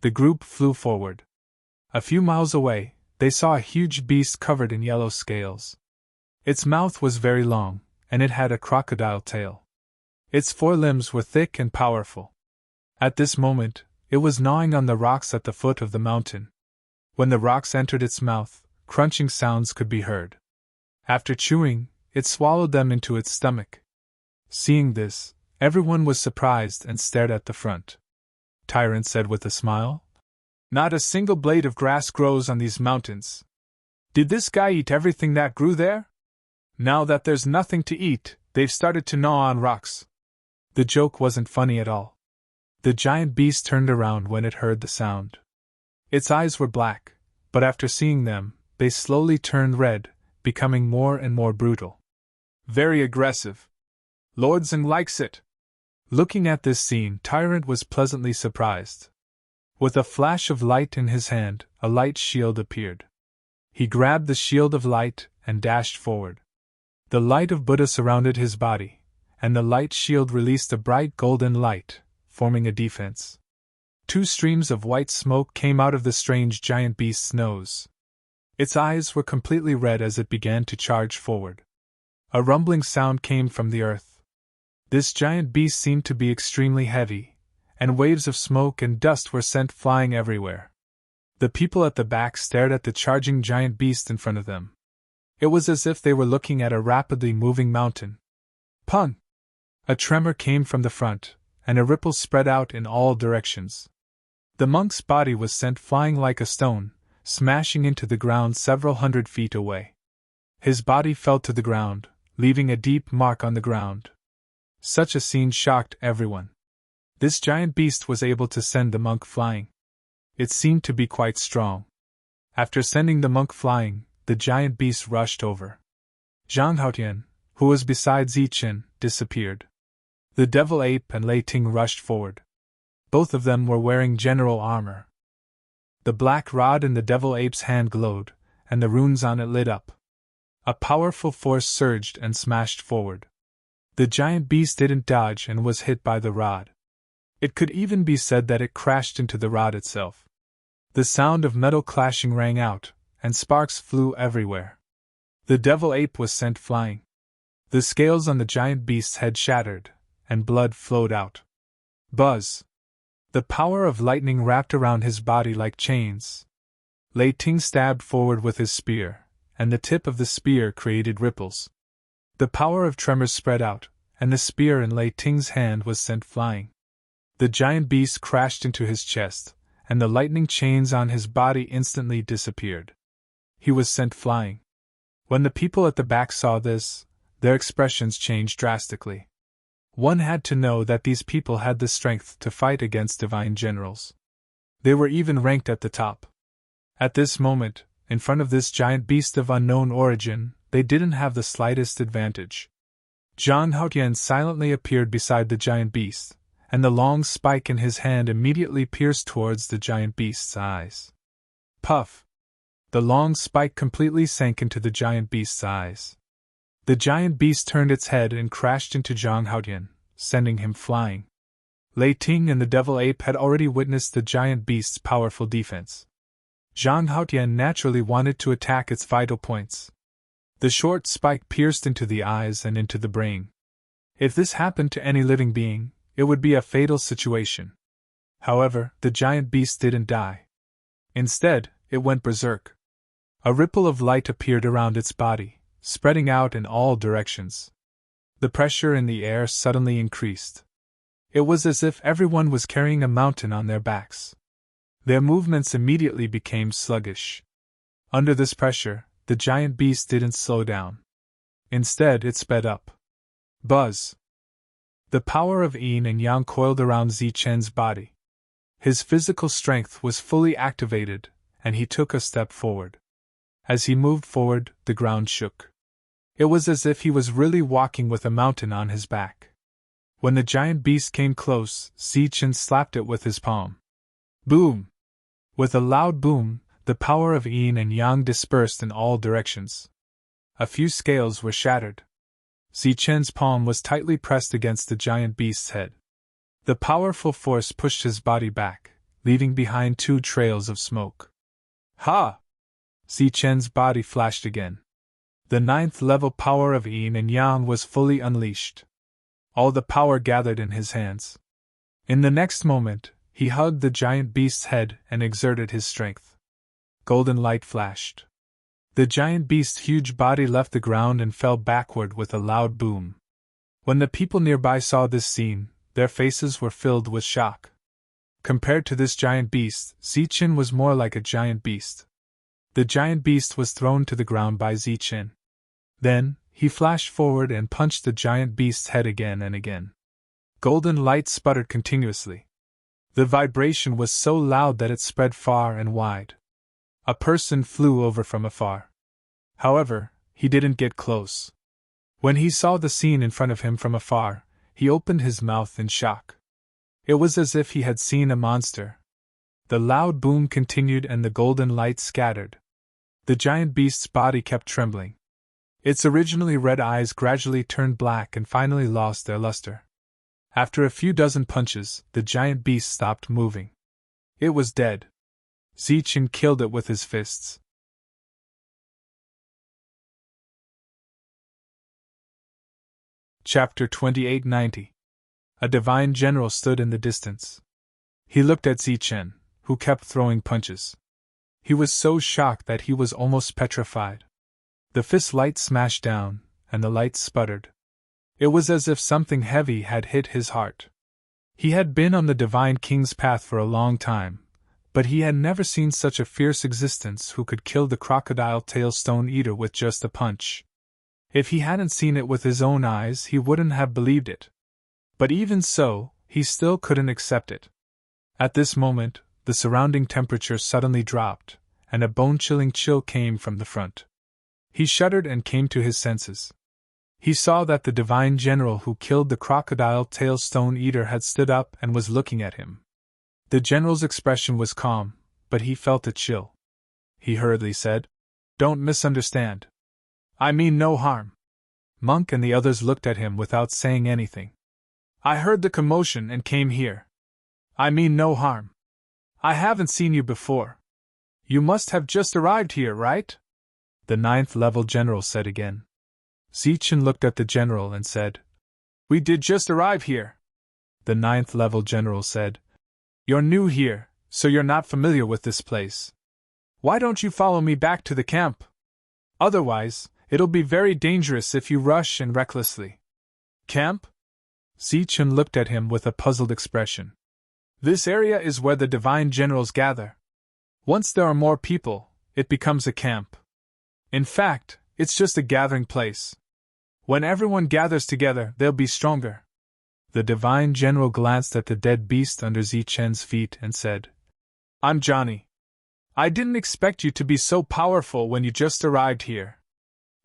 The group flew forward. A few miles away, they saw a huge beast covered in yellow scales. Its mouth was very long, and it had a crocodile tail. Its 4 limbs were thick and powerful. At this moment, it was gnawing on the rocks at the foot of the mountain. When the rocks entered its mouth, crunching sounds could be heard. After chewing, it swallowed them into its stomach. Seeing this, everyone was surprised and stared at the front. Tyrant said with a smile, "Not a single blade of grass grows on these mountains. Did this guy eat everything that grew there? Now that there's nothing to eat, they've started to gnaw on rocks." The joke wasn't funny at all. The giant beast turned around when it heard the sound. Its eyes were black, but after seeing them, they slowly turned red, becoming more and more brutal. "Very aggressive. Lord Zeng likes it." Looking at this scene, Tyrant was pleasantly surprised. With a flash of light in his hand, a light shield appeared. He grabbed the shield of light and dashed forward. The light of Buddha surrounded his body, and the light shield released a bright golden light, forming a defense. 2 streams of white smoke came out of the strange giant beast's nose. Its eyes were completely red as it began to charge forward. A rumbling sound came from the earth. This giant beast seemed to be extremely heavy, and waves of smoke and dust were sent flying everywhere. The people at the back stared at the charging giant beast in front of them. It was as if they were looking at a rapidly moving mountain. Pun! A tremor came from the front, and a ripple spread out in all directions. The monk's body was sent flying like a stone, smashing into the ground several hundred feet away. His body fell to the ground, leaving a deep mark on the ground. Such a scene shocked everyone. This giant beast was able to send the monk flying. It seemed to be quite strong. After sending the monk flying, the giant beast rushed over. Zhang Haotian, who was beside Zichen, disappeared. The devil ape and Lei Ting rushed forward. Both of them were wearing general armor. The black rod in the devil ape's hand glowed, and the runes on it lit up. A powerful force surged and smashed forward. The giant beast didn't dodge and was hit by the rod. It could even be said that it crashed into the rod itself. The sound of metal clashing rang out, and sparks flew everywhere. The devil ape was sent flying. The scales on the giant beast's head shattered, and blood flowed out. Buzz! The power of lightning wrapped around his body like chains. Lei Ting stabbed forward with his spear, and the tip of the spear created ripples. The power of tremors spread out, and the spear in Lei Ting's hand was sent flying. The giant beast crashed into his chest, and the lightning chains on his body instantly disappeared. He was sent flying. When the people at the back saw this, their expressions changed drastically. One had to know that these people had the strength to fight against divine generals. They were even ranked at the top. At this moment, in front of this giant beast of unknown origin, they didn't have the slightest advantage. Zhang Haotian silently appeared beside the giant beast, and the long spike in his hand immediately pierced towards the giant beast's eyes. Puff! The long spike completely sank into the giant beast's eyes. The giant beast turned its head and crashed into Zhang Haotian, sending him flying. Lei Ting and the devil ape had already witnessed the giant beast's powerful defense. Zhang Haotian naturally wanted to attack its vital points. The short spike pierced into the eyes and into the brain. If this happened to any living being, it would be a fatal situation. However, the giant beast didn't die. Instead, it went berserk. A ripple of light appeared around its body, spreading out in all directions. The pressure in the air suddenly increased. It was as if everyone was carrying a mountain on their backs. Their movements immediately became sluggish. Under this pressure, the giant beast didn't slow down. Instead, it sped up. Buzz! The power of yin and yang coiled around Zichen's body. His physical strength was fully activated, and he took a step forward. As he moved forward, the ground shook. It was as if he was really walking with a mountain on his back. When the giant beast came close, Zichen slapped it with his palm. Boom! With a loud boom, the power of yin and yang dispersed in all directions. A few scales were shattered. Zichen's palm was tightly pressed against the giant beast's head. The powerful force pushed his body back, leaving behind 2 trails of smoke. Ha! Zichen's body flashed again. The 9th level power of yin and yang was fully unleashed. All the power gathered in his hands. In the next moment, he hugged the giant beast's head and exerted his strength. Golden light flashed. The giant beast's huge body left the ground and fell backward with a loud boom. When the people nearby saw this scene, their faces were filled with shock. Compared to this giant beast, Zichen was more like a giant beast. The giant beast was thrown to the ground by Zichen. Then, he flashed forward and punched the giant beast's head again and again. Golden light sputtered continuously. The vibration was so loud that it spread far and wide. A person flew over from afar. However, he didn't get close. When he saw the scene in front of him from afar, he opened his mouth in shock. It was as if he had seen a monster. The loud boom continued and the golden light scattered. The giant beast's body kept trembling. Its originally red eyes gradually turned black and finally lost their luster. After a few dozen punches, the giant beast stopped moving. It was dead. Zichen killed it with his fists. Chapter 2890. A divine general stood in the distance. He looked at Zichen, who kept throwing punches. He was so shocked that he was almost petrified. The fist light smashed down, and the light sputtered. It was as if something heavy had hit his heart. He had been on the Divine King's path for a long time, but he had never seen such a fierce existence who could kill the crocodile tail stone eater with just a punch. If he hadn't seen it with his own eyes, he wouldn't have believed it. But even so, he still couldn't accept it. At this moment, the surrounding temperature suddenly dropped, and a bone-chilling chill came from the front. He shuddered and came to his senses. He saw that the divine general who killed the crocodile tail stone eater had stood up and was looking at him. The general's expression was calm, but he felt a chill. He hurriedly said, "Don't misunderstand. I mean no harm." Monk and the others looked at him without saying anything. "I heard the commotion and came here. I mean no harm. I haven't seen you before. You must have just arrived here, right?" The 9th level general said again. Zichen looked at the general and said, "We did just arrive here." The 9th level general said, "You're new here, so you're not familiar with this place. Why don't you follow me back to the camp? Otherwise, it'll be very dangerous if you rush and recklessly." "Camp?" Zichen looked at him with a puzzled expression. "This area is where the divine generals gather. Once there are more people, it becomes a camp. In fact, it's just a gathering place. When everyone gathers together, they'll be stronger." The divine general glanced at the dead beast under Zichen's feet and said, "I'm Johnny. I didn't expect you to be so powerful when you just arrived here.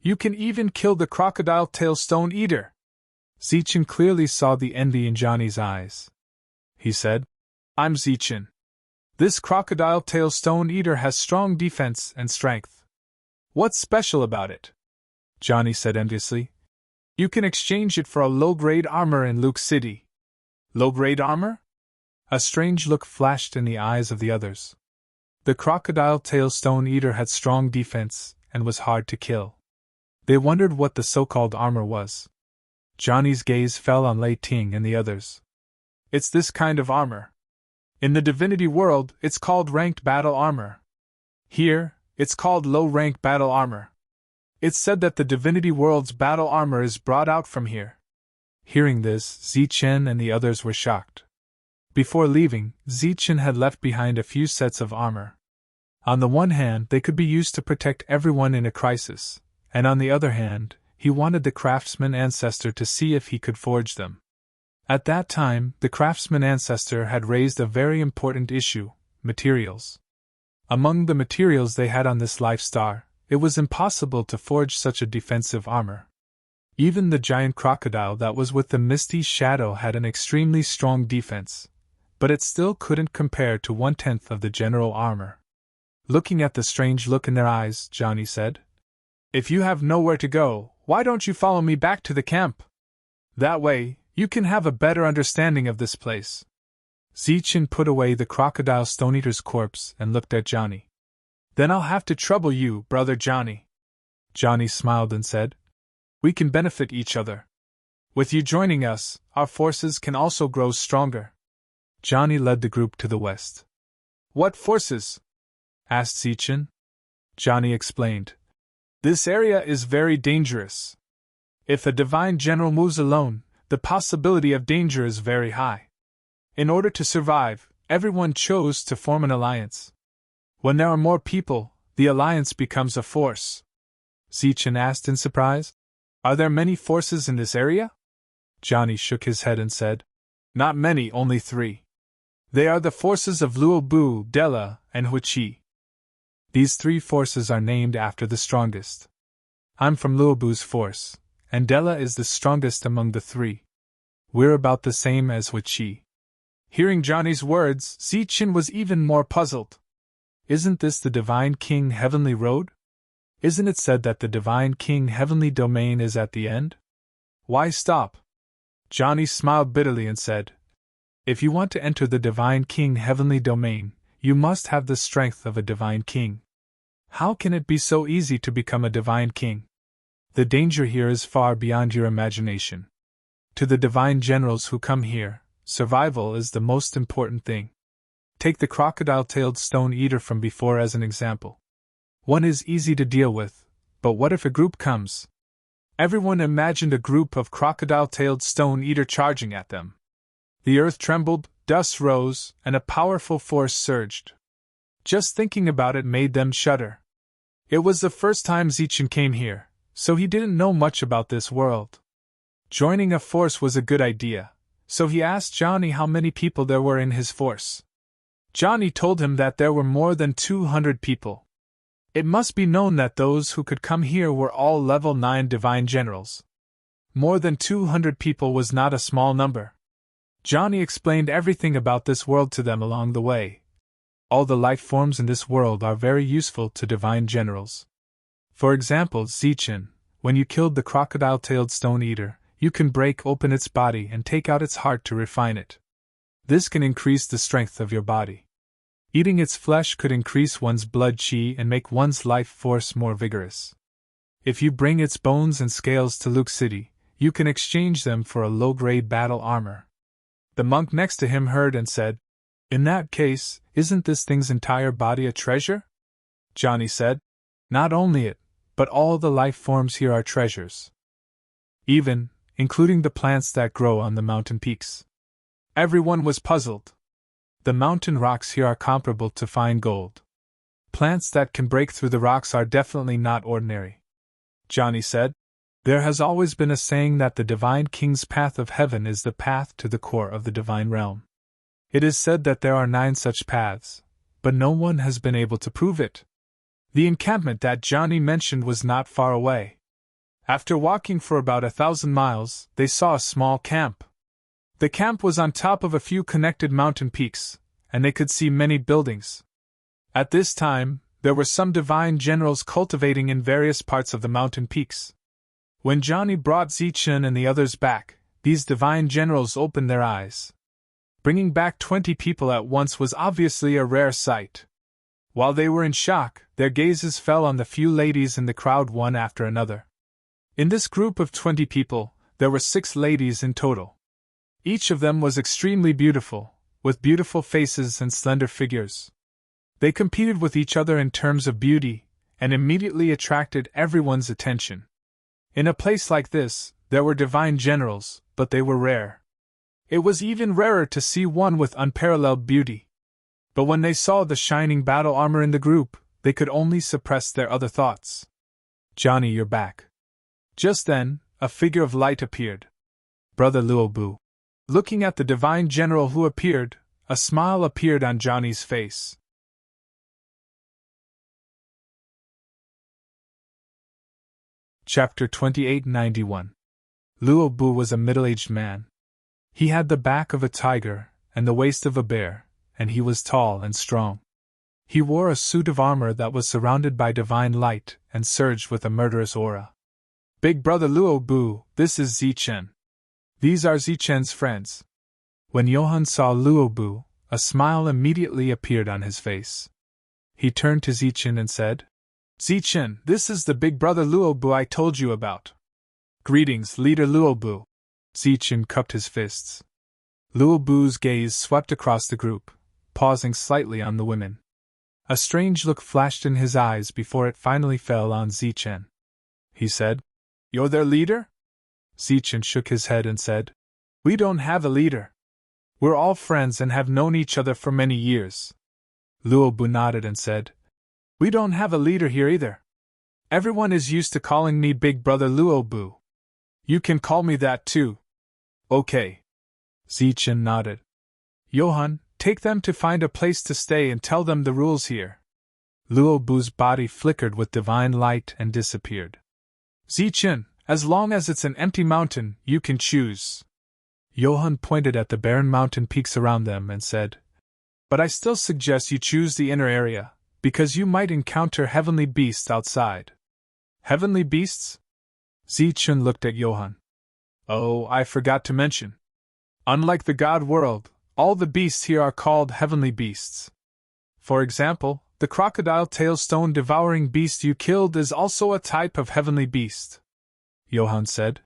You can even kill the crocodile tail stone eater." Zichen clearly saw the envy in Johnny's eyes. He said, "I'm Zichen. This crocodile tail stone eater has strong defense and strength. What's special about it?" Johnny said enviously. "You can exchange it for a low-grade armor in Luke City." "Low-grade armor?" A strange look flashed in the eyes of the others. The crocodile tail stone eater had strong defense and was hard to kill. They wondered what the so-called armor was. Johnny's gaze fell on Lei Ting and the others. "It's this kind of armor. In the divinity world, it's called ranked battle armor. Here, it's called low-rank battle armor. It's said that the divinity world's battle armor is brought out from here." Hearing this, Zichen and the others were shocked. Before leaving, Zichen had left behind a few sets of armor. On the one hand, they could be used to protect everyone in a crisis, and on the other hand, he wanted the craftsman ancestor to see if he could forge them. At that time, the craftsman ancestor had raised a very important issue: materials. Among the materials they had on this life star, it was impossible to forge such a defensive armor. Even the giant crocodile that was with the misty shadow had an extremely strong defense, but it still couldn't compare to 1/10 of the general armor. Looking at the strange look in their eyes, Johnny said, "If you have nowhere to go, why don't you follow me back to the camp? That way, you can have a better understanding of this place." Zichin put away the crocodile stone-eater's corpse and looked at Johnny. "Then I'll have to trouble you, brother Johnny." Johnny smiled and said, "We can benefit each other. With you joining us, our forces can also grow stronger." Johnny led the group to the west. "What forces?" asked Zichin. Johnny explained, "This area is very dangerous. If a divine general moves alone, the possibility of danger is very high. In order to survive, everyone chose to form an alliance. When there are more people, the alliance becomes a force." Zichin asked in surprise, "Are there many forces in this area?" Johnny shook his head and said, "Not many, only 3. They are the forces of Luobu, Della, and Huichi. These 3 forces are named after the strongest. I'm from Luobu's force, and Della is the strongest among the 3. We're about the same as Huichi." Hearing Johnny's words, Zichin was even more puzzled. "Isn't this the Divine King Heavenly Road? Isn't it said that the Divine King Heavenly Domain is at the end? Why stop?" Johnny smiled bitterly and said, "If you want to enter the Divine King Heavenly Domain, you must have the strength of a Divine King. How can it be so easy to become a Divine King? The danger here is far beyond your imagination. To the Divine Generals who come here, survival is the most important thing. Take the crocodile-tailed stone-eater from before as an example. One is easy to deal with, but what if a group comes?" Everyone imagined a group of crocodile-tailed stone-eater charging at them. The earth trembled, dust rose, and a powerful force surged. Just thinking about it made them shudder. It was the first time Zichin came here, so he didn't know much about this world. Joining a force was a good idea, so he asked Johnny how many people there were in his force. Johnny told him that there were more than 200 people. It must be known that those who could come here were all level 9 divine generals. More than 200 people was not a small number. Johnny explained everything about this world to them along the way. All the life forms in this world are very useful to divine generals. For example, Zichin, when you killed the crocodile-tailed stone-eater, you can break open its body and take out its heart to refine it. This can increase the strength of your body. Eating its flesh could increase one's blood chi and make one's life force more vigorous. If you bring its bones and scales to Luke City, you can exchange them for a low-grade battle armor. The monk next to him heard and said, "In that case, isn't this thing's entire body a treasure?" Johnny said, "Not only it, but all the life forms here are treasures. Even, including the plants that grow on the mountain peaks." Everyone was puzzled. The mountain rocks here are comparable to fine gold. Plants that can break through the rocks are definitely not ordinary. Johnny said, "There has always been a saying that the Divine King's path of heaven is the path to the core of the divine realm. It is said that there are 9 such paths, but no one has been able to prove it." The encampment that Johnny mentioned was not far away. After walking for about 1,000 miles, they saw a small camp. The camp was on top of a few connected mountain peaks, and they could see many buildings. At this time, there were some divine generals cultivating in various parts of the mountain peaks. When Johnny brought Zichin and the others back, these divine generals opened their eyes. Bringing back 20 people at once was obviously a rare sight. While they were in shock, their gazes fell on the few ladies in the crowd one after another. In this group of 20 people, there were 6 ladies in total. Each of them was extremely beautiful, with beautiful faces and slender figures. They competed with each other in terms of beauty, and immediately attracted everyone's attention. In a place like this, there were divine generals, but they were rare. It was even rarer to see one with unparalleled beauty. But when they saw the shining battle armor in the group, they could only suppress their other thoughts. "Johnny, you're back." Just then, a figure of light appeared. "Brother Luobu." Looking at the divine general who appeared, a smile appeared on Johnny's face. Chapter 2891. Luo Bu was a middle-aged man. He had the back of a tiger and the waist of a bear, and he was tall and strong. He wore a suit of armor that was surrounded by divine light and surged with a murderous aura. Big brother Luo Bu, this is Zichen. These are Zichen's friends. When Johann saw Luo Bu, a smile immediately appeared on his face. He turned to Zichen and said, Zichen, this is the big brother Luo Bu I told you about. Greetings, leader Luo Bu. Zichen cupped his fists. Luo Bu's gaze swept across the group, pausing slightly on the women. A strange look flashed in his eyes before it finally fell on Zichen. He said, You're their leader? Zichen shook his head and said, We don't have a leader. We're all friends and have known each other for many years. Luo Bu nodded and said, We don't have a leader here either. Everyone is used to calling me Big Brother Luo Bu. You can call me that too. Okay. Zichen nodded. Johann, take them to find a place to stay and tell them the rules here. Luo Bu's body flickered with divine light and disappeared. Zichen, as long as it's an empty mountain, you can choose. Johann pointed at the barren mountain peaks around them and said, But I still suggest you choose the inner area, because you might encounter heavenly beasts outside. Heavenly beasts? Zichen looked at Johann. Oh, I forgot to mention. Unlike the god world, all the beasts here are called heavenly beasts. For example, the crocodile-tail stone-devouring beast you killed is also a type of heavenly beast. Johann said.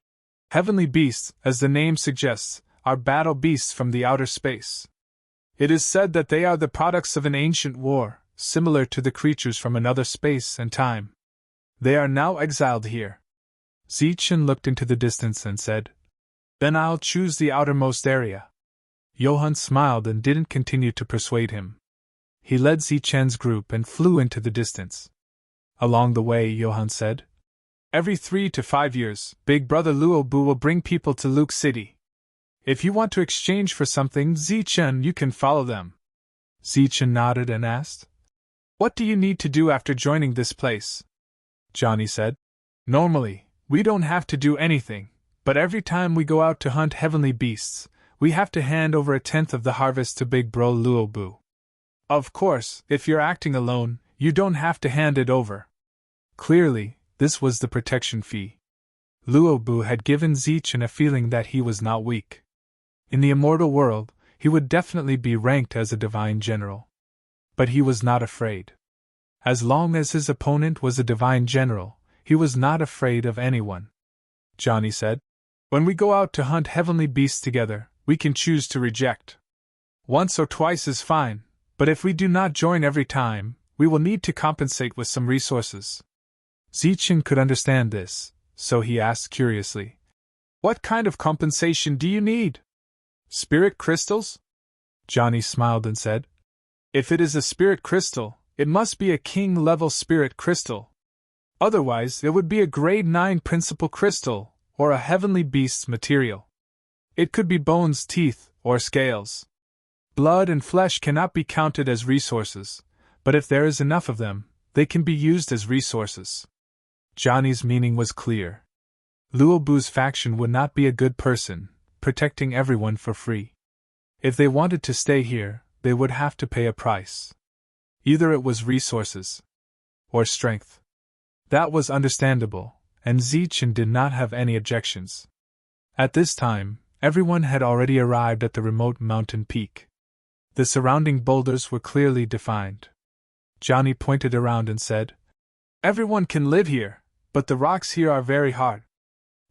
Heavenly beasts, as the name suggests, are battle beasts from the outer space. It is said that they are the products of an ancient war, similar to the creatures from another space and time. They are now exiled here. Zichen looked into the distance and said, Then I'll choose the outermost area. Johann smiled and didn't continue to persuade him. He led Zichen's group and flew into the distance. Along the way, Johann said, Every 3 to 5 years, Big Brother Luo Bu will bring people to Luke City. If you want to exchange for something, Zichen, you can follow them. Zichen nodded and asked, What do you need to do after joining this place? Johnny said, Normally, we don't have to do anything, but every time we go out to hunt heavenly beasts, we have to hand over 1/10 of the harvest to Big Bro Luo Bu. Of course, if you're acting alone, you don't have to hand it over. Clearly, this was the protection fee. Luo Bu had given Zichen a feeling that he was not weak. In the immortal world, he would definitely be ranked as a divine general. But he was not afraid. As long as his opponent was a divine general, he was not afraid of anyone. Johnny said, When we go out to hunt heavenly beasts together, we can choose to reject. Once or twice is fine, but if we do not join every time, we will need to compensate with some resources. Zichen could understand this, so he asked curiously, What kind of compensation do you need? Spirit crystals? Johnny smiled and said, If it is a spirit crystal, it must be a king-level spirit crystal. Otherwise, it would be a grade 9 principal crystal, or a heavenly beast's material. It could be bones, teeth, or scales. Blood and flesh cannot be counted as resources, but if there is enough of them, they can be used as resources. Johnny's meaning was clear. Luo Bu's faction would not be a good person, protecting everyone for free. If they wanted to stay here, they would have to pay a price. Either it was resources or strength. That was understandable, and Zichen did not have any objections. At this time, everyone had already arrived at the remote mountain peak. The surrounding boulders were clearly defined. Johnny pointed around and said, Everyone can live here, but the rocks here are very hard.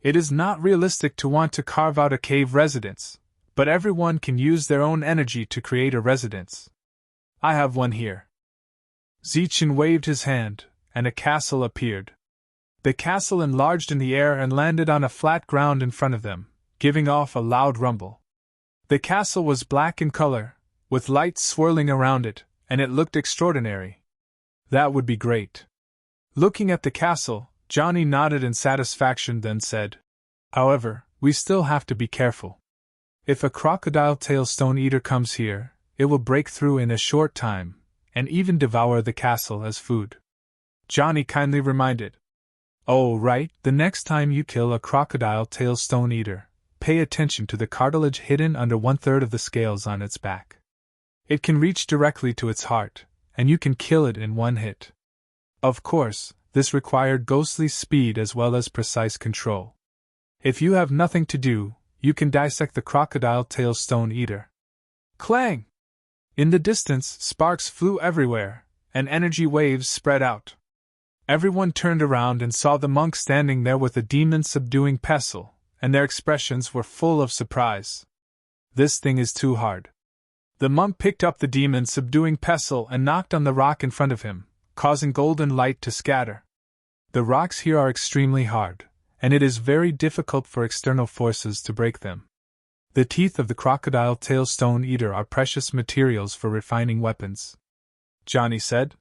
It is not realistic to want to carve out a cave residence, but everyone can use their own energy to create a residence. I have one here. Zichen waved his hand, and a castle appeared. The castle enlarged in the air and landed on a flat ground in front of them, giving off a loud rumble. The castle was black in color, with lights swirling around it, and it looked extraordinary. That would be great. Looking at the castle, Johnny nodded in satisfaction, then said, However, we still have to be careful. If a crocodile tail stone eater comes here, it will break through in a short time, and even devour the castle as food. Johnny kindly reminded. Oh, right, the next time you kill a crocodile tail stone eater, pay attention to the cartilage hidden under 1/3 of the scales on its back. It can reach directly to its heart, and you can kill it in one hit. Of course, this required ghostly speed as well as precise control. If you have nothing to do, you can dissect the crocodile tail stone eater. Clang! In the distance, sparks flew everywhere, and energy waves spread out. Everyone turned around and saw the monk standing there with a demon-subduing pestle, and their expressions were full of surprise. This thing is too hard. The monk picked up the demon-subduing pestle and knocked on the rock in front of him, causing golden light to scatter. The rocks here are extremely hard, and it is very difficult for external forces to break them. The teeth of the crocodile tail stone eater are precious materials for refining weapons. Johnny said.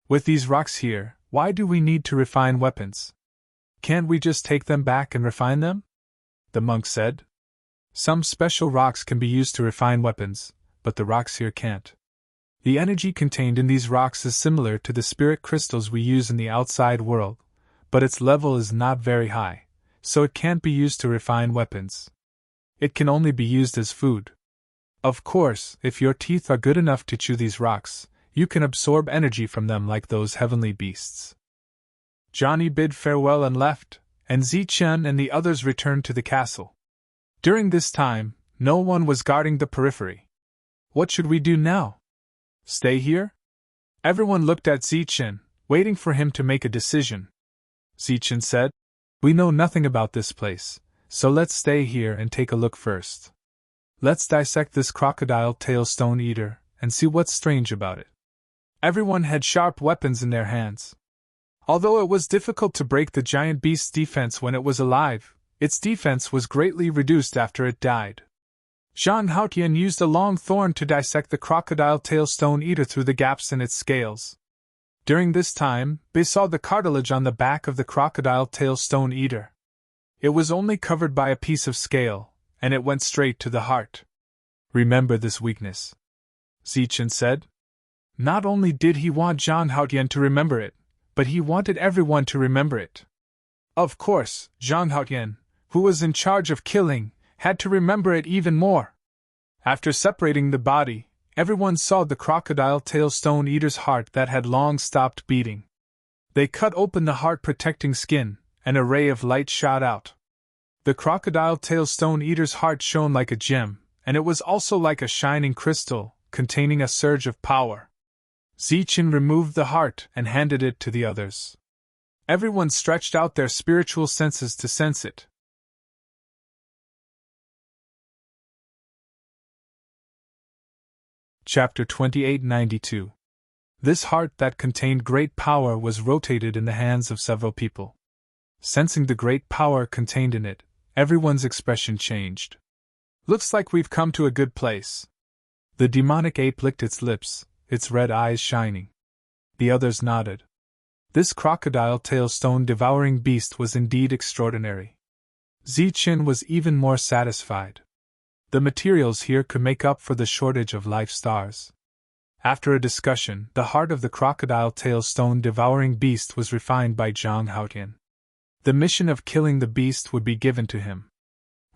With these rocks here, why do we need to refine weapons? Can't we just take them back and refine them? The monk said. Some special rocks can be used to refine weapons, but the rocks here can't. The energy contained in these rocks is similar to the spirit crystals we use in the outside world, but its level is not very high, so it can't be used to refine weapons. It can only be used as food. Of course, if your teeth are good enough to chew these rocks, you can absorb energy from them like those heavenly beasts. Johnny bid farewell and left, and Zichen and the others returned to the castle. During this time, no one was guarding the periphery. What should we do now? Stay here? Everyone looked at Zichen, waiting for him to make a decision. Zichen said, We know nothing about this place, so let's stay here and take a look first. Let's dissect this crocodile tail stone eater and see what's strange about it. Everyone had sharp weapons in their hands. Although it was difficult to break the giant beast's defense when it was alive, its defense was greatly reduced after it died. Zhang Haotian used a long thorn to dissect the crocodile tail stone eater through the gaps in its scales. During this time, they saw the cartilage on the back of the crocodile tail stone eater. It was only covered by a piece of scale, and it went straight to the heart. Remember this weakness, Zichen said. Not only did he want Zhang Haotian to remember it, but he wanted everyone to remember it. Of course, Zhang Haotian, who was in charge of killing, had to remember it even more. After separating the body, everyone saw the crocodile tail stone eater's heart that had long stopped beating. They cut open the heart-protecting skin, and a ray of light shot out. The crocodile tail stone eater's heart shone like a gem, and it was also like a shining crystal, containing a surge of power. Zichen removed the heart and handed it to the others. Everyone stretched out their spiritual senses to sense it. Chapter 2892. This heart that contained great power was rotated in the hands of several people. Sensing the great power contained in it, everyone's expression changed. Looks like we've come to a good place. The demonic ape licked its lips, its red eyes shining. The others nodded. This crocodile tail stone devouring beast was indeed extraordinary. Zichen was even more satisfied. The materials here could make up for the shortage of life stars. After a discussion, the heart of the crocodile tail stone devouring beast was refined by Zhang Haotian. The mission of killing the beast would be given to him.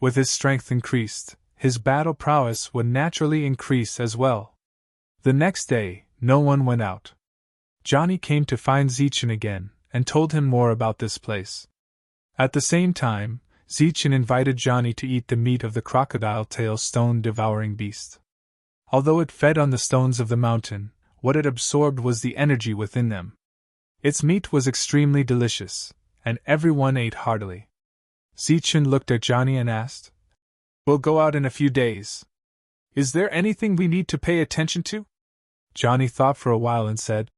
With his strength increased, his battle prowess would naturally increase as well. The next day, no one went out. Johnny came to find Zichen again, and told him more about this place. At the same time, Zichen invited Johnny to eat the meat of the crocodile tail stone devouring beast. Although it fed on the stones of the mountain, what it absorbed was the energy within them. Its meat was extremely delicious, and everyone ate heartily. Zichen looked at Johnny and asked, We'll go out in a few days. Is there anything we need to pay attention to? Johnny thought for a while and said,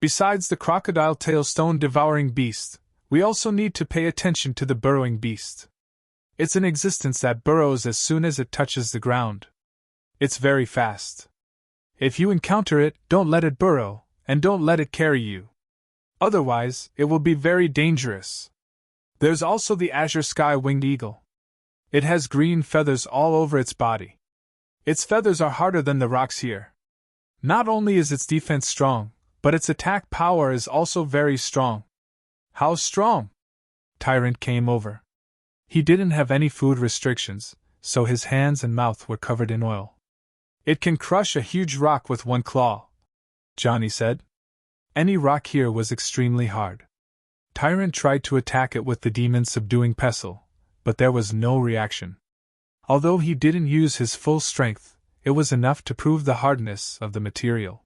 Besides the crocodile tail stone devouring beast, we also need to pay attention to the burrowing beast. It's an existence that burrows as soon as it touches the ground. It's very fast. If you encounter it, don't let it burrow, and don't let it carry you. Otherwise, it will be very dangerous. There's also the azure sky-winged eagle. It has green feathers all over its body. Its feathers are harder than the rocks here. Not only is its defense strong, but its attack power is also very strong. How strong? Tyrant came over. He didn't have any food restrictions, so his hands and mouth were covered in oil. It can crush a huge rock with one claw, Johnny said. Any rock here was extremely hard. Tyrant tried to attack it with the demon subduing pestle, but there was no reaction. Although he didn't use his full strength, it was enough to prove the hardness of the material.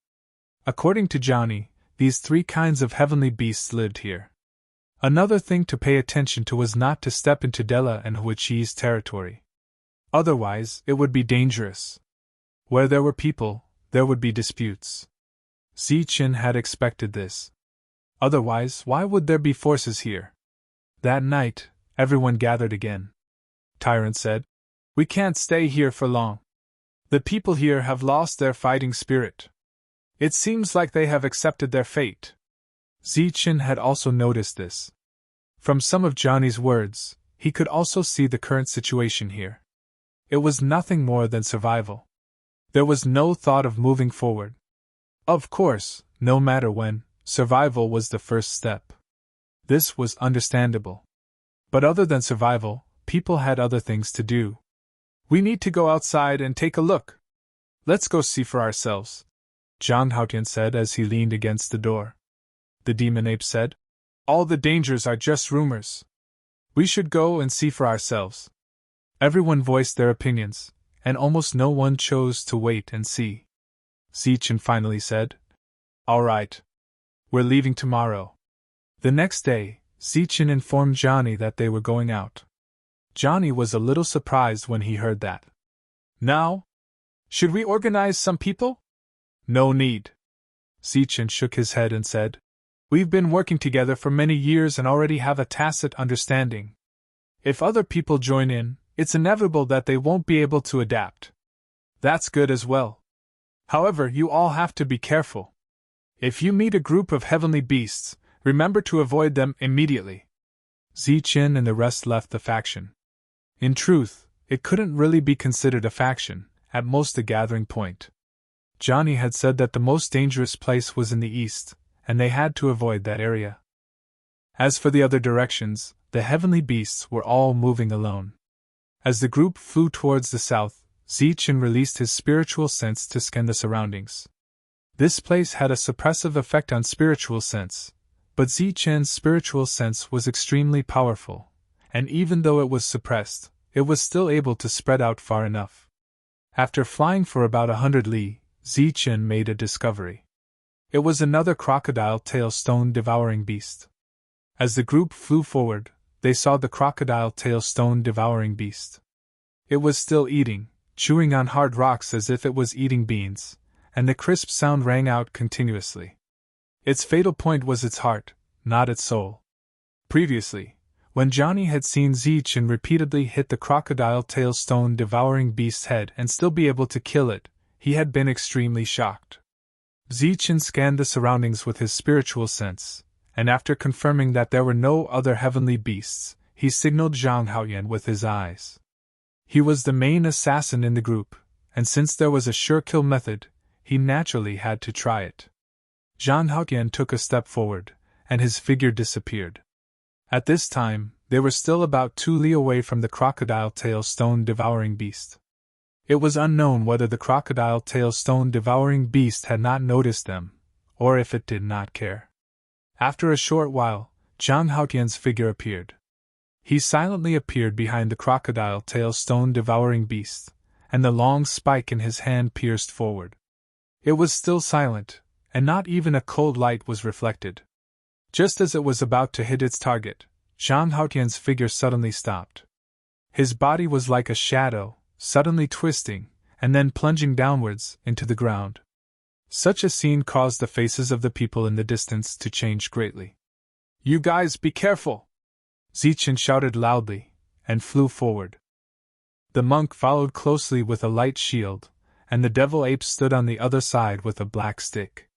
According to Johnny, these 3 kinds of heavenly beasts lived here. Another thing to pay attention to was not to step into Della and Huichi's territory. Otherwise, it would be dangerous. Where there were people, there would be disputes. Zichen had expected this. Otherwise, why would there be forces here? That night, everyone gathered again. Tyrant said, "We can't stay here for long. The people here have lost their fighting spirit. It seems like they have accepted their fate." Zichen had also noticed this. From some of Johnny's words, he could also see the current situation here. It was nothing more than survival. There was no thought of moving forward. Of course, no matter when, survival was the first step. This was understandable. But other than survival, people had other things to do. "We need to go outside and take a look. Let's go see for ourselves," Zhang Haotian said as he leaned against the door. The demon ape said, "All the dangers are just rumors. We should go and see for ourselves." Everyone voiced their opinions, and almost no one chose to wait and see. Zichen finally said, "All right. We're leaving tomorrow." The next day, Zichen informed Johnny that they were going out. Johnny was a little surprised when he heard that. "Now? Should we organize some people?" "No need." Zichen shook his head and said, "We've been working together for many years and already have a tacit understanding. If other people join in, it's inevitable that they won't be able to adapt. That's good as well. However, you all have to be careful. If you meet a group of heavenly beasts, remember to avoid them immediately." Zichen and the rest left the faction. In truth, it couldn't really be considered a faction, at most a gathering point. Johnny had said that the most dangerous place was in the east, and they had to avoid that area. As for the other directions, the heavenly beasts were all moving alone. As the group flew towards the south, Zichen released his spiritual sense to scan the surroundings. This place had a suppressive effect on spiritual sense, but Zichen's spiritual sense was extremely powerful, and even though it was suppressed, it was still able to spread out far enough. After flying for about 100 li, Zichen made a discovery. It was another crocodile tail stone devouring beast. As the group flew forward, they saw the crocodile tail stone devouring beast. It was still eating, chewing on hard rocks as if it was eating beans, and the crisp sound rang out continuously. Its fatal point was its heart, not its soul. Previously, when Johnny had seen Zichen repeatedly hit the crocodile tail stone devouring beast's head and still be able to kill it, he had been extremely shocked. Zichen scanned the surroundings with his spiritual sense, and after confirming that there were no other heavenly beasts, he signaled Zhang Haoyan with his eyes. He was the main assassin in the group, and since there was a sure kill method, he naturally had to try it. Zhang Haoyan took a step forward, and his figure disappeared. At this time, they were still about 2 li away from the crocodile tail stone devouring beast. It was unknown whether the crocodile tail stone devouring beast had not noticed them, or if it did not care. After a short while, Zhang Haotian's figure appeared. He silently appeared behind the crocodile tail stone devouring beast, and the long spike in his hand pierced forward. It was still silent, and not even a cold light was reflected. Just as it was about to hit its target, Zhang Haotian's figure suddenly stopped. His body was like a shadow, suddenly twisting, and then plunging downwards into the ground. Such a scene caused the faces of the people in the distance to change greatly. "You guys be careful!" Zichen shouted loudly, and flew forward. The monk followed closely with a light shield, and the devil ape stood on the other side with a black stick.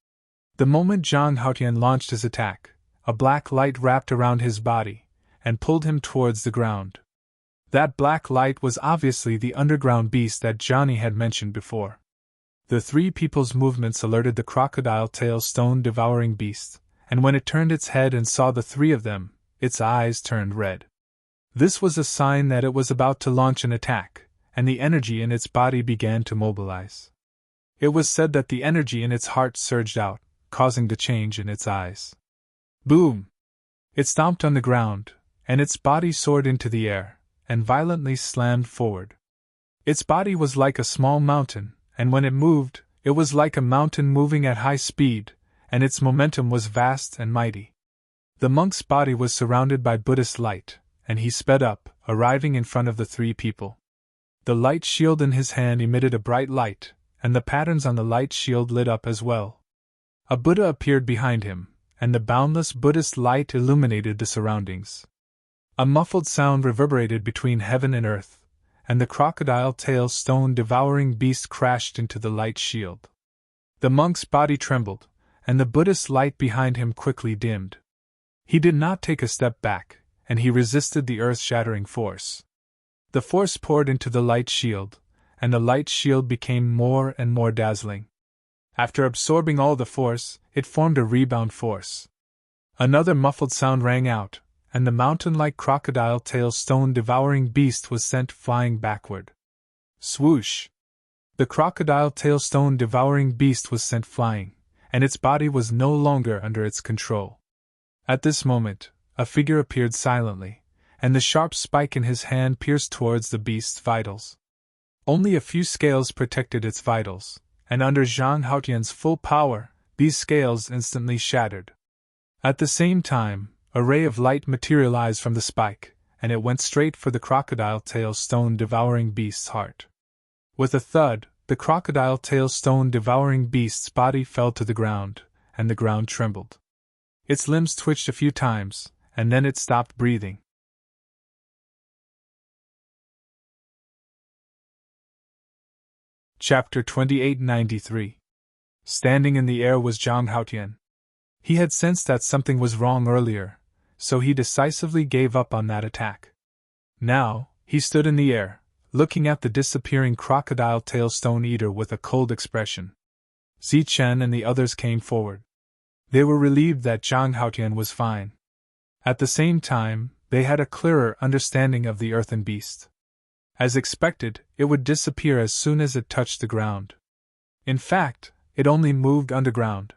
The moment Zhang Haotian launched his attack, a black light wrapped around his body, and pulled him towards the ground. That black light was obviously the underground beast that Johnny had mentioned before. The three people's movements alerted the crocodile-tail stone-devouring beast, and when it turned its head and saw the three of them, its eyes turned red. This was a sign that it was about to launch an attack, and the energy in its body began to mobilize. It was said that the energy in its heart surged out, causing the change in its eyes. Boom! It stomped on the ground, and its body soared into the air, and violently slammed forward. Its body was like a small mountain, and when it moved, it was like a mountain moving at high speed, and its momentum was vast and mighty. The monk's body was surrounded by Buddhist light, and he sped up, arriving in front of the three people. The light shield in his hand emitted a bright light, and the patterns on the light shield lit up as well. A Buddha appeared behind him, and the boundless Buddhist light illuminated the surroundings. A muffled sound reverberated between heaven and earth, and the crocodile-tail stone-devouring beast crashed into the light shield. The monk's body trembled, and the Buddhist light behind him quickly dimmed. He did not take a step back, and he resisted the earth-shattering force. The force poured into the light shield, and the light shield became more and more dazzling. After absorbing all the force, it formed a rebound force. Another muffled sound rang out, and the mountain-like crocodile-tail stone-devouring beast was sent flying backward. Swoosh! The crocodile-tail stone-devouring beast was sent flying, and its body was no longer under its control. At this moment, a figure appeared silently, and the sharp spike in his hand pierced towards the beast's vitals. Only a few scales protected its vitals, and under Zhang Haotian's full power, these scales instantly shattered. At the same time, a ray of light materialized from the spike, and it went straight for the crocodile-tail stone-devouring beast's heart. With a thud, the crocodile-tail stone-devouring beast's body fell to the ground, and the ground trembled. Its limbs twitched a few times, and then it stopped breathing. Chapter 2893. Standing in the air was Zhang Haotian. He had sensed that something was wrong earlier, so he decisively gave up on that attack. Now, he stood in the air, looking at the disappearing crocodile-tail stone-eater with a cold expression. Zichen and the others came forward. They were relieved that Zhang Haotian was fine. At the same time, they had a clearer understanding of the earthen beast. As expected, it would disappear as soon as it touched the ground. In fact, it only moved underground.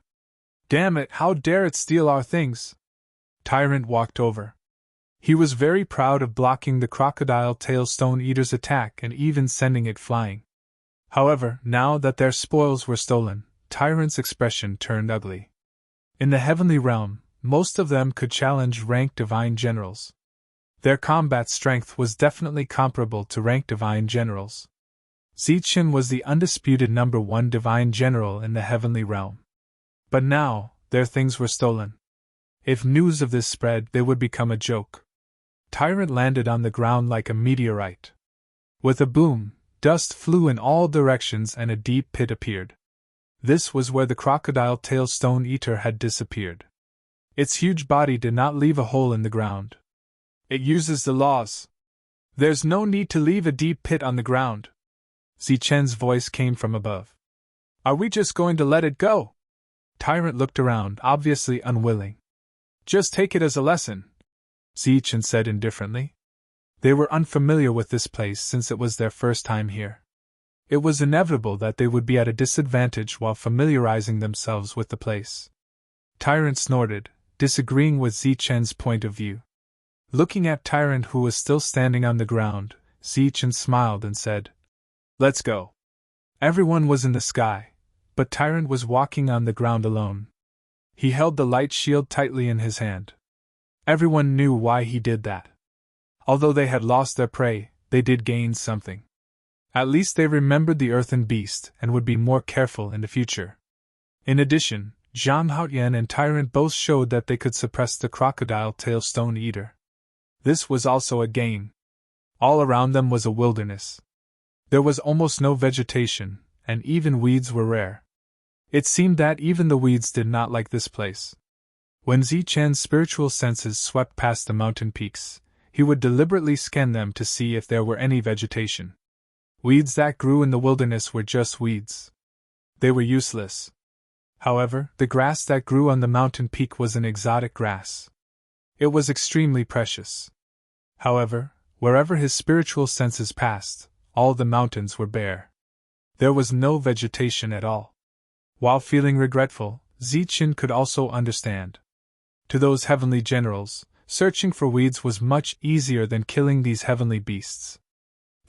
Damn it, how dare it steal our things! Tyrant walked over. He was very proud of blocking the crocodile-tail stone-eater's attack and even sending it flying. However, now that their spoils were stolen, Tyrant's expression turned ugly. In the heavenly realm, most of them could challenge ranked divine generals. Their combat strength was definitely comparable to ranked divine generals. Zichen was the undisputed number one divine general in the heavenly realm. But now, their things were stolen. If news of this spread, they would become a joke. Tyrant landed on the ground like a meteorite. With a boom, dust flew in all directions and a deep pit appeared. This was where the crocodile-tail stone-eater had disappeared. Its huge body did not leave a hole in the ground. It uses the laws. There's no need to leave a deep pit on the ground. Zichen's voice came from above. Are we just going to let it go? Tyrant looked around, obviously unwilling. Just take it as a lesson, Zichen said indifferently. They were unfamiliar with this place since it was their first time here. It was inevitable that they would be at a disadvantage while familiarizing themselves with the place. Tyrant snorted, disagreeing with Zichen's point of view. Looking at Tyrant, who was still standing on the ground, Zichen smiled and said, Let's go. Everyone was in the sky, but Tyrant was walking on the ground alone. He held the light shield tightly in his hand. Everyone knew why he did that. Although they had lost their prey, they did gain something. At least they remembered the earthen beast and would be more careful in the future. In addition, Zhang Haotian and Tyrant both showed that they could suppress the crocodile-tail stone-eater. This was also a gain. All around them was a wilderness. There was almost no vegetation, and even weeds were rare. It seemed that even the weeds did not like this place. When Zichen's spiritual senses swept past the mountain peaks, he would deliberately scan them to see if there were any vegetation. Weeds that grew in the wilderness were just weeds. They were useless. However, the grass that grew on the mountain peak was an exotic grass. It was extremely precious. However, wherever his spiritual senses passed, all the mountains were bare. There was no vegetation at all. While feeling regretful, Zichen could also understand. To those heavenly generals, searching for weeds was much easier than killing these heavenly beasts.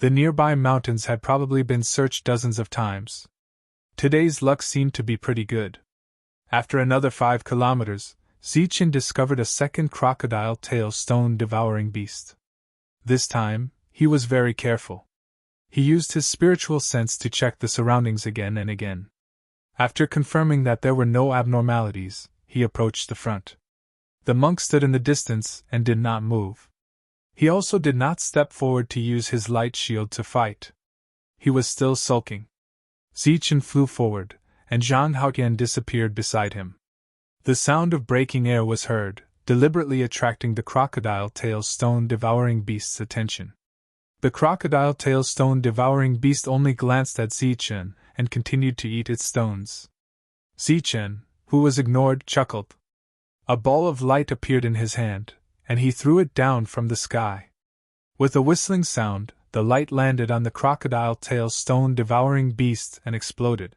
The nearby mountains had probably been searched dozens of times. Today's luck seemed to be pretty good. After another 5 kilometers, Zichen discovered a second crocodile-tail stone-devouring beast. This time, he was very careful. He used his spiritual sense to check the surroundings again and again. After confirming that there were no abnormalities, he approached the front. The monk stood in the distance and did not move. He also did not step forward to use his light shield to fight. He was still sulking. Zichen flew forward, and Zhang Haotian disappeared beside him. The sound of breaking air was heard, deliberately attracting the crocodile-tail stone-devouring beast's attention. The crocodile-tail stone-devouring beast only glanced at Zichen and continued to eat its stones. Zichen, who was ignored, chuckled. A ball of light appeared in his hand, and he threw it down from the sky. With a whistling sound, the light landed on the crocodile-tail stone-devouring beast and exploded.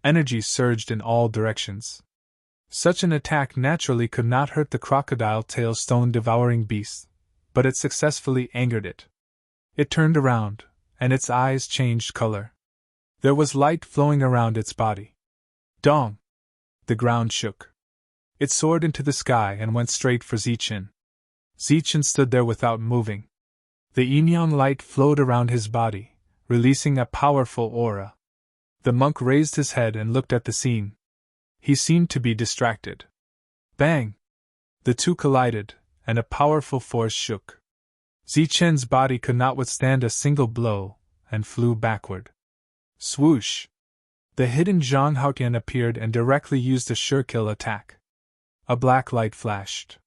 Energy surged in all directions. Such an attack naturally could not hurt the crocodile-tail stone-devouring beast, but it successfully angered it. It turned around, and its eyes changed color. There was light flowing around its body. Dong! The ground shook. It soared into the sky and went straight for Zichen. Zichen stood there without moving. The yin-yang light flowed around his body, releasing a powerful aura. The monk raised his head and looked at the scene. He seemed to be distracted. Bang! The two collided, and a powerful force shook. Zichen's body could not withstand a single blow, and flew backward. Swoosh! The hidden Zhang Haotian appeared and directly used a sure-kill attack. A black light flashed.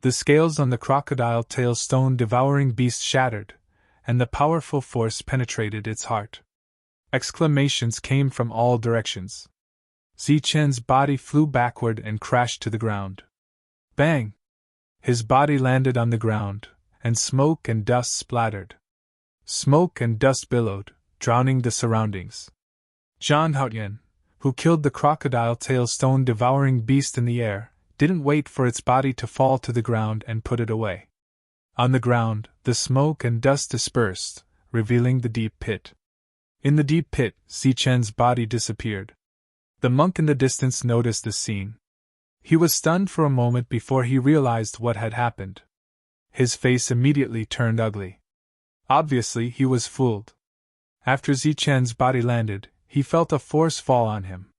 The scales on the crocodile-tail stone-devouring beast shattered, and the powerful force penetrated its heart. Exclamations came from all directions. Zichen's body flew backward and crashed to the ground. Bang! His body landed on the ground, and smoke and dust splattered. Smoke and dust billowed, drowning the surroundings. Zhang Haotian, who killed the crocodile-tail stone-devouring beast in the air, didn't wait for its body to fall to the ground and put it away. On the ground, the smoke and dust dispersed, revealing the deep pit. In the deep pit, Zichen's body disappeared. The monk in the distance noticed this scene. He was stunned for a moment before he realized what had happened. His face immediately turned ugly. Obviously, he was fooled. After Zichen's body landed, he felt a force fall on him.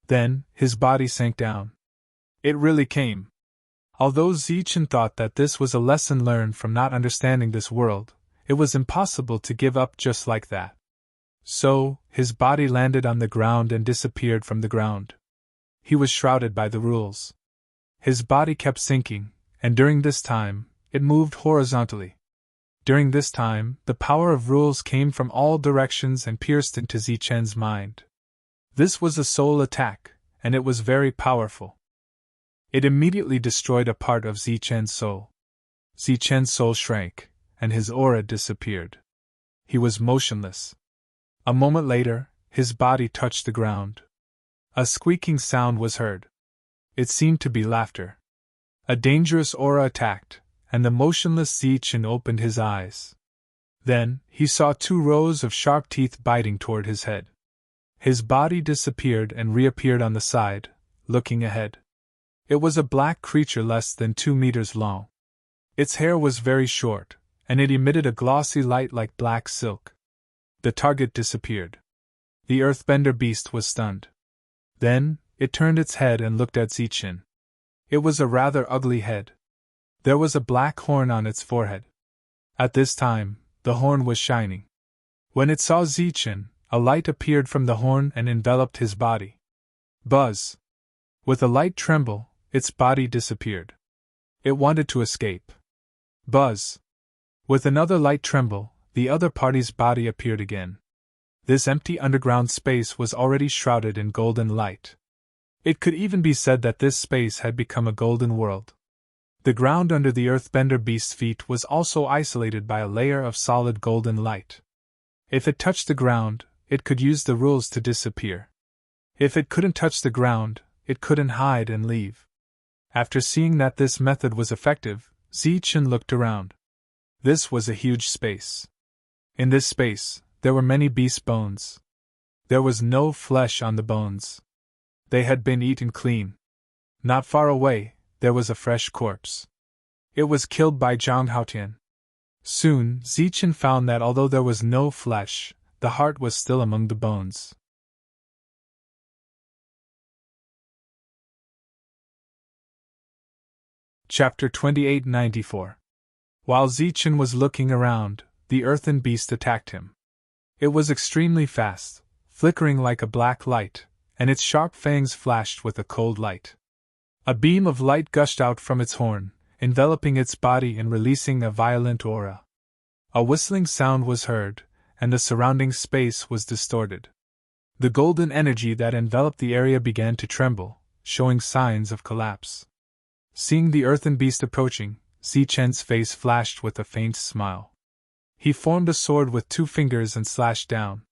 Then, his body sank down. It really came. Although Zichen thought that this was a lesson learned from not understanding this world, it was impossible to give up just like that. So, his body landed on the ground and disappeared from the ground. He was shrouded by the rules. His body kept sinking, and during this time, it moved horizontally. During this time, the power of rules came from all directions and pierced into Zichen's mind. This was a soul attack, and it was very powerful. It immediately destroyed a part of Zichen's soul. Zichen's soul shrank, and his aura disappeared. He was motionless. A moment later, his body touched the ground. A squeaking sound was heard. It seemed to be laughter. A dangerous aura attacked, and the motionless Zichen opened his eyes. Then, he saw 2 rows of sharp teeth biting toward his head. His body disappeared and reappeared on the side, looking ahead. It was a black creature less than 2 meters long. Its hair was very short, and it emitted a glossy light like black silk. The target disappeared. The earthbender beast was stunned. Then, it turned its head and looked at Zichen. It was a rather ugly head. There was a black horn on its forehead. At this time, the horn was shining. When it saw Zichen, a light appeared from the horn and enveloped his body. Buzz! With a light tremble, its body disappeared. It wanted to escape. Buzz! With another light tremble, the other party's body appeared again. This empty underground space was already shrouded in golden light. It could even be said that this space had become a golden world. The ground under the earthbender beast's feet was also isolated by a layer of solid golden light. If it touched the ground, it could use the rules to disappear. If it couldn't touch the ground, it couldn't hide and leave. After seeing that this method was effective, Zichen looked around. This was a huge space. In this space, there were many beast bones. There was no flesh on the bones. They had been eaten clean. Not far away, there was a fresh corpse. It was killed by Zhang Haotian. Soon, Zichen found that although there was no flesh, the heart was still among the bones. Chapter 2894. While Zichen was looking around, the earthen beast attacked him. It was extremely fast, flickering like a black light, and its sharp fangs flashed with a cold light. A beam of light gushed out from its horn, enveloping its body and releasing a violent aura. A whistling sound was heard, and the surrounding space was distorted. The golden energy that enveloped the area began to tremble, showing signs of collapse. Seeing the earthen beast approaching, Zichen's face flashed with a faint smile. He formed a sword with 2 fingers and slashed down.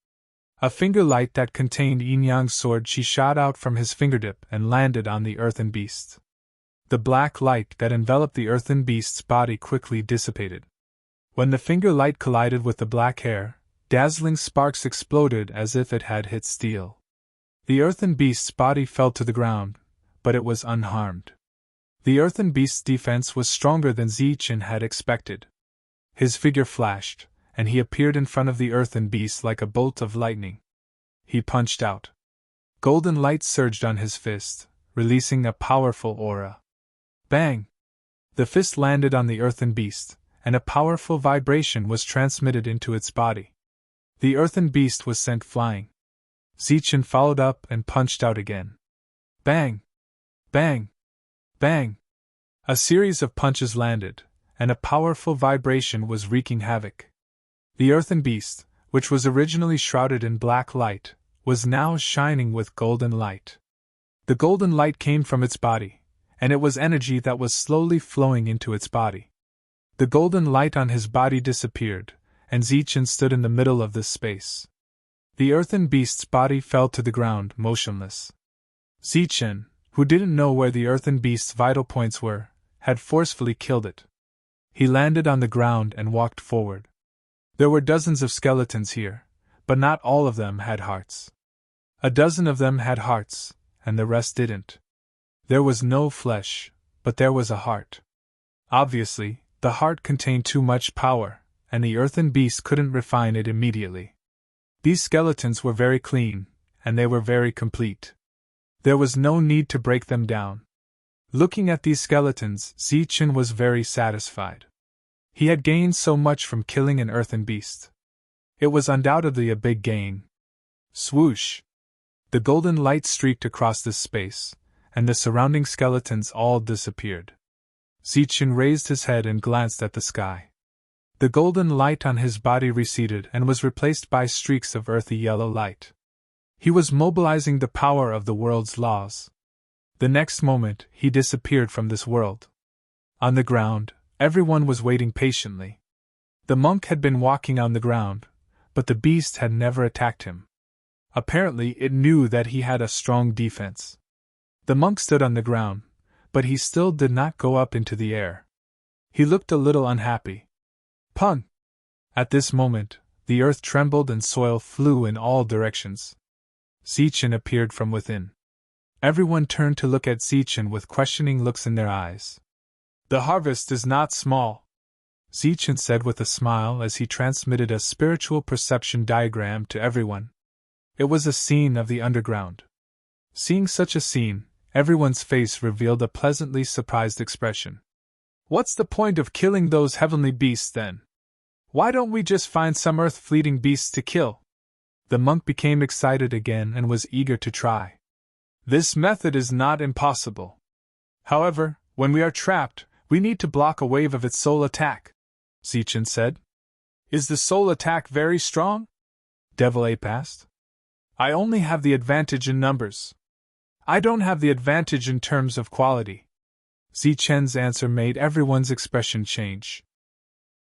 A finger light that contained yin-yang sword chi shot out from his fingertip and landed on the earthen beast. The black light that enveloped the earthen beast's body quickly dissipated. When the finger light collided with the black hair, dazzling sparks exploded as if it had hit steel. The earthen beast's body fell to the ground, but it was unharmed. The earthen beast's defense was stronger than Zichen had expected. His figure flashed, and he appeared in front of the earthen beast like a bolt of lightning. He punched out. Golden light surged on his fist, releasing a powerful aura. Bang! The fist landed on the earthen beast, and a powerful vibration was transmitted into its body. The earthen beast was sent flying. Zichen followed up and punched out again. Bang! Bang! Bang! A series of punches landed, and a powerful vibration was wreaking havoc. The earthen beast, which was originally shrouded in black light, was now shining with golden light. The golden light came from its body, and it was energy that was slowly flowing into its body. The golden light on his body disappeared, and Zichen stood in the middle of this space. The earthen beast's body fell to the ground, motionless. Zichen, who didn't know where the earthen beast's vital points were, had forcefully killed it. He landed on the ground and walked forward. There were dozens of skeletons here, but not all of them had hearts. A dozen of them had hearts, and the rest didn't. There was no flesh, but there was a heart. Obviously, the heart contained too much power, and the earthen beast couldn't refine it immediately. These skeletons were very clean, and they were very complete. There was no need to break them down. Looking at these skeletons, Zichen was very satisfied. He had gained so much from killing an earthen beast. It was undoubtedly a big gain. Swoosh! The golden light streaked across this space, and the surrounding skeletons all disappeared. Zichen raised his head and glanced at the sky. The golden light on his body receded and was replaced by streaks of earthy yellow light. He was mobilizing the power of the world's laws. The next moment, he disappeared from this world. On the ground, everyone was waiting patiently. The monk had been walking on the ground, but the beast had never attacked him. Apparently, it knew that he had a strong defense. The monk stood on the ground, but he still did not go up into the air. He looked a little unhappy. Pun! At this moment, the earth trembled and soil flew in all directions. Zichen appeared from within. Everyone turned to look at Zichen with questioning looks in their eyes. The harvest is not small, Zichen said with a smile as he transmitted a spiritual perception diagram to everyone. It was a scene of the underground. Seeing such a scene, everyone's face revealed a pleasantly surprised expression. What's the point of killing those heavenly beasts then? Why don't we just find some earth-fleeting beasts to kill? The monk became excited again and was eager to try. This method is not impossible. However, when we are trapped, We need to block a wave of its soul attack, Zichen said. Is the soul attack very strong? Devil Ape asked. I only have the advantage in numbers. I don't have the advantage in terms of quality. Zichen's answer made everyone's expression change.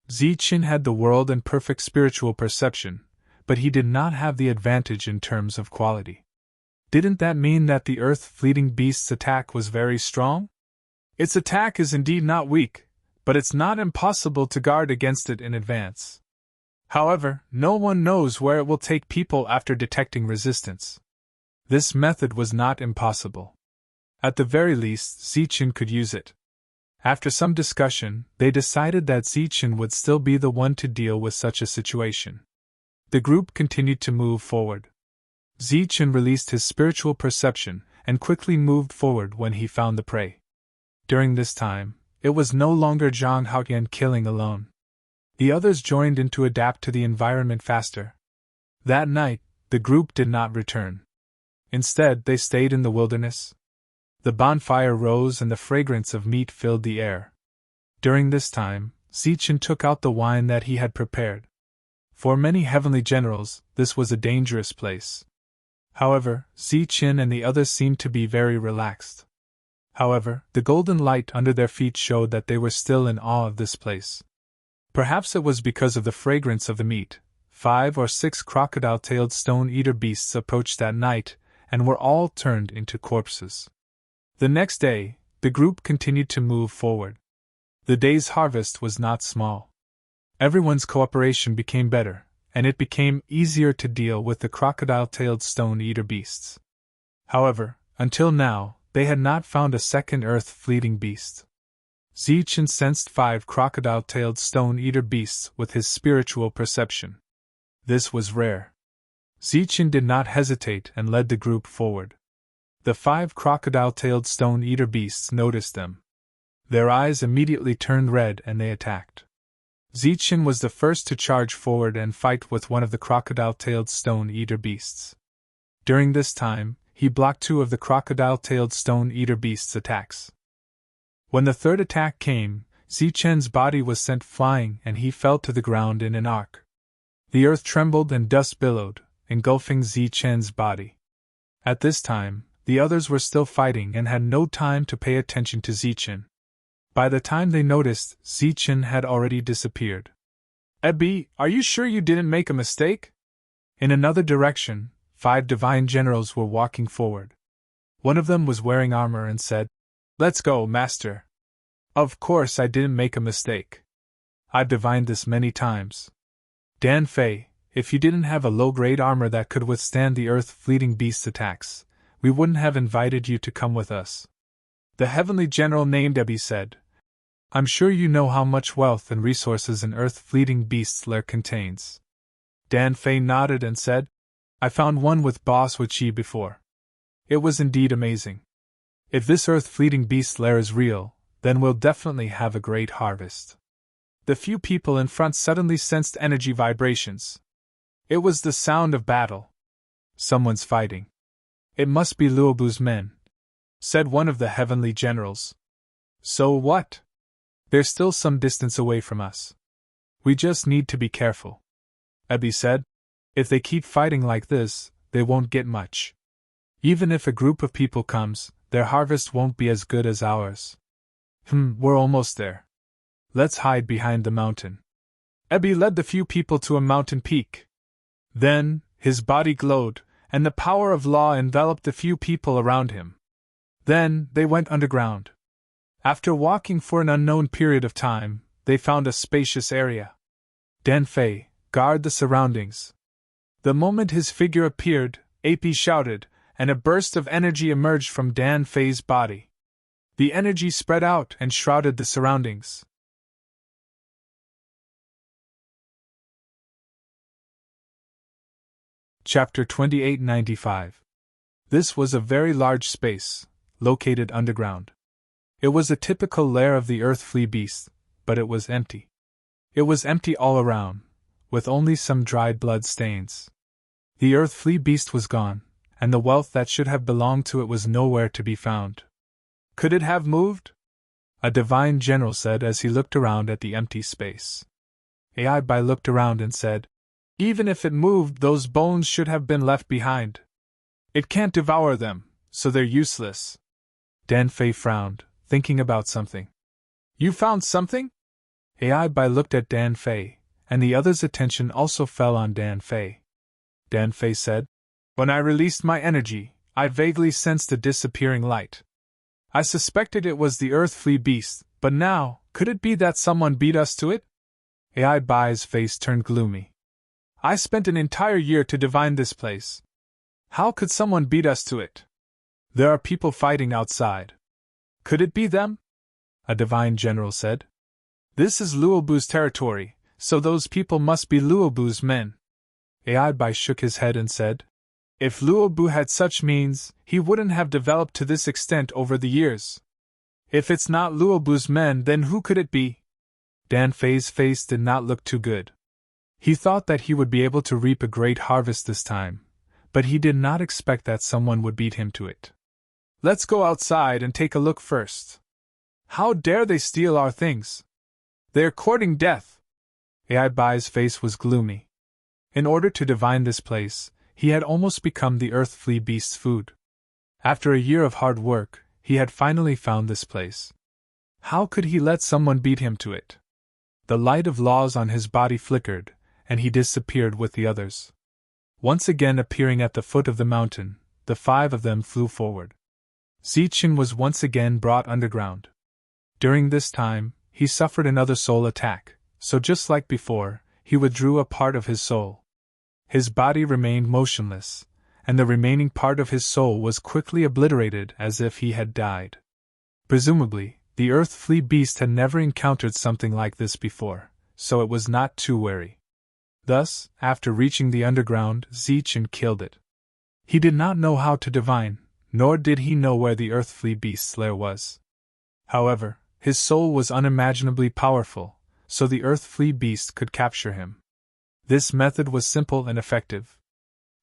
Zichen had the world and perfect spiritual perception, but he did not have the advantage in terms of quality. Didn't that mean that the earth-fleeting beast's attack was very strong? Its attack is indeed not weak, but it's not impossible to guard against it in advance. However, no one knows where it will take people after detecting resistance. This method was not impossible. At the very least, Zichen could use it. After some discussion, they decided that Zichen would still be the one to deal with such a situation. The group continued to move forward. Zichen released his spiritual perception and quickly moved forward when he found the prey. During this time, it was no longer Zhang Haotian killing alone. The others joined in to adapt to the environment faster. That night, the group did not return. Instead, they stayed in the wilderness. The bonfire rose and the fragrance of meat filled the air. During this time, Zichen took out the wine that he had prepared. For many heavenly generals, this was a dangerous place. However, Zichen and the others seemed to be very relaxed. However, the golden light under their feet showed that they were still in awe of this place. Perhaps it was because of the fragrance of the meat. 5 or 6 crocodile-tailed stone-eater beasts approached that night, and were all turned into corpses. The next day, the group continued to move forward. The day's harvest was not small. Everyone's cooperation became better, and it became easier to deal with the crocodile-tailed stone-eater beasts. However, until now, they had not found a second earth-fleeting beast. Zichen sensed 5 crocodile-tailed stone-eater beasts with his spiritual perception. This was rare. Zichen did not hesitate and led the group forward. The 5 crocodile-tailed stone-eater beasts noticed them. Their eyes immediately turned red and they attacked. Zichen was the first to charge forward and fight with one of the crocodile-tailed stone-eater beasts. During this time, he blocked 2 of the crocodile-tailed stone-eater beasts' attacks. When the third attack came, Zichen's body was sent flying and he fell to the ground in an arc. The earth trembled and dust billowed, engulfing Zichen's body. At this time, the others were still fighting and had no time to pay attention to Zichen. By the time they noticed, Zichen had already disappeared. Ebi, are you sure you didn't make a mistake? In another direction, 5 divine generals were walking forward. One of them was wearing armor and said, Let's go, Master. Of course I didn't make a mistake. I've divined this many times. Dan Fei, if you didn't have a low-grade armor that could withstand the earth-fleeting beast's attacks, we wouldn't have invited you to come with us. The heavenly general named Ebi said, I'm sure you know how much wealth and resources an earth-fleeting beast's lair contains. Dan Fei nodded and said, I found one with Boss Wuchi before. It was indeed amazing. If this earth-fleeting beast's lair is real, then we'll definitely have a great harvest. The few people in front suddenly sensed energy vibrations. It was the sound of battle. Someone's fighting. It must be Luobu's men, said one of the heavenly generals. So what? They're still some distance away from us. We just need to be careful. Ebi said, if they keep fighting like this, they won't get much. Even if a group of people comes, their harvest won't be as good as ours. We're almost there. Let's hide behind the mountain. Ebi led the few people to a mountain peak. Then, his body glowed, and the power of law enveloped the few people around him. Then, they went underground. After walking for an unknown period of time, they found a spacious area. Dan Fei, guard the surroundings. The moment his figure appeared, AP shouted, and a burst of energy emerged from Dan Fei's body. The energy spread out and shrouded the surroundings. Chapter 2895. This was a very large space, located underground. It was a typical lair of the earth flea beast, but it was empty. It was empty all around, with only some dried blood stains. The earth flea beast was gone, and the wealth that should have belonged to it was nowhere to be found. Could it have moved? a divine general said as he looked around at the empty space. Ai looked around and said, "Even if it moved, those bones should have been left behind. It can't devour them, so they're useless." Dan Fei frowned, thinking about something. "You found something?" Ai looked at Dan Fei, and the others' attention also fell on Dan Fei. Dan Fei said, "When I released my energy, I vaguely sensed a disappearing light. I suspected it was the earth flea beast, but now, could it be that someone beat us to it?" Ai's face turned gloomy. "I spent an entire year to divine this place. How could someone beat us to it? There are people fighting outside. Could it be them?" A divine general said. "This is Luobu's territory, so those people must be Luobu's men." Ai shook his head and said, "If Luobu had such means, he wouldn't have developed to this extent over the years. If it's not Luobu's men, then who could it be?" Dan Fei's face did not look too good. He thought that he would be able to reap a great harvest this time, but he did not expect that someone would beat him to it. "Let's go outside and take a look first. How dare they steal our things? They're courting death." Ai's face was gloomy. In order to divine this place, he had almost become the earth flea beast's food. After a year of hard work, he had finally found this place. How could he let someone beat him to it? The light of laws on his body flickered, and he disappeared with the others. Once again appearing at the foot of the mountain, the 5 of them flew forward. Zichen was once again brought underground. During this time, he suffered another soul attack, so just like before, he withdrew a part of his soul. His body remained motionless, and the remaining part of his soul was quickly obliterated as if he had died. Presumably, the earth flea beast had never encountered something like this before, so it was not too wary. Thus, after reaching the underground, Zichen killed it. He did not know how to divine, nor did he know where the earth flea beast's lair was. However, his soul was unimaginably powerful, so the earth flea beast could capture him. This method was simple and effective.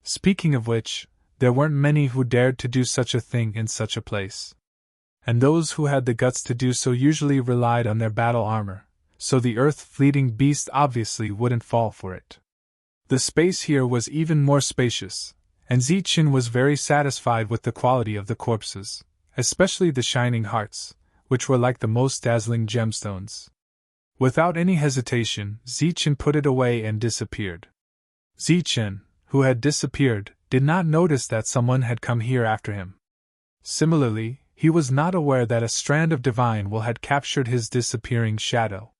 Speaking of which, there weren't many who dared to do such a thing in such a place. And those who had the guts to do so usually relied on their battle armor, so the earth-fleeting beast obviously wouldn't fall for it. The space here was even more spacious, and Zichen was very satisfied with the quality of the corpses, especially the shining hearts, which were like the most dazzling gemstones. Without any hesitation, Zichen put it away and disappeared. Zichen, who had disappeared, did not notice that someone had come here after him. Similarly, he was not aware that a strand of divine will had captured his disappearing shadow.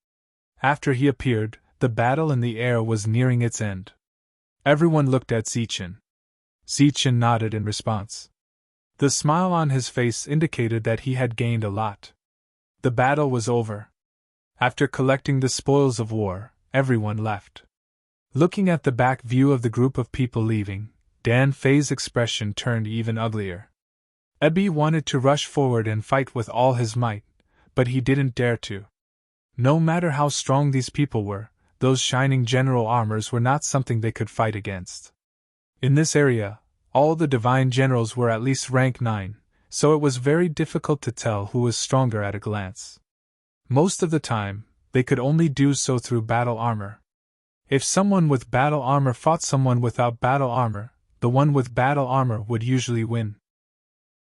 After he appeared, the battle in the air was nearing its end. Everyone looked at Zichen. Zichen nodded in response. The smile on his face indicated that he had gained a lot. The battle was over. After collecting the spoils of war, everyone left. Looking at the back view of the group of people leaving, Dan Fei's expression turned even uglier. Ebi wanted to rush forward and fight with all his might, but he didn't dare to. No matter how strong these people were, those shining general armors were not something they could fight against. In this area, all the divine generals were at least rank 9, so it was very difficult to tell who was stronger at a glance. Most of the time, they could only do so through battle armor. If someone with battle armor fought someone without battle armor, the one with battle armor would usually win.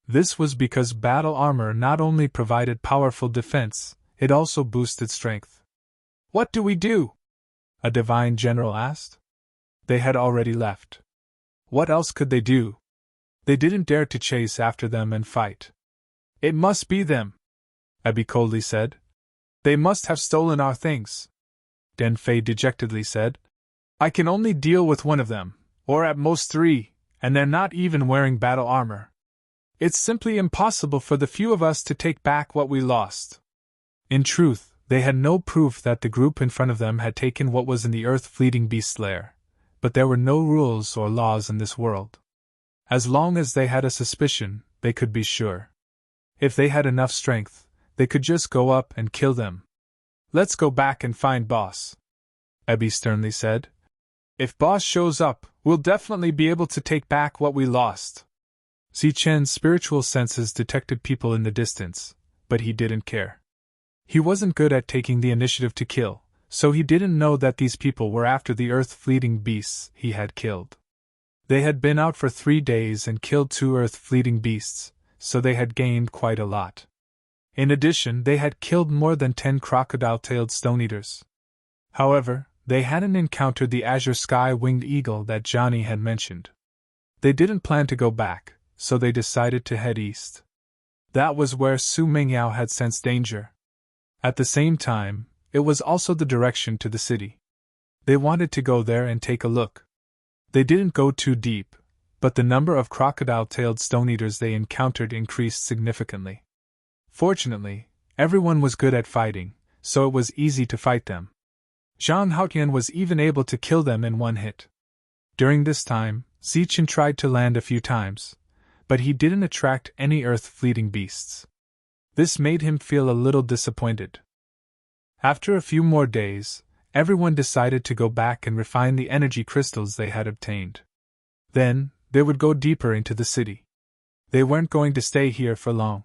This was because battle armor not only provided powerful defense, it also boosted strength. "What do we do?" a divine general asked. They had already left. What else could they do? They didn't dare to chase after them and fight. "It must be them," Ebi coldly said. "They must have stolen our things." Dan Fei dejectedly said. "I can only deal with one of them, or at most 3, and they're not even wearing battle armor. It's simply impossible for the few of us to take back what we lost." In truth, they had no proof that the group in front of them had taken what was in the earth-fleeting beast's lair, but there were no rules or laws in this world. As long as they had a suspicion, they could be sure. If they had enough strength, they could just go up and kill them. "Let's go back and find Boss," Ebi sternly said. "If Boss shows up, we'll definitely be able to take back what we lost." Zichen's spiritual senses detected people in the distance, but he didn't care. He wasn't good at taking the initiative to kill, so he didn't know that these people were after the earth-fleeting beasts he had killed. They had been out for 3 days and killed 2 earth-fleeting beasts, so they had gained quite a lot. In addition, they had killed more than 10 crocodile-tailed stone-eaters. However, they hadn't encountered the azure sky-winged eagle that Johnny had mentioned. They didn't plan to go back, so they decided to head east. That was where Su Mingyao had sensed danger. At the same time, it was also the direction to the city. They wanted to go there and take a look. They didn't go too deep, but the number of crocodile-tailed stone-eaters they encountered increased significantly. Fortunately, everyone was good at fighting, so it was easy to fight them. Zhang Haotian was even able to kill them in 1 hit. During this time, Zichen tried to land a few times, but he didn't attract any earth-fleeting beasts. This made him feel a little disappointed. After a few more days, everyone decided to go back and refine the energy crystals they had obtained. Then, they would go deeper into the city. They weren't going to stay here for long.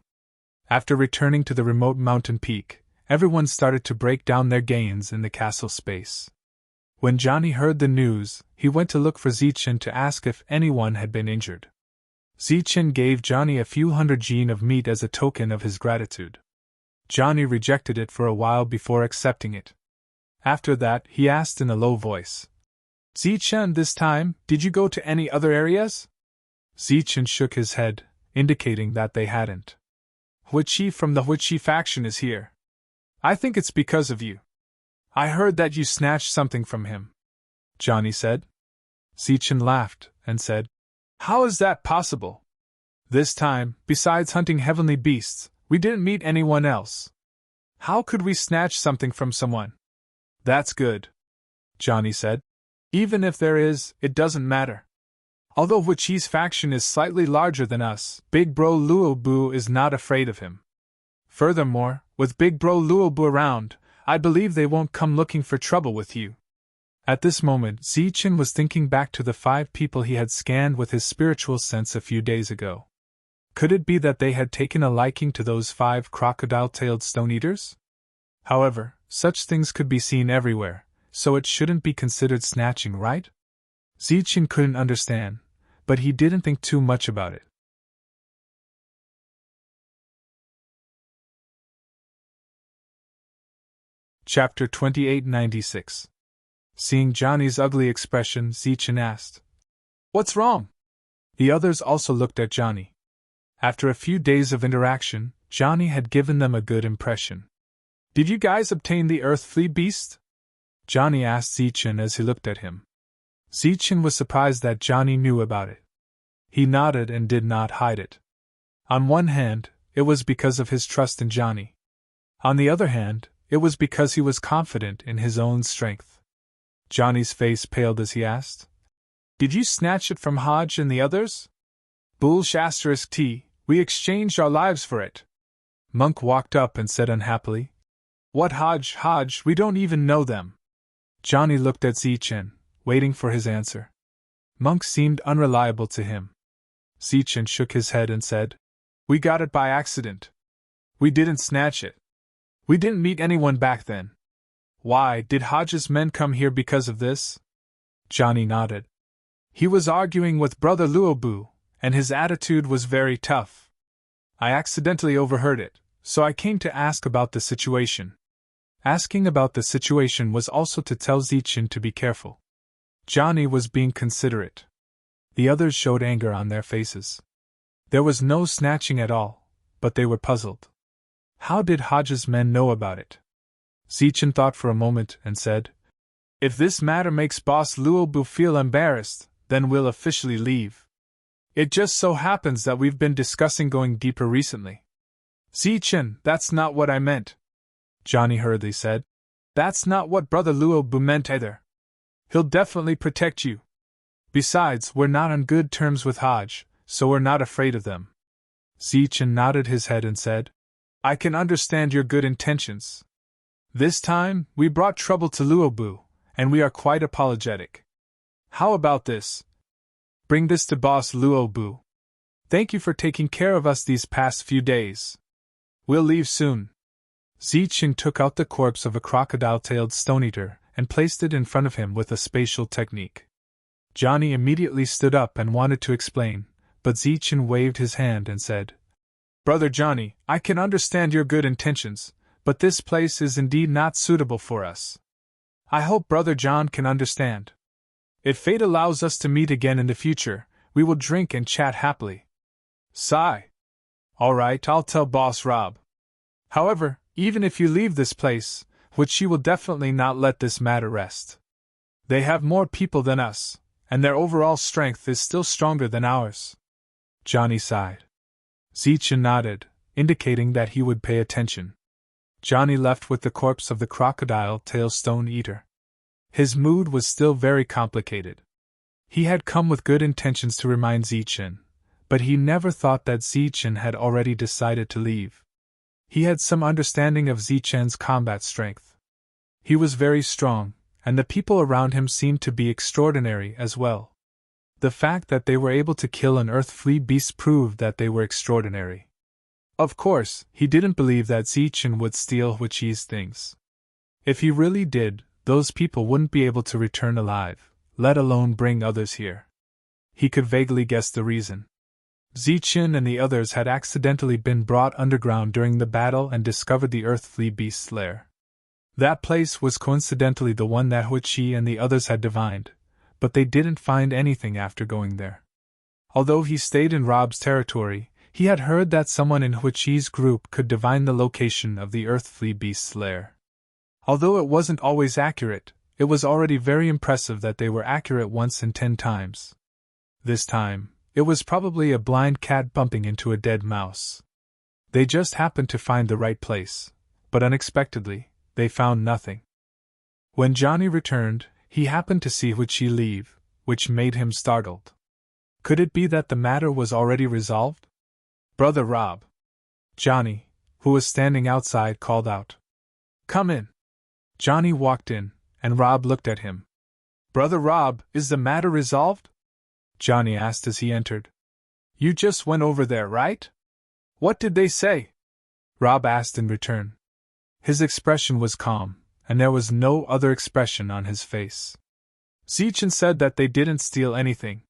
After returning to the remote mountain peak, everyone started to break down their gains in the castle space. When Johnny heard the news, he went to look for Zichen to ask if anyone had been injured. Zichen gave Johnny a few hundred jin of meat as a token of his gratitude. Johnny rejected it for a while before accepting it. After that, he asked in a low voice, "Zichen, this time, did you go to any other areas?" Zichen shook his head, indicating that they hadn't. "Huichi from the Huichi faction is here. I think it's because of you. I heard that you snatched something from him," Johnny said. Zichen laughed and said, "How is that possible? This time, besides hunting heavenly beasts, we didn't meet anyone else. How could we snatch something from someone?" "That's good," Johnny said. "Even if there is, it doesn't matter. Although Huichi's faction is slightly larger than us, Big Bro Luobu is not afraid of him. Furthermore, with Big Bro Luobu around, I believe they won't come looking for trouble with you." At this moment, Zichen was thinking back to the 5 people he had scanned with his spiritual sense a few days ago. Could it be that they had taken a liking to those 5 crocodile-tailed stone-eaters? However, such things could be seen everywhere, so it shouldn't be considered snatching, right? Zichen couldn't understand, but he didn't think too much about it. Chapter 2896. Seeing Johnny's ugly expression, Zichen asked, "What's wrong?" The others also looked at Johnny. After a few days of interaction, Johnny had given them a good impression. "Did you guys obtain the Earth Flea Beast?" Johnny asked Zichen as he looked at him. Zichen was surprised that Johnny knew about it. He nodded and did not hide it. On one hand, it was because of his trust in Johnny. On the other hand, it was because he was confident in his own strength. Johnny's face paled as he asked, "Did you snatch it from Hodge and the others?" "Bullsh *T, we exchanged our lives for it." Monk walked up and said unhappily, "What Hodge, we don't even know them." Johnny looked at Zichen, waiting for his answer. Monk seemed unreliable to him. Zichen shook his head and said, "We got it by accident. We didn't snatch it. We didn't meet anyone back then." "Why, did Hodge's men come here because of this?" Johnny nodded. "He was arguing with Brother Luobu, and his attitude was very tough. I accidentally overheard it, so I came to ask about the situation." Asking about the situation was also to tell Zichen to be careful. Johnny was being considerate. The others showed anger on their faces. There was no snatching at all, but they were puzzled. How did Hodge's men know about it? Zichen thought for a moment and said, "If this matter makes Boss Luobu feel embarrassed, then we'll officially leave. It just so happens that we've been discussing going deeper recently." "Zichen, that's not what I meant," Johnny hurriedly said. "That's not what Brother Luobu meant either. He'll definitely protect you. Besides, we're not on good terms with Hodge, so we're not afraid of them." Zichen nodded his head and said, "I can understand your good intentions. This time, we brought trouble to Luobu, and we are quite apologetic. How about this? Bring this to Boss Luobu. Thank you for taking care of us these past few days. We'll leave soon." Zichen took out the corpse of a crocodile-tailed stone-eater and placed it in front of him with a spatial technique. Johnny immediately stood up and wanted to explain, but Zichen waved his hand and said, "Brother Johnny, I can understand your good intentions, but this place is indeed not suitable for us. I hope Brother John can understand. If fate allows us to meet again in the future, we will drink and chat happily." Sigh. "All right, I'll tell Boss Rob. However, even if you leave this place, which she will definitely not let this matter rest. They have more people than us, and their overall strength is still stronger than ours." Johnny sighed. Zichen nodded, indicating that he would pay attention. Johnny left with the corpse of the crocodile-tail stone-eater. His mood was still very complicated. He had come with good intentions to remind Zichen, but he never thought that Zichen had already decided to leave. He had some understanding of Zichen's combat strength. He was very strong, and the people around him seemed to be extraordinary as well. The fact that they were able to kill an earth flea beast proved that they were extraordinary. Of course, he didn't believe that Zichen would steal Huichi's things. If he really did, those people wouldn't be able to return alive, let alone bring others here. He could vaguely guess the reason. Zichen and the others had accidentally been brought underground during the battle and discovered the earth flea beast's lair. That place was coincidentally the one that Huichi and the others had divined, but they didn't find anything after going there. Although he stayed in Rob's territory, he had heard that someone in Huichi's group could divine the location of the earth flea beast's lair. Although it wasn't always accurate, it was already very impressive that they were accurate once in 10 times. This time, it was probably a blind cat bumping into a dead mouse. They just happened to find the right place, but unexpectedly, they found nothing. When Johnny returned, he happened to see Huichi leave, which made him startled. Could it be that the matter was already resolved? "Brother Rob." Johnny, who was standing outside, called out. "Come in." Johnny walked in, and Rob looked at him. "Brother Rob, is the matter resolved?" Johnny asked as he entered. "You just went over there, right? What did they say?" Rob asked in return. His expression was calm, and there was no other expression on his face. "Zichen said that they didn't steal anything.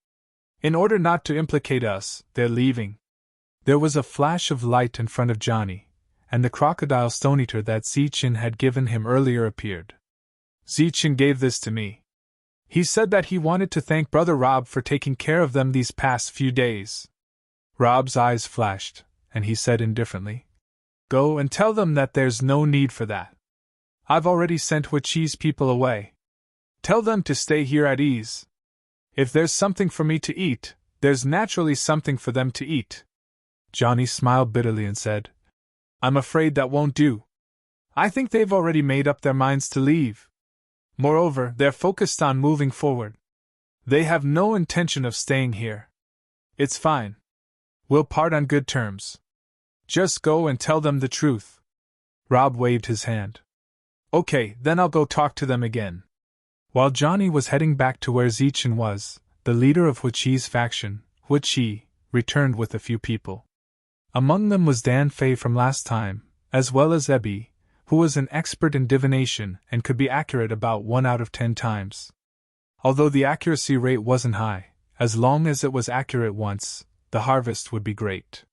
In order not to implicate us, they're leaving." There was a flash of light in front of Johnny, and the crocodile stone-eater that Zichen had given him earlier appeared. "Zichen gave this to me. He said that he wanted to thank Brother Rob for taking care of them these past few days." Rob's eyes flashed, and he said indifferently, "Go and tell them that there's no need for that. I've already sent Huichi's people away. Tell them to stay here at ease. If there's something for me to eat, there's naturally something for them to eat." Johnny smiled bitterly and said, "I'm afraid that won't do. I think they've already made up their minds to leave. Moreover, they're focused on moving forward. They have no intention of staying here. It's fine. We'll part on good terms. Just go and tell them the truth." Rob waved his hand. "Okay, then I'll go talk to them again." While Johnny was heading back to where Zichen was, the leader of Huichi's faction, Huichi, returned with a few people. Among them was Dan Fei from last time, as well as Ebby, who was an expert in divination and could be accurate about 1 out of 10 times. Although the accuracy rate wasn't high, as long as it was accurate once, the harvest would be great.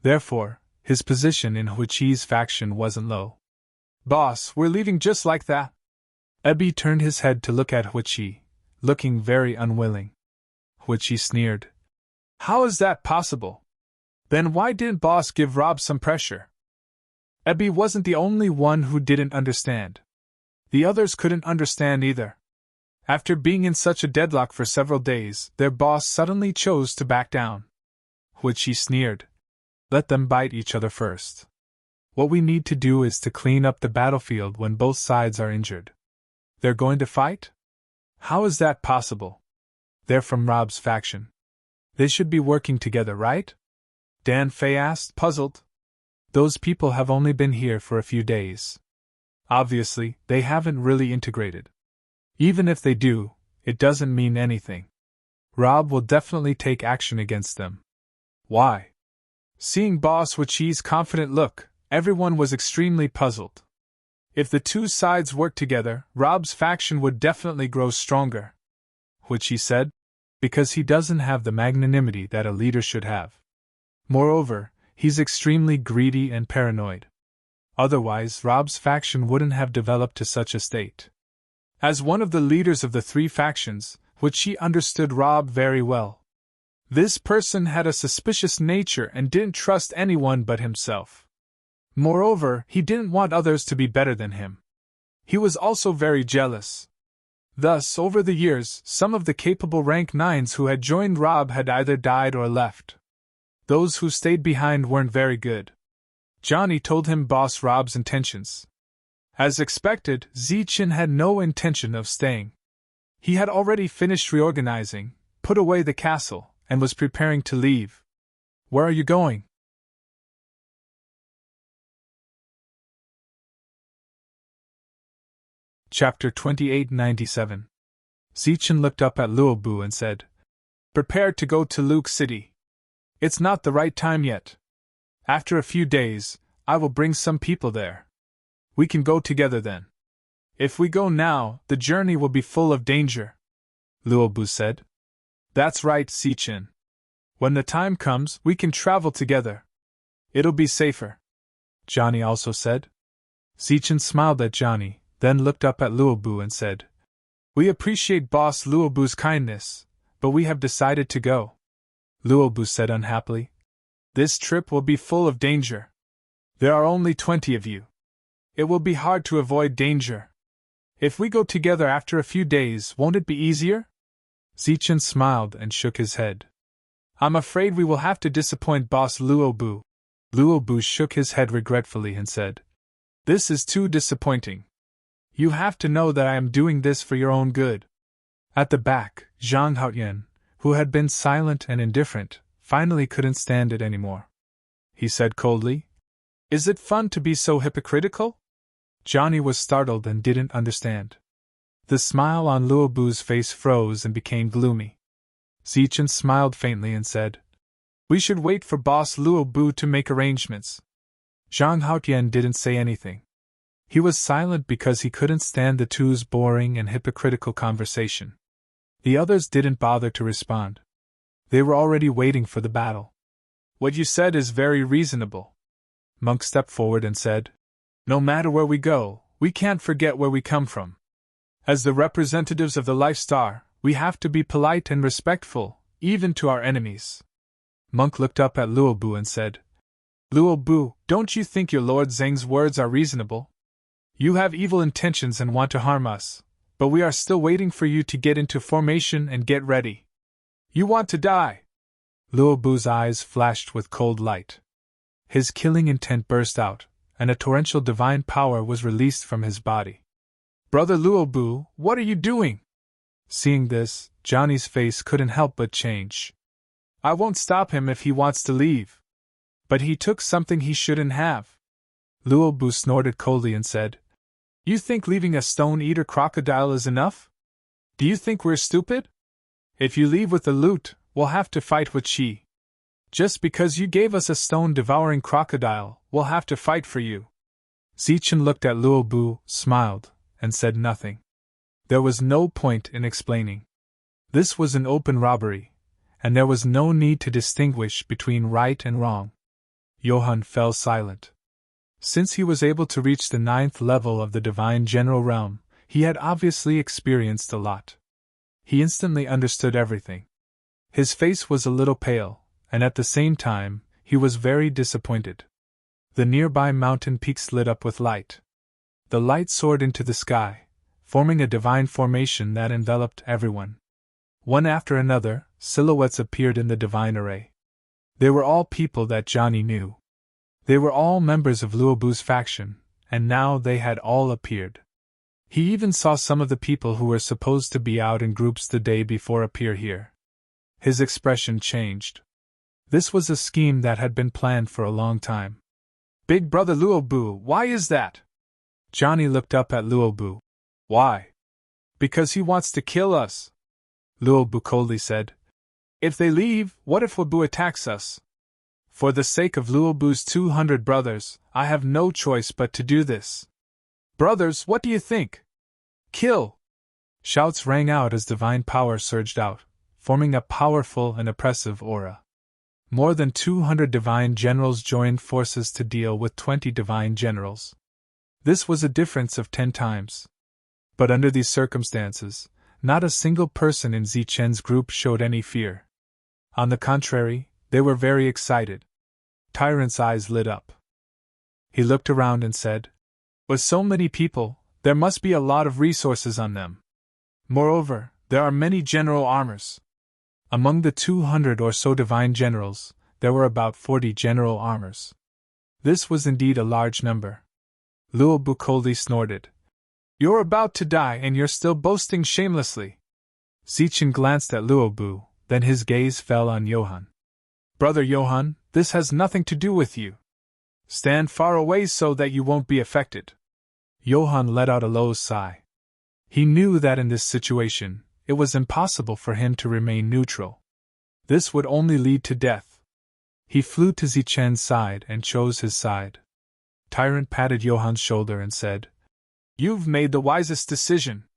Therefore, his position in Huichi's faction wasn't low. "Boss, we're leaving just like that?" Ebby turned his head to look at Huichi, looking very unwilling. Huichi sneered. "How is that possible? Then why didn't Boss give Rob some pressure?" Ebby wasn't the only one who didn't understand. The others couldn't understand either. After being in such a deadlock for several days, their boss suddenly chose to back down. Huichi sneered. "Let them bite each other first. What we need to do is to clean up the battlefield when both sides are injured." "They're going to fight? How is that possible? They're from Rob's faction. They should be working together, right?" Dan Fei asked, puzzled. "Those people have only been here for a few days. Obviously, they haven't really integrated. Even if they do, it doesn't mean anything. Rob will definitely take action against them." "Why?" Seeing Boss Huichi's confident look, everyone was extremely puzzled. If the two sides worked together, Rob's faction would definitely grow stronger. Which he said, because he doesn't have the magnanimity that a leader should have. Moreover, he's extremely greedy and paranoid. Otherwise, Rob's faction wouldn't have developed to such a state. As one of the leaders of the three factions, which he understood Rob very well. This person had a suspicious nature and didn't trust anyone but himself. Moreover, he didn't want others to be better than him. He was also very jealous. Thus, over the years, some of the capable rank 9s who had joined Rob had either died or left. Those who stayed behind weren't very good. Johnny told him Boss Rob's intentions. As expected, Zichin had no intention of staying. He had already finished reorganizing, put away the castle, and was preparing to leave. Where are you going? Chapter 2897. Zichin looked up at Luobu and said, "Prepare to go to Luke City. It's not the right time yet. After a few days, I will bring some people there. We can go together then. If we go now, the journey will be full of danger," Luobu said. "That's right, Zichin. When the time comes, we can travel together. It'll be safer," Johnny also said. Zichin smiled at Johnny, then looked up at Luobu and said, "We appreciate Boss Luobu's kindness, but we have decided to go," Luobu said unhappily. "This trip will be full of danger. There are only 20 of you. It will be hard to avoid danger. If we go together after a few days, won't it be easier?" Zichin smiled and shook his head. "I'm afraid we will have to disappoint Boss Luobu." Luobu shook his head regretfully and said, "This is too disappointing. You have to know that I am doing this for your own good." At the back, Zhang Haoyan, who had been silent and indifferent, finally couldn't stand it anymore. He said coldly, "Is it fun to be so hypocritical?" Johnny was startled and didn't understand. The smile on Luobu's face froze and became gloomy. Zichin smiled faintly and said, "We should wait for Boss Luobu to make arrangements." Zhang Haoyan didn't say anything. He was silent because he couldn't stand the two's boring and hypocritical conversation. The others didn't bother to respond. They were already waiting for the battle. "What you said is very reasonable." Monk stepped forward and said, "No matter where we go, we can't forget where we come from. As the representatives of the Life Star, we have to be polite and respectful, even to our enemies." Monk looked up at Luobu and said, "Luobu, don't you think your Lord Zheng's words are reasonable? You have evil intentions and want to harm us, but we are still waiting for you to get into formation and get ready. You want to die." Luobu's eyes flashed with cold light. His killing intent burst out, and a torrential divine power was released from his body. "Brother Luobu, what are you doing?" Seeing this, Johnny's face couldn't help but change. "I won't stop him if he wants to leave. But he took something he shouldn't have." Luobu snorted coldly and said, "You think leaving a stone-eater crocodile is enough? Do you think we're stupid? If you leave with the loot, we'll have to fight with Qi. Just because you gave us a stone-devouring crocodile, we'll have to fight for you." Zichin looked at Luobu, smiled, and said nothing. There was no point in explaining. This was an open robbery, and there was no need to distinguish between right and wrong. Johann fell silent. Since he was able to reach the 9th level of the Divine General Realm, he had obviously experienced a lot. He instantly understood everything. His face was a little pale, and at the same time, he was very disappointed. The nearby mountain peaks lit up with light. The light soared into the sky, forming a divine formation that enveloped everyone. One after another, silhouettes appeared in the divine array. They were all people that Johnny knew. They were all members of Luobu's faction, and now they had all appeared. He even saw some of the people who were supposed to be out in groups the day before appear here. His expression changed. This was a scheme that had been planned for a long time. "Big brother Luobu, why is that?" Johnny looked up at Luobu. "Why?" "Because he wants to kill us," Luobu coldly said. "If they leave, what if Wabu attacks us?" For the sake of Luobu's 200 brothers, I have no choice but to do this. Brothers, what do you think? Kill! Shouts rang out as divine power surged out, forming a powerful and oppressive aura. More than 200 divine generals joined forces to deal with 20 divine generals. This was a difference of 10 times. But under these circumstances, not a single person in Zichen's group showed any fear. On the contrary, they were very excited. Tyrant's eyes lit up. He looked around and said, "With so many people, there must be a lot of resources on them. Moreover, there are many general armors." Among the 200 or so divine generals, there were about 40 general armors. This was indeed a large number. Luobu coldly snorted. "You're about to die and you're still boasting shamelessly." Zichen glanced at Luobu, then his gaze fell on Johann. "Brother Johann, this has nothing to do with you. Stand far away so that you won't be affected." Johann let out a low sigh. He knew that in this situation, it was impossible for him to remain neutral. This would only lead to death. He flew to Zichen's side and chose his side. Tyrant patted Johann's shoulder and said, "You've made the wisest decision."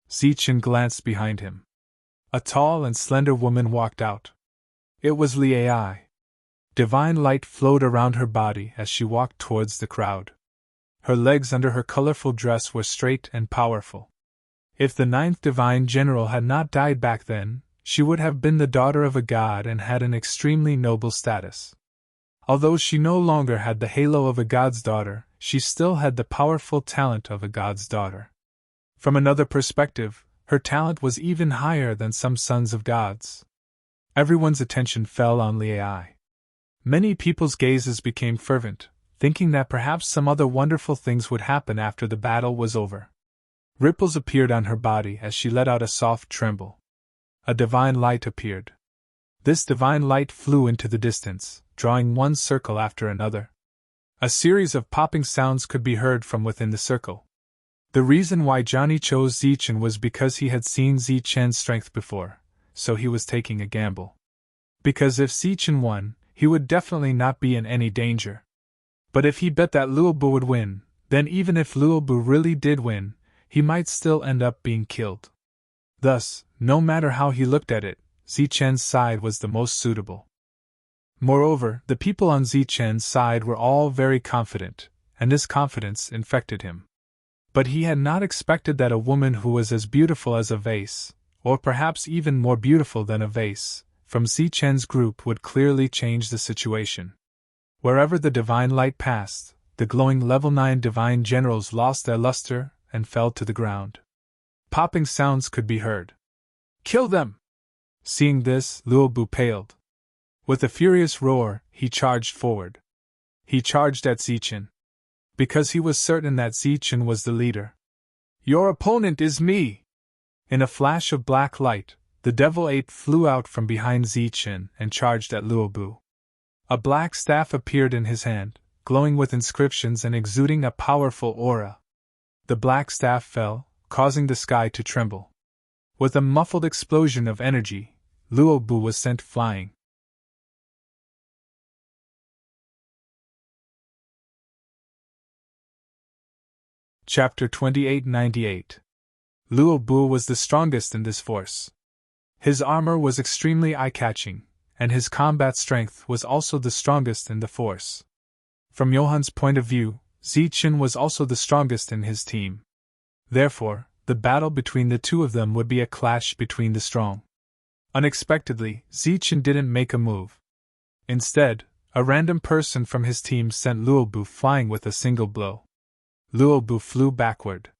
Zichen glanced behind him. A tall and slender woman walked out. It was Liai. Divine light flowed around her body as she walked towards the crowd. Her legs under her colorful dress were straight and powerful. If the 9th divine general had not died back then, she would have been the daughter of a god and had an extremely noble status. Although she no longer had the halo of a god's daughter, she still had the powerful talent of a god's daughter. From another perspective, her talent was even higher than some sons of gods. Everyone's attention fell on Liai. Many people's gazes became fervent, thinking that perhaps some other wonderful things would happen after the battle was over. Ripples appeared on her body as she let out a soft tremble. A divine light appeared. This divine light flew into the distance, drawing one circle after another. A series of popping sounds could be heard from within the circle. The reason why Johnny chose Zichen was because he had seen Zichen's strength before, so he was taking a gamble. Because if Zichen won, he would definitely not be in any danger. But if he bet that Luobu would win, then even if Luobu really did win, he might still end up being killed. Thus, no matter how he looked at it, Zichen's side was the most suitable. Moreover, the people on Zichen's side were all very confident, and this confidence infected him. But he had not expected that a woman who was as beautiful as a vase, or perhaps even more beautiful than a vase, from Zichen's group would clearly change the situation. Wherever the divine light passed, the glowing level 9 divine generals lost their luster and fell to the ground. Popping sounds could be heard. "Kill them!" Seeing this, Luobu paled. With a furious roar, he charged forward. He charged at Zichen. Because he was certain that Zichen was the leader. "Your opponent is me!" In a flash of black light, the devil ape flew out from behind Zichen and charged at Luobu. A black staff appeared in his hand, glowing with inscriptions and exuding a powerful aura. The black staff fell, causing the sky to tremble. With a muffled explosion of energy, Luobu was sent flying. Chapter 2898. Luobu was the strongest in this force. His armor was extremely eye-catching, and his combat strength was also the strongest in the force. From Johann's point of view, Zichen was also the strongest in his team. Therefore, the battle between the two of them would be a clash between the strong. Unexpectedly, Zichen didn't make a move. Instead, a random person from his team sent Luobu flying with a single blow. Luobu flew backward.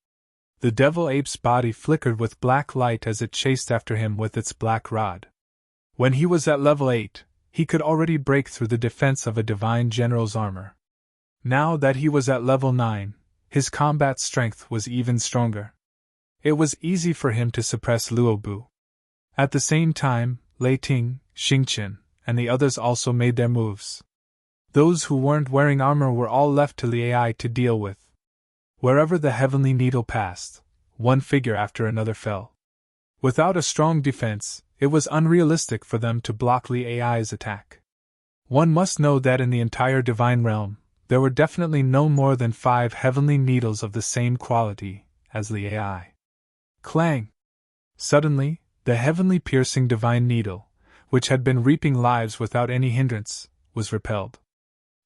The devil ape's body flickered with black light as it chased after him with its black rod. When he was at level 8, he could already break through the defense of a divine general's armor. Now that he was at level 9, his combat strength was even stronger. It was easy for him to suppress Luobu. At the same time, Lei Ting, Xingqian, and the others also made their moves. Those who weren't wearing armor were all left to Liai to deal with. Wherever the heavenly needle passed, one figure after another fell. Without a strong defense, it was unrealistic for them to block Liai's attack. One must know that in the entire divine realm, there were definitely no more than 5 heavenly needles of the same quality as the AI. Clang! Suddenly, the heavenly piercing divine needle, which had been reaping lives without any hindrance, was repelled.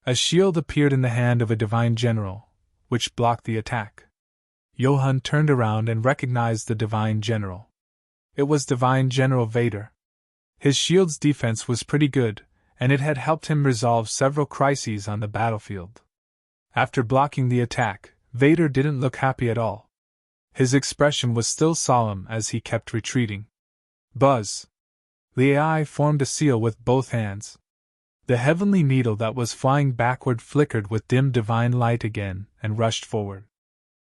A shield appeared in the hand of a divine general, which blocked the attack. Johann turned around and recognized the divine general. It was Divine General Vader. His shield's defense was pretty good, and it had helped him resolve several crises on the battlefield. After blocking the attack, Vader didn't look happy at all. His expression was still solemn as he kept retreating. Buzz! The AI formed a seal with both hands. The heavenly needle that was flying backward flickered with dim divine light again and rushed forward.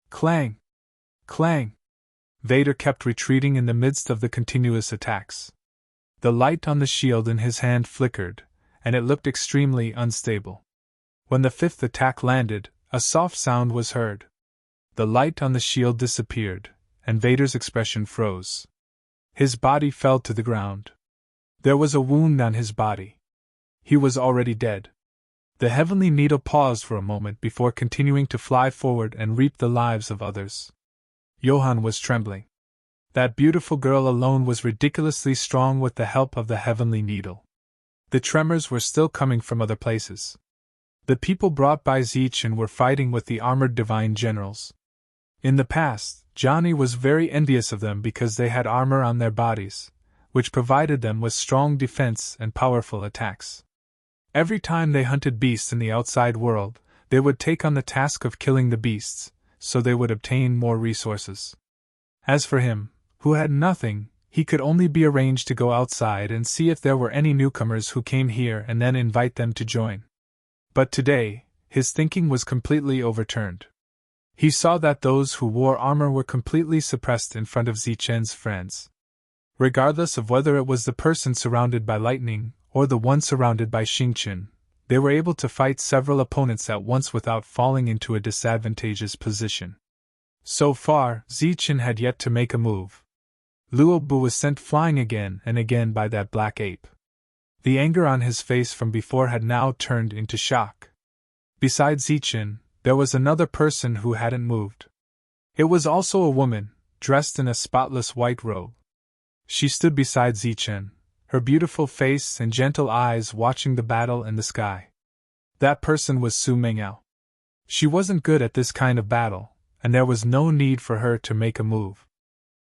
Clang! Clang! Vader kept retreating in the midst of the continuous attacks. The light on the shield in his hand flickered, and it looked extremely unstable. When the 5th attack landed, a soft sound was heard. The light on the shield disappeared, and Vader's expression froze. His body fell to the ground. There was a wound on his body. He was already dead. The heavenly needle paused for a moment before continuing to fly forward and reap the lives of others. Johann was trembling. That beautiful girl alone was ridiculously strong with the help of the heavenly needle. The tremors were still coming from other places. The people brought by Ziethen were fighting with the armored divine generals. In the past, Johnny was very envious of them because they had armor on their bodies, which provided them with strong defense and powerful attacks. Every time they hunted beasts in the outside world, they would take on the task of killing the beasts, so they would obtain more resources. As for him, who had nothing, he could only be arranged to go outside and see if there were any newcomers who came here and then invite them to join. But today, his thinking was completely overturned. He saw that those who wore armor were completely suppressed in front of Ziethen's friends. Regardless of whether it was the person surrounded by lightning or the one surrounded by Xingqian, they were able to fight several opponents at once without falling into a disadvantageous position. So far, Ziethen had yet to make a move. Luo Bu was sent flying again and again by that black ape. The anger on his face from before had now turned into shock. Besides Ziethen, there was another person who hadn't moved. It was also a woman, dressed in a spotless white robe. She stood beside Ziethen, her beautiful face and gentle eyes watching the battle in the sky. That person was Su Mengyao. She wasn't good at this kind of battle, and there was no need for her to make a move.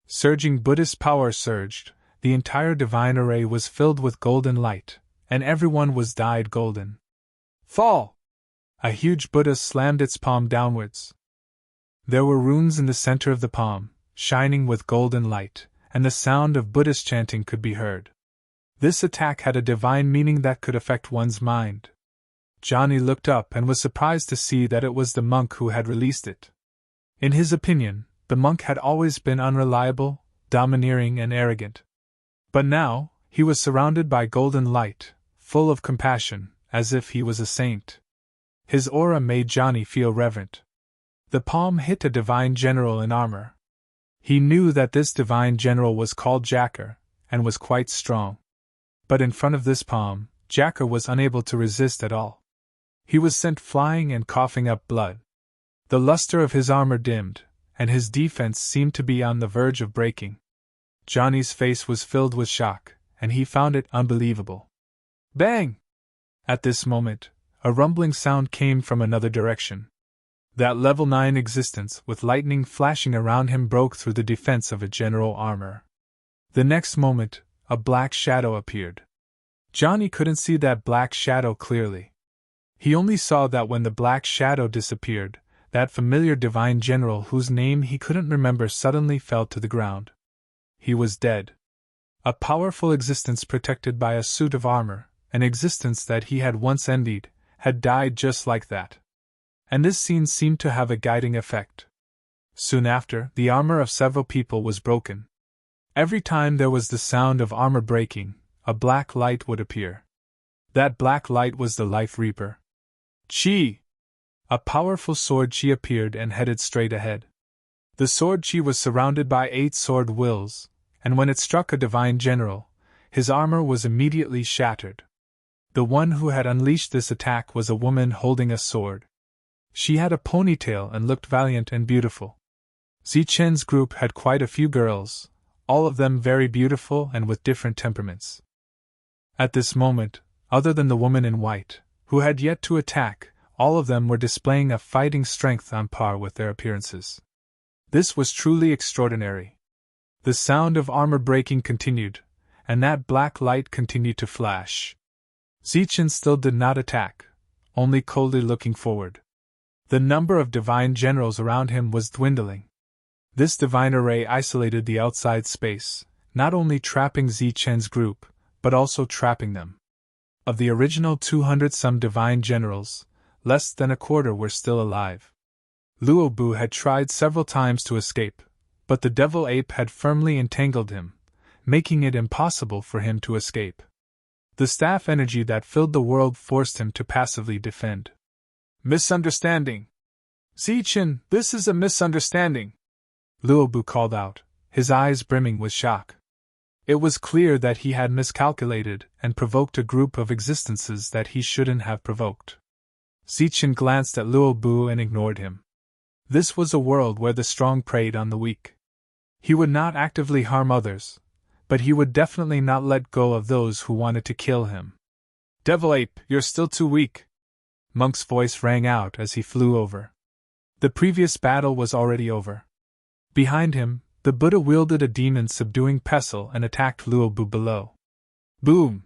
Surging Buddhist power surged, the entire divine array was filled with golden light, and everyone was dyed golden. Fall! A huge Buddha slammed its palm downwards. There were runes in the center of the palm, shining with golden light, and the sound of Buddhist chanting could be heard. This attack had a divine meaning that could affect one's mind. Johnny looked up and was surprised to see that it was the monk who had released it. In his opinion, the monk had always been unreliable, domineering, and arrogant. But now, he was surrounded by golden light, full of compassion, as if he was a saint. His aura made Johnny feel reverent. The palm hit a divine general in armor. He knew that this divine general was called Jacker, and was quite strong. But in front of this palm, Jacker was unable to resist at all. He was sent flying and coughing up blood. The luster of his armor dimmed, and his defense seemed to be on the verge of breaking. Johnny's face was filled with shock, and he found it unbelievable. Bang! At this moment, a rumbling sound came from another direction. That level 9 existence with lightning flashing around him broke through the defense of a general armor. The next moment, a black shadow appeared. Johnny couldn't see that black shadow clearly. He only saw that when the black shadow disappeared, that familiar divine general whose name he couldn't remember suddenly fell to the ground. He was dead. A powerful existence protected by a suit of armor, an existence that he had once envied, had died just like that. And this scene seemed to have a guiding effect. Soon after, the armor of several people was broken. Every time there was the sound of armor breaking, a black light would appear. That black light was the Life Reaper. Chi! A powerful sword Chi appeared and headed straight ahead. The sword Chi was surrounded by 8 sword wills, and when it struck a divine general, his armor was immediately shattered. The one who had unleashed this attack was a woman holding a sword. She had a ponytail and looked valiant and beautiful. Zichen's group had quite a few girls, all of them very beautiful and with different temperaments. At this moment, other than the woman in white, who had yet to attack, all of them were displaying a fighting strength on par with their appearances. This was truly extraordinary. The sound of armor breaking continued, and that black light continued to flash. Zichen still did not attack, only coldly looking forward. The number of divine generals around him was dwindling. This divine array isolated the outside space, not only trapping Zichen's group, but also trapping them. Of the original 200-some divine generals, less than a quarter were still alive. Luobu had tried several times to escape, but the devil ape had firmly entangled him, making it impossible for him to escape. The staff energy that filled the world forced him to passively defend. Misunderstanding! Zichen, this is a misunderstanding! Luobu called out, his eyes brimming with shock. It was clear that he had miscalculated and provoked a group of existences that he shouldn't have provoked. Zichen glanced at Luobu and ignored him. This was a world where the strong preyed on the weak. He would not actively harm others, but he would definitely not let go of those who wanted to kill him. Devil Ape, you're still too weak! Monk's voice rang out as he flew over. The previous battle was already over. Behind him, the Buddha wielded a demon subduing pestle and attacked Luobu below. Boom!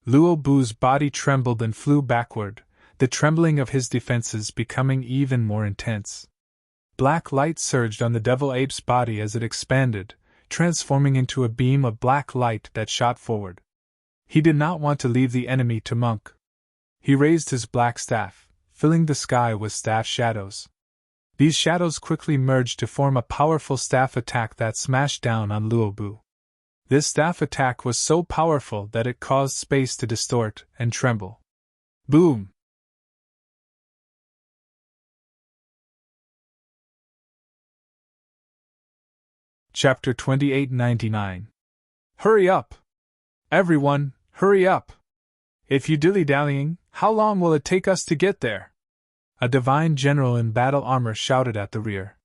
Luobu's body trembled and flew backward, the trembling of his defenses becoming even more intense. Black light surged on the devil ape's body as it expanded, transforming into a beam of black light that shot forward. He did not want to leave the enemy to Monk. He raised his black staff, filling the sky with staff shadows. These shadows quickly merged to form a powerful staff attack that smashed down on Luobu. This staff attack was so powerful that it caused space to distort and tremble. Boom! Chapter 2899. Hurry up! Everyone, hurry up! If you dilly-dallying, how long will it take us to get there? A divine general in battle armor shouted at the rear.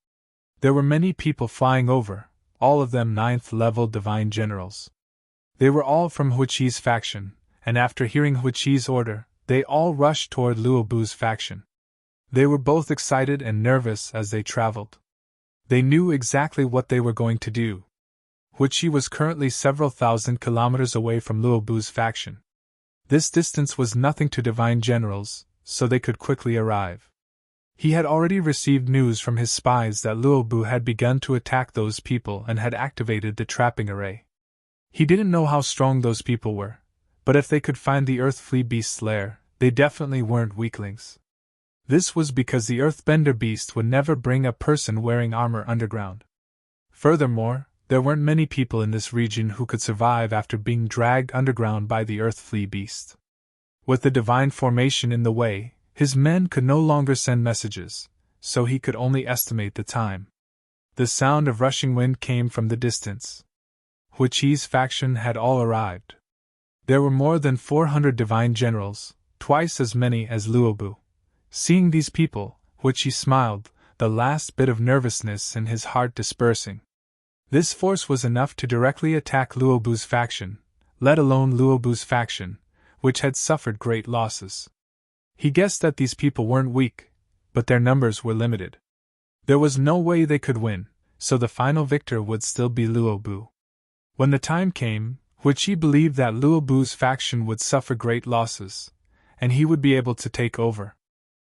There were many people flying over, all of them 9th-level divine generals. They were all from Huiqi's faction, and after hearing Huiqi's order, they all rushed toward Luobu's faction. They were both excited and nervous as they traveled. They knew exactly what they were going to do. Huiqi was currently several thousand kilometers away from Luobu's faction. This distance was nothing to divine generals, so they could quickly arrive. He had already received news from his spies that Luobu had begun to attack those people and had activated the trapping array. He didn't know how strong those people were, but if they could find the Earth Flea Beast's lair, they definitely weren't weaklings. This was because the Earthbender Beast would never bring a person wearing armor underground. Furthermore, there weren't many people in this region who could survive after being dragged underground by the Earth Flea Beast. With the divine formation in the way, his men could no longer send messages, so he could only estimate the time. The sound of rushing wind came from the distance. Huiqi's faction had all arrived. There were more than 400 divine generals, twice as many as Luobu. Seeing these people, Huiqi smiled, the last bit of nervousness in his heart dispersing. This force was enough to directly attack Luobu's faction, let alone Luobu's faction, which had suffered great losses. He guessed that these people weren't weak, but their numbers were limited. There was no way they could win, so the final victor would still be Luobu. When the time came, Huiqi believed that Luobu's faction would suffer great losses, and he would be able to take over.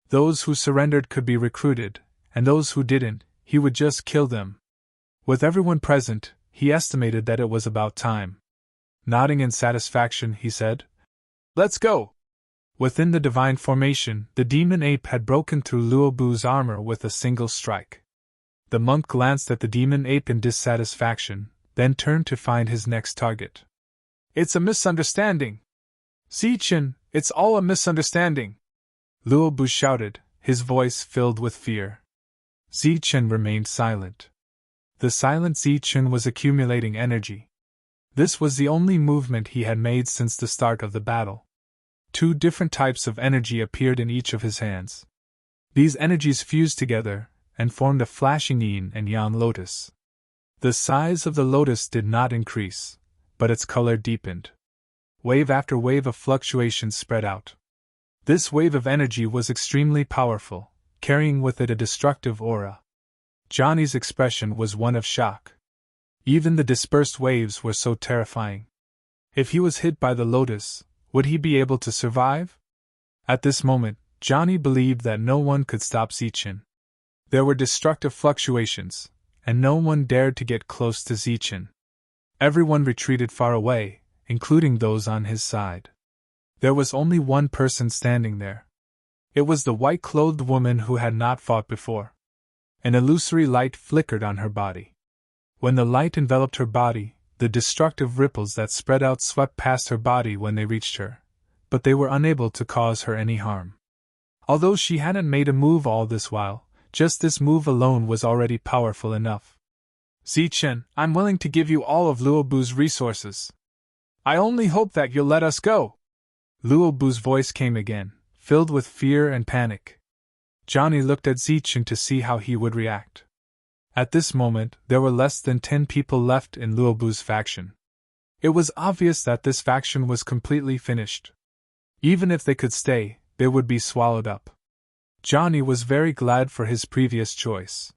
Those who surrendered could be recruited, and those who didn't, he would just kill them. With everyone present, he estimated that it was about time. Nodding in satisfaction, he said, "Let's go!" Within the divine formation, the demon ape had broken through Luobu's armor with a single strike. The monk glanced at the demon ape in dissatisfaction, then turned to find his next target. "It's a misunderstanding! Zichen, it's all a misunderstanding!" Luobu shouted, his voice filled with fear. Zichen remained silent. The silent Zichen was accumulating energy. This was the only movement he had made since the start of the battle. 2 different types of energy appeared in each of his hands. These energies fused together and formed a flashing yin and yang lotus. The size of the lotus did not increase, but its color deepened. Wave after wave of fluctuations spread out. This wave of energy was extremely powerful, carrying with it a destructive aura. Johnny's expression was one of shock. Even the dispersed waves were so terrifying. If he was hit by the lotus, would he be able to survive? At this moment, Johnny believed that no one could stop Zichen. There were destructive fluctuations, and no one dared to get close to Zichen. Everyone retreated far away, including those on his side. There was only one person standing there. It was the white-clothed woman who had not fought before. An illusory light flickered on her body. When the light enveloped her body, the destructive ripples that spread out swept past her body when they reached her, but they were unable to cause her any harm. Although she hadn't made a move all this while, just this move alone was already powerful enough. Zichen, I'm willing to give you all of Luobu's resources. I only hope that you'll let us go. Luobu's voice came again, filled with fear and panic. Johnny looked at Zichen to see how he would react. At this moment, there were less than 10 people left in Luobu's faction. It was obvious that this faction was completely finished. Even if they could stay, they would be swallowed up. Johnny was very glad for his previous choice.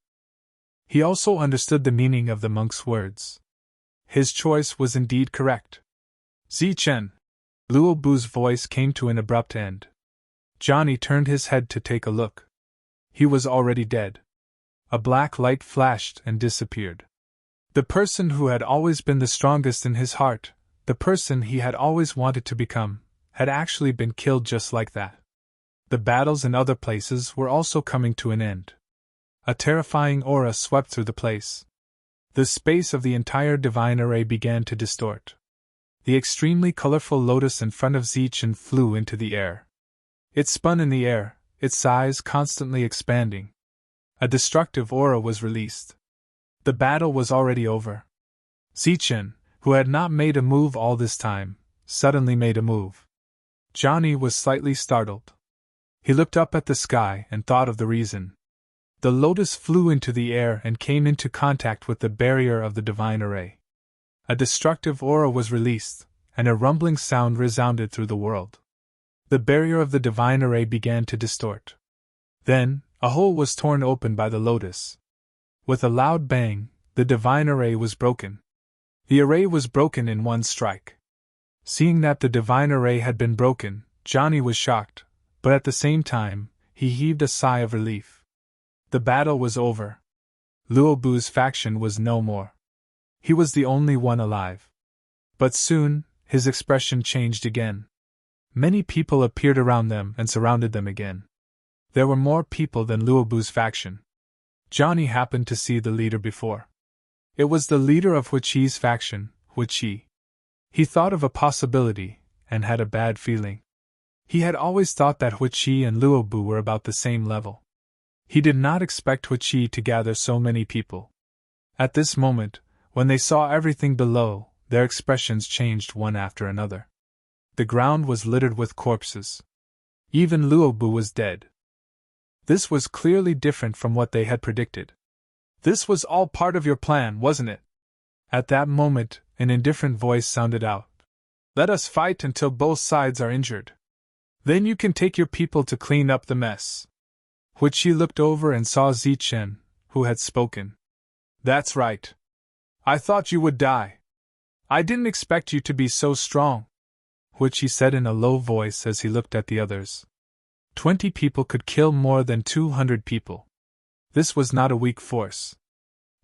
He also understood the meaning of the monk's words. His choice was indeed correct. Zichen! Luobu's voice came to an abrupt end. Johnny turned his head to take a look. He was already dead. A black light flashed and disappeared. The person who had always been the strongest in his heart, the person he had always wanted to become, had actually been killed just like that. The battles in other places were also coming to an end. A terrifying aura swept through the place. The space of the entire divine array began to distort. The extremely colorful lotus in front of Zichen flew into the air. It spun in the air, its size constantly expanding. A destructive aura was released. The battle was already over. Zichen, who had not made a move all this time, suddenly made a move. Johnny was slightly startled. He looked up at the sky and thought of the reason. The lotus flew into the air and came into contact with the barrier of the divine array. A destructive aura was released, and a rumbling sound resounded through the world. The barrier of the divine array began to distort. Then, a hole was torn open by the lotus. With a loud bang, the divine array was broken. The array was broken in one strike. Seeing that the divine array had been broken, Johnny was shocked, but at the same time, he heaved a sigh of relief. The battle was over. Luobu's faction was no more. He was the only one alive. But soon, his expression changed again. Many people appeared around them and surrounded them again. There were more people than Luobu's faction. Johnny happened to see the leader before. It was the leader of Huiqi's faction, Huiqi. He thought of a possibility, and had a bad feeling. He had always thought that Huiqi and Luobu were about the same level. He did not expect Huiqi to gather so many people. At this moment, when they saw everything below, their expressions changed one after another. The ground was littered with corpses. Even Luobu was dead. This was clearly different from what they had predicted. This was all part of your plan, wasn't it? At that moment, an indifferent voice sounded out. Let us fight until both sides are injured. Then you can take your people to clean up the mess. Huiqi looked over and saw Zichen, who had spoken. That's right. I thought you would die. I didn't expect you to be so strong, Huiqi said in a low voice as he looked at the others. 20 people could kill more than 200 people. This was not a weak force.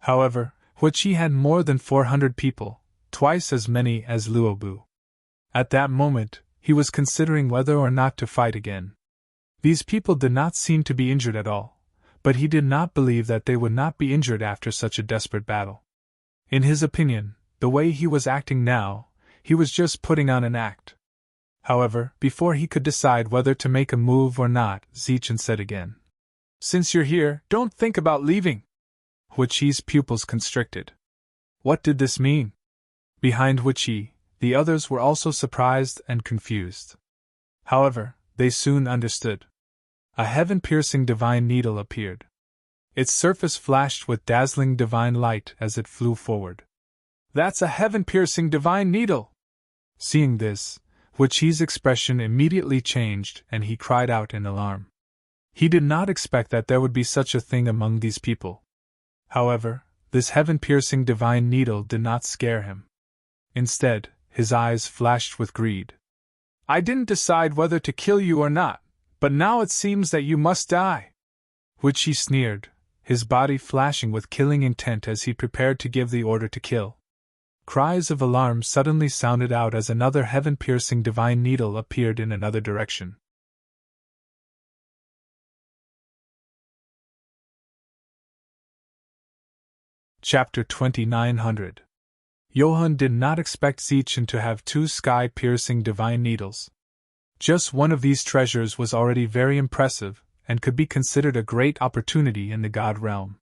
However, Huiqi had more than 400 people, twice as many as Luobu. At that moment, he was considering whether or not to fight again. These people did not seem to be injured at all, but he did not believe that they would not be injured after such a desperate battle. In his opinion, the way he was acting now, he was just putting on an act. However, before he could decide whether to make a move or not, Zichen said again. Since you're here, don't think about leaving. Huiqi's pupils constricted. What did this mean? Behind Huiqi, the others were also surprised and confused. However, they soon understood. A heaven-piercing divine needle appeared. Its surface flashed with dazzling divine light as it flew forward. "That's a heaven-piercing divine needle!" Seeing this, Huiqi's expression immediately changed and he cried out in alarm. He did not expect that there would be such a thing among these people. However, this heaven-piercing divine needle did not scare him. Instead, his eyes flashed with greed. "I didn't decide whether to kill you or not, but now it seems that you must die," Huiqi sneered, his body flashing with killing intent as he prepared to give the order to kill. Cries of alarm suddenly sounded out as another heaven-piercing divine needle appeared in another direction. Chapter 2900. Johann did not expect Zichen to have two sky-piercing divine needles. Just one of these treasures was already very impressive, and could be considered a great opportunity in the god realm.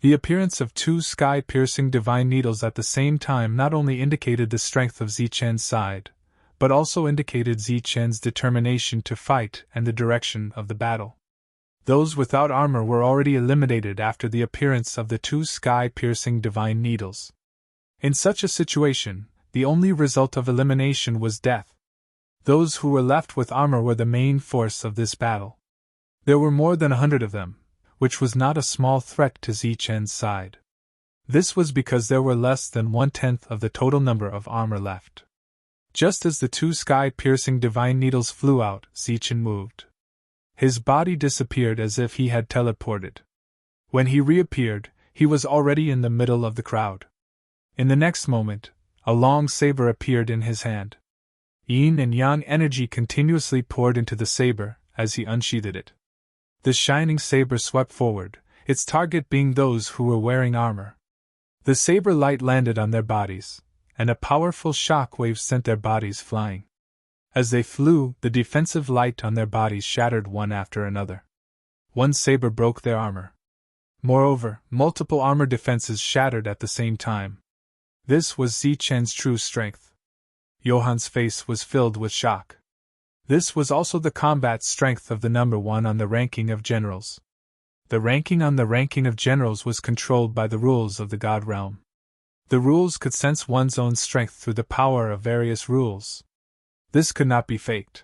The appearance of two sky-piercing divine needles at the same time not only indicated the strength of Zichen's side, but also indicated Zichen's determination to fight and the direction of the battle. Those without armor were already eliminated after the appearance of the two sky-piercing divine needles. In such a situation, the only result of elimination was death. Those who were left with armor were the main force of this battle. There were more than 100 of them, which was not a small threat to Zichen's side. This was because there were less than 1/10 of the total number of armor left. Just as the two sky-piercing divine needles flew out, Zichen moved. His body disappeared as if he had teleported. When he reappeared, he was already in the middle of the crowd. In the next moment, a long saber appeared in his hand. Yin and yang energy continuously poured into the saber as he unsheathed it. The shining saber swept forward, its target being those who were wearing armor. The saber light landed on their bodies, and a powerful shock wave sent their bodies flying. As they flew, the defensive light on their bodies shattered one after another. One saber broke their armor. Moreover, multiple armor defenses shattered at the same time. This was Zichen's true strength. Johann's face was filled with shock. This was also the combat strength of the number one on the ranking of generals. The ranking on the ranking of generals was controlled by the rules of the god realm. The rules could sense one's own strength through the power of various rules. This could not be faked.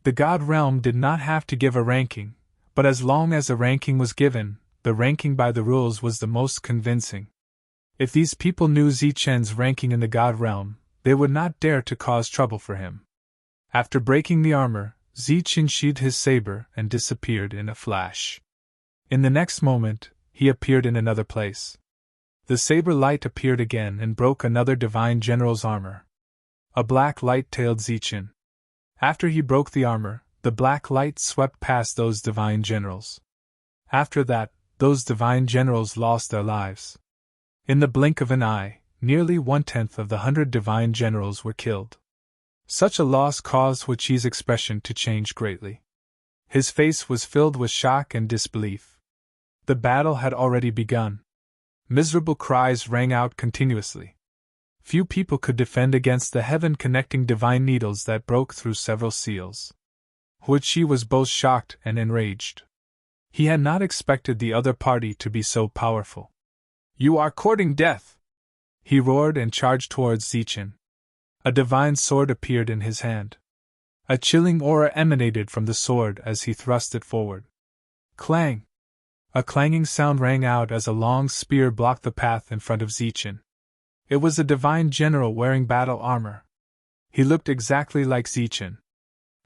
The god realm did not have to give a ranking, but as long as a ranking was given, the ranking by the rules was the most convincing. If these people knew Zichen's ranking in the god realm, they would not dare to cause trouble for him. After breaking the armor, Zichen sheathed his saber and disappeared in a flash. In the next moment, he appeared in another place. The saber light appeared again and broke another divine general's armor. A black light tailed Zichen. After he broke the armor, the black light swept past those divine generals. After that, those divine generals lost their lives. In the blink of an eye, nearly 1/10 of the 100 divine generals were killed. Such a loss caused Huiqi's expression to change greatly. His face was filled with shock and disbelief. The battle had already begun. Miserable cries rang out continuously. Few people could defend against the heaven-connecting divine needles that broke through several seals. Huiqi was both shocked and enraged. He had not expected the other party to be so powerful. "You are courting death!" he roared and charged towards Zichen. A divine sword appeared in his hand. A chilling aura emanated from the sword as he thrust it forward. Clang! A clanging sound rang out as a long spear blocked the path in front of Zichen. It was a divine general wearing battle armor. He looked exactly like Zichen.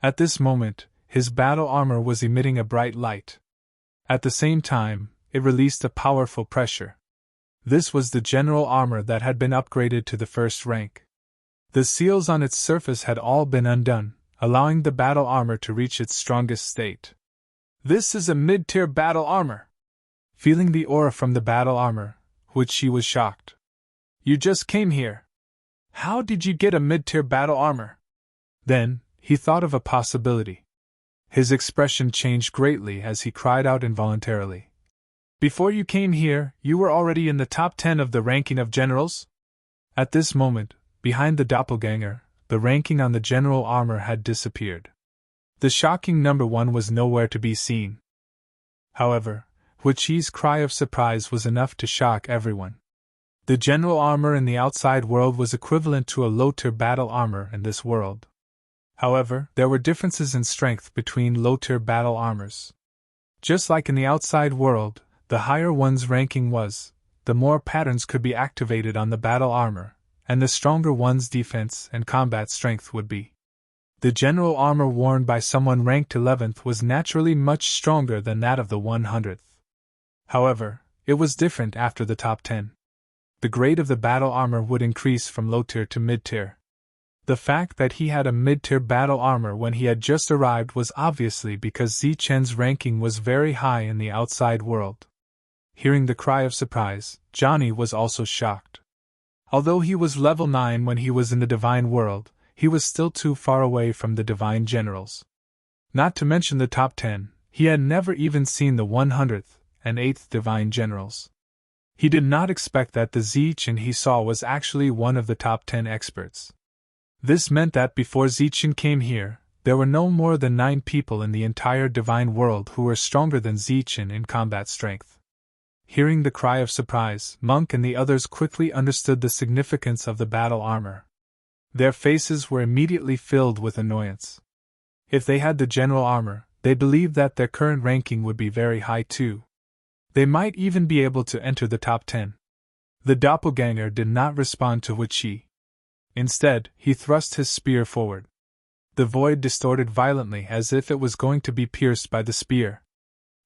At this moment, his battle armor was emitting a bright light. At the same time, it released a powerful pressure. This was the general armor that had been upgraded to the first rank. The seals on its surface had all been undone, allowing the battle armor to reach its strongest state. "This is a mid-tier battle armor." Feeling the aura from the battle armor, Huiqi was shocked. "You just came here. How did you get a mid-tier battle armor?" Then, he thought of a possibility. His expression changed greatly as he cried out involuntarily. "Before you came here, you were already in the top 10 of the ranking of generals?" At this moment, behind the doppelganger, the ranking on the general armor had disappeared. The shocking number 1 was nowhere to be seen. However, Huichi's cry of surprise was enough to shock everyone. The general armor in the outside world was equivalent to a low-tier battle armor in this world. However, there were differences in strength between low-tier battle armors. Just like in the outside world, the higher one's ranking was, the more patterns could be activated on the battle armor, and the stronger one's defense and combat strength would be. The general armor worn by someone ranked 11th was naturally much stronger than that of the 100th. However, it was different after the top 10. The grade of the battle armor would increase from low tier to mid tier. The fact that he had a mid-tier battle armor when he had just arrived was obviously because Zichen's ranking was very high in the outside world. Hearing the cry of surprise, Johnny was also shocked. Although he was level 9 when he was in the divine world, he was still too far away from the divine generals. Not to mention the top 10, he had never even seen the 100th and 8th divine generals. He did not expect that the Zichen he saw was actually one of the top 10 experts. This meant that before Zichen came here, there were no more than 9 people in the entire divine world who were stronger than Zichen in combat strength. Hearing the cry of surprise, Monk and the others quickly understood the significance of the battle armor. Their faces were immediately filled with annoyance. If they had the general armor, they believed that their current ranking would be very high too. They might even be able to enter the top 10. The doppelganger did not respond to Huichi. Instead, he thrust his spear forward. The void distorted violently as if it was going to be pierced by the spear.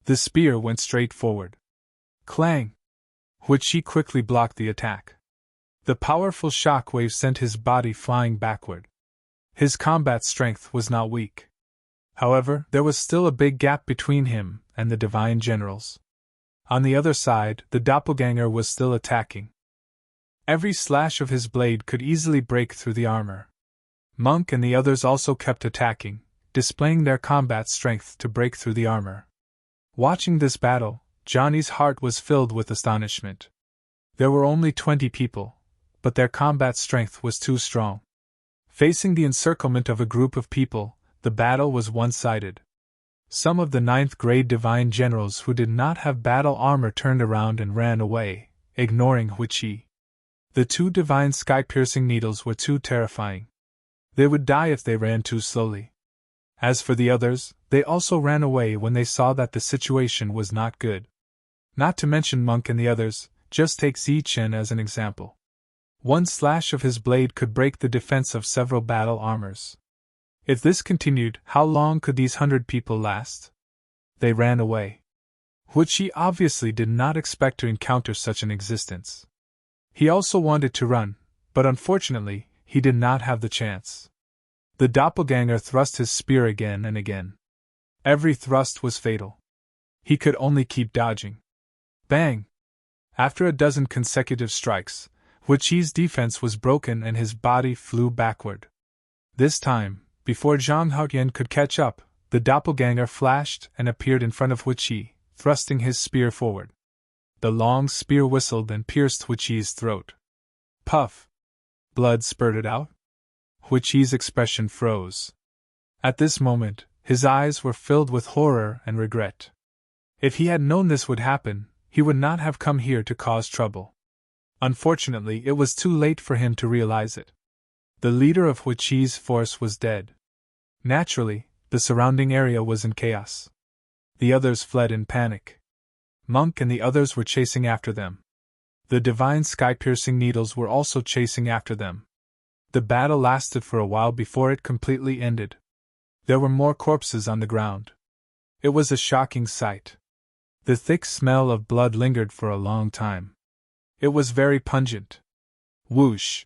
The spear went straight forward. Clang! Huichi quickly blocked the attack. The powerful shock wave sent his body flying backward. His combat strength was not weak. However, there was still a big gap between him and the divine generals. On the other side, the doppelganger was still attacking. Every slash of his blade could easily break through the armor. Monk and the others also kept attacking, displaying their combat strength to break through the armor. Watching this battle, Johnny's heart was filled with astonishment. There were only 20 people, but their combat strength was too strong. Facing the encirclement of a group of people, the battle was one-sided. Some of the 9th grade divine generals who did not have battle armor turned around and ran away, ignoring Huichi. The 2 divine sky-piercing needles were too terrifying. They would die if they ran too slowly. As for the others, they also ran away when they saw that the situation was not good. Not to mention Monk and the others, just take Zichen as an example. One slash of his blade could break the defense of several battle armors. If this continued, how long could these 100 people last? They ran away. Huichi obviously did not expect to encounter such an existence. He also wanted to run, but unfortunately, he did not have the chance. The doppelganger thrust his spear again and again. Every thrust was fatal. He could only keep dodging. Bang! After a dozen consecutive strikes, Huichi's defense was broken and his body flew backward. This time, before Zhang Haoyan could catch up, the doppelganger flashed and appeared in front of Huichi, thrusting his spear forward. The long spear whistled and pierced Huichi's throat. Puff! Blood spurted out. Huichi's expression froze. At this moment, his eyes were filled with horror and regret. If he had known this would happen, he would not have come here to cause trouble. Unfortunately, it was too late for him to realize it. The leader of Huichi's force was dead. Naturally, the surrounding area was in chaos. The others fled in panic. Monk and the others were chasing after them. The divine sky-piercing needles were also chasing after them. The battle lasted for a while before it completely ended. There were more corpses on the ground. It was a shocking sight. The thick smell of blood lingered for a long time. It was very pungent. Whoosh!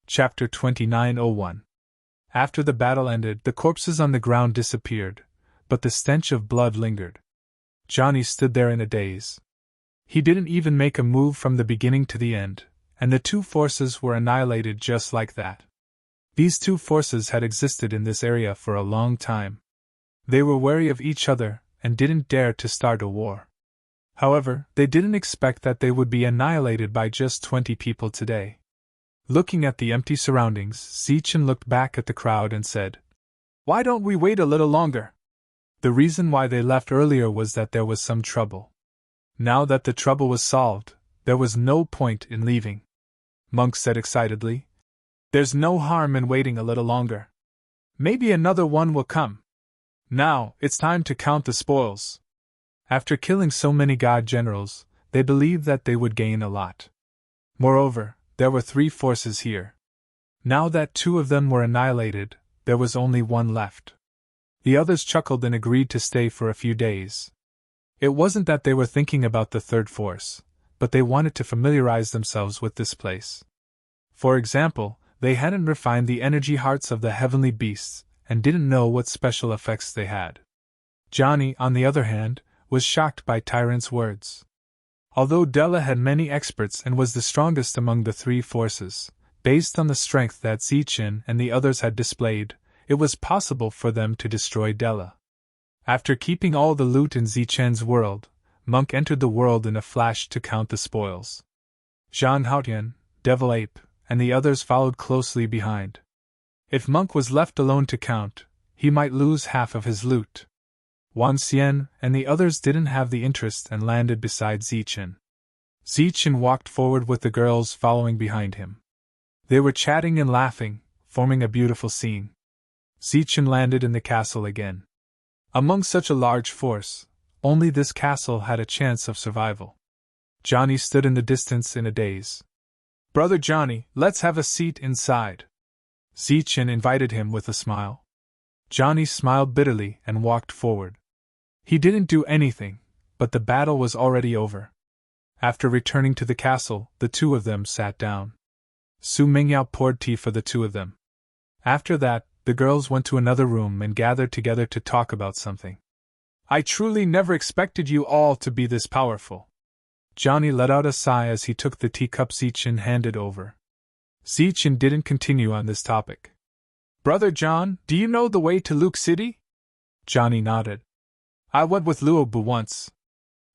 Chapter 2901. After the battle ended, the corpses on the ground disappeared, but the stench of blood lingered. Johnny stood there in a daze. He didn't even make a move from the beginning to the end, and the 2 forces were annihilated just like that. These 2 forces had existed in this area for a long time. They were wary of each other and didn't dare to start a war. However, they didn't expect that they would be annihilated by just 20 people today. Looking at the empty surroundings, Zichen looked back at the crowd and said, "Why don't we wait a little longer?" The reason why they left earlier was that there was some trouble. Now that the trouble was solved, there was no point in leaving. Monk said excitedly, "There's no harm in waiting a little longer. Maybe another one will come. Now, it's time to count the spoils." After killing so many god generals, they believed that they would gain a lot. Moreover, there were 3 forces here. Now that 2 of them were annihilated, there was only 1 left. The others chuckled and agreed to stay for a few days. It wasn't that they were thinking about the 3rd force, but they wanted to familiarize themselves with this place. For example, they hadn't refined the energy hearts of the heavenly beasts, and didn't know what special effects they had. Johnny, on the other hand, was shocked by Tyrant's words. Although Della had many experts and was the strongest among the 3 forces, based on the strength that Zichen and the others had displayed, it was possible for them to destroy Della. After keeping all the loot in Zichen's world, Monk entered the world in a flash to count the spoils. Jean Hautian, Devil Ape, and the others followed closely behind. If Monk was left alone to count, he might lose half of his loot. Wan Xian and the others didn't have the interest and landed beside Zichen. Zichen walked forward with the girls following behind him. They were chatting and laughing, forming a beautiful scene. Zichen landed in the castle again. Among such a large force, only this castle had a chance of survival. Johnny stood in the distance in a daze. "Brother Johnny, let's have a seat inside." Zichen invited him with a smile. Johnny smiled bitterly and walked forward. He didn't do anything, but the battle was already over. After returning to the castle, the 2 of them sat down. Su Mingyao poured tea for the 2 of them. After that, the girls went to another room and gathered together to talk about something. "I truly never expected you all to be this powerful." Johnny let out a sigh as he took the teacup Zichen handed over. Zichen didn't continue on this topic. "Brother John, do you know the way to Luke City?" Johnny nodded. "I went with Luobu once.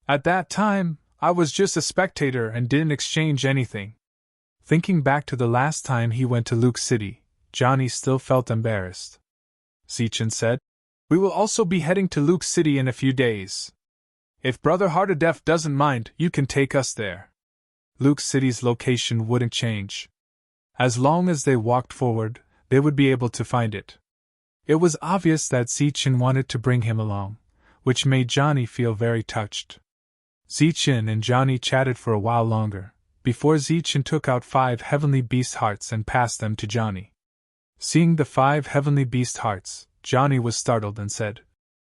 At that time, I was just a spectator and didn't exchange anything." Thinking back to the last time he went to Luke City, Johnny still felt embarrassed. Zichen said, "We will also be heading to Luke City in a few days. If Brother Hardadef doesn't mind, you can take us there." Luke City's location wouldn't change. As long as they walked forward, they would be able to find it. It was obvious that Zichen wanted to bring him along, which made Johnny feel very touched. Zichen and Johnny chatted for a while longer, before Zichen took out 5 heavenly beast hearts and passed them to Johnny. Seeing the 5 heavenly beast hearts, Johnny was startled and said,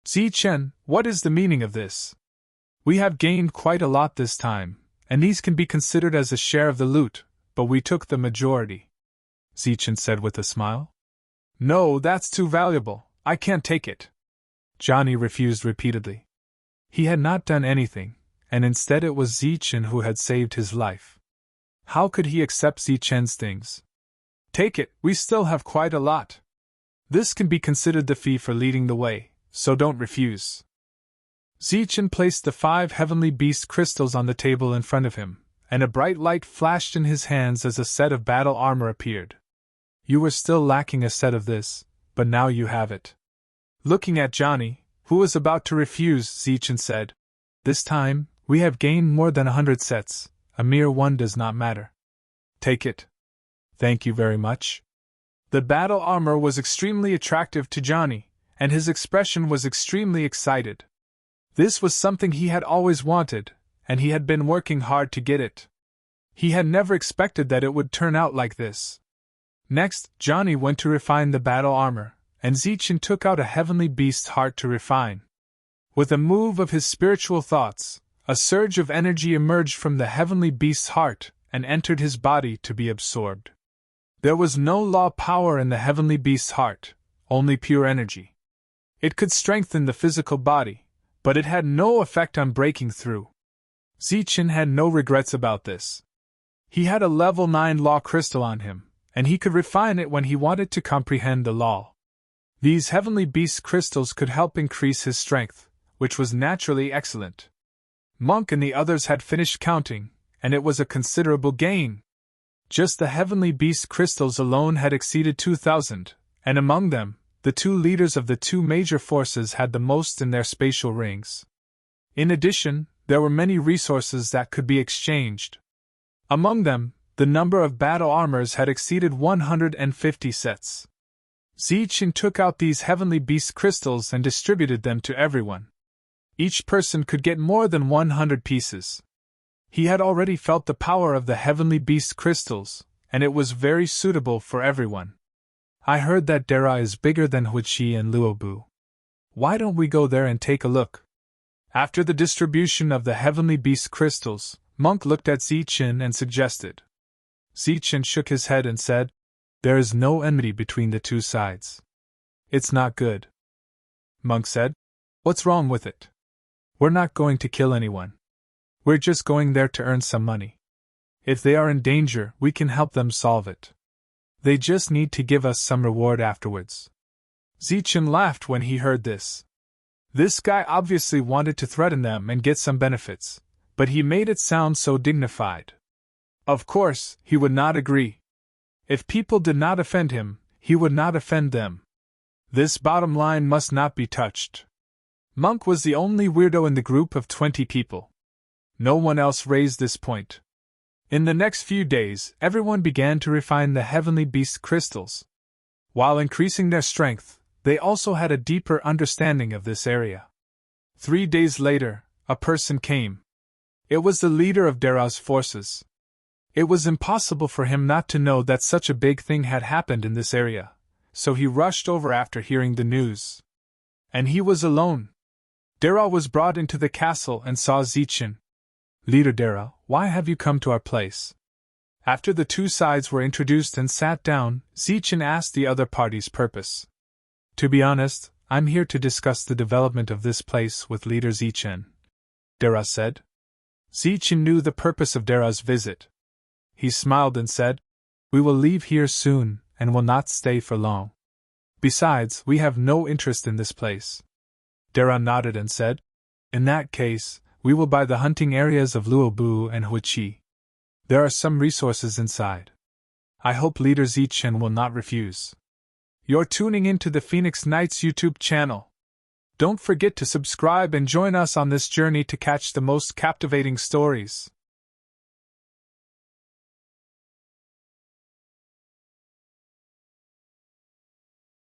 "Zichen, what is the meaning of this? We have gained quite a lot this time, and these can be considered as a share of the loot, but we took the majority." Zichen said with a smile. "No, that's too valuable, I can't take it." Johnny refused repeatedly. He had not done anything, and instead it was Zichen who had saved his life. How could he accept Zichen's things? "Take it, we still have quite a lot. This can be considered the fee for leading the way, so don't refuse." Zichen placed the 5 heavenly beast crystals on the table in front of him, and a bright light flashed in his hands as a set of battle armor appeared. "You were still lacking a set of this, but now you have it." Looking at Johnny, who was about to refuse, Zichen said, "This time, we have gained more than 100 sets, a mere one does not matter. Take it." "Thank you very much." The battle armor was extremely attractive to Johnny, and his expression was extremely excited. This was something he had always wanted, and he had been working hard to get it. He had never expected that it would turn out like this. Next, Johnny went to refine the battle armor, and Zichen took out a heavenly beast heart to refine. With a move of his spiritual thoughts, a surge of energy emerged from the heavenly beast's heart and entered his body to be absorbed. There was no law power in the heavenly beast's heart, only pure energy. It could strengthen the physical body, but it had no effect on breaking through. Zichen had no regrets about this. He had a level 9 law crystal on him, and he could refine it when he wanted to comprehend the law. These heavenly beast crystals could help increase his strength, which was naturally excellent. Monk and the others had finished counting, and it was a considerable gain. Just the heavenly beast crystals alone had exceeded 2,000, and among them, the two leaders of the two major forces had the most in their spatial rings. In addition, there were many resources that could be exchanged. Among them, the number of battle armors had exceeded 150 sets. Zichen took out these heavenly beast crystals and distributed them to everyone. Each person could get more than 100 pieces. He had already felt the power of the heavenly beast crystals, and it was very suitable for everyone. I heard that Dara is bigger than Huichi and Luobu. Why don't we go there and take a look? After the distribution of the heavenly beast crystals, Monk looked at Zichen and suggested. Zichen shook his head and said, "There is no enmity between the two sides. It's not good." Monk said, "What's wrong with it? We're not going to kill anyone. We're just going there to earn some money. If they are in danger, we can help them solve it. They just need to give us some reward afterwards." Zichen laughed when he heard this. This guy obviously wanted to threaten them and get some benefits, but he made it sound so dignified. Of course, he would not agree. If people did not offend him, he would not offend them. This bottom line must not be touched. Monk was the only weirdo in the group of 20 people. No one else raised this point. In the next few days, everyone began to refine the heavenly beast crystals. While increasing their strength, they also had a deeper understanding of this area. 3 days later, a person came. It was the leader of Dara's forces. It was impossible for him not to know that such a big thing had happened in this area, so he rushed over after hearing the news. And he was alone. Dara was brought into the castle and saw Zichen. "Leader Dara, why have you come to our place?" After the two sides were introduced and sat down, Zichen asked the other party's purpose. "To be honest, I'm here to discuss the development of this place with Leader Zichen," Dara said. Zichen knew the purpose of Dara's visit. He smiled and said, "We will leave here soon, and will not stay for long. Besides, we have no interest in this place." Dara nodded and said, "In that case, we will buy the hunting areas of Luobu and Huichi. There are some resources inside. I hope Leader Zichen will not refuse." You're tuning into the Phoenix Knights YouTube channel. Don't forget to subscribe and join us on this journey to catch the most captivating stories.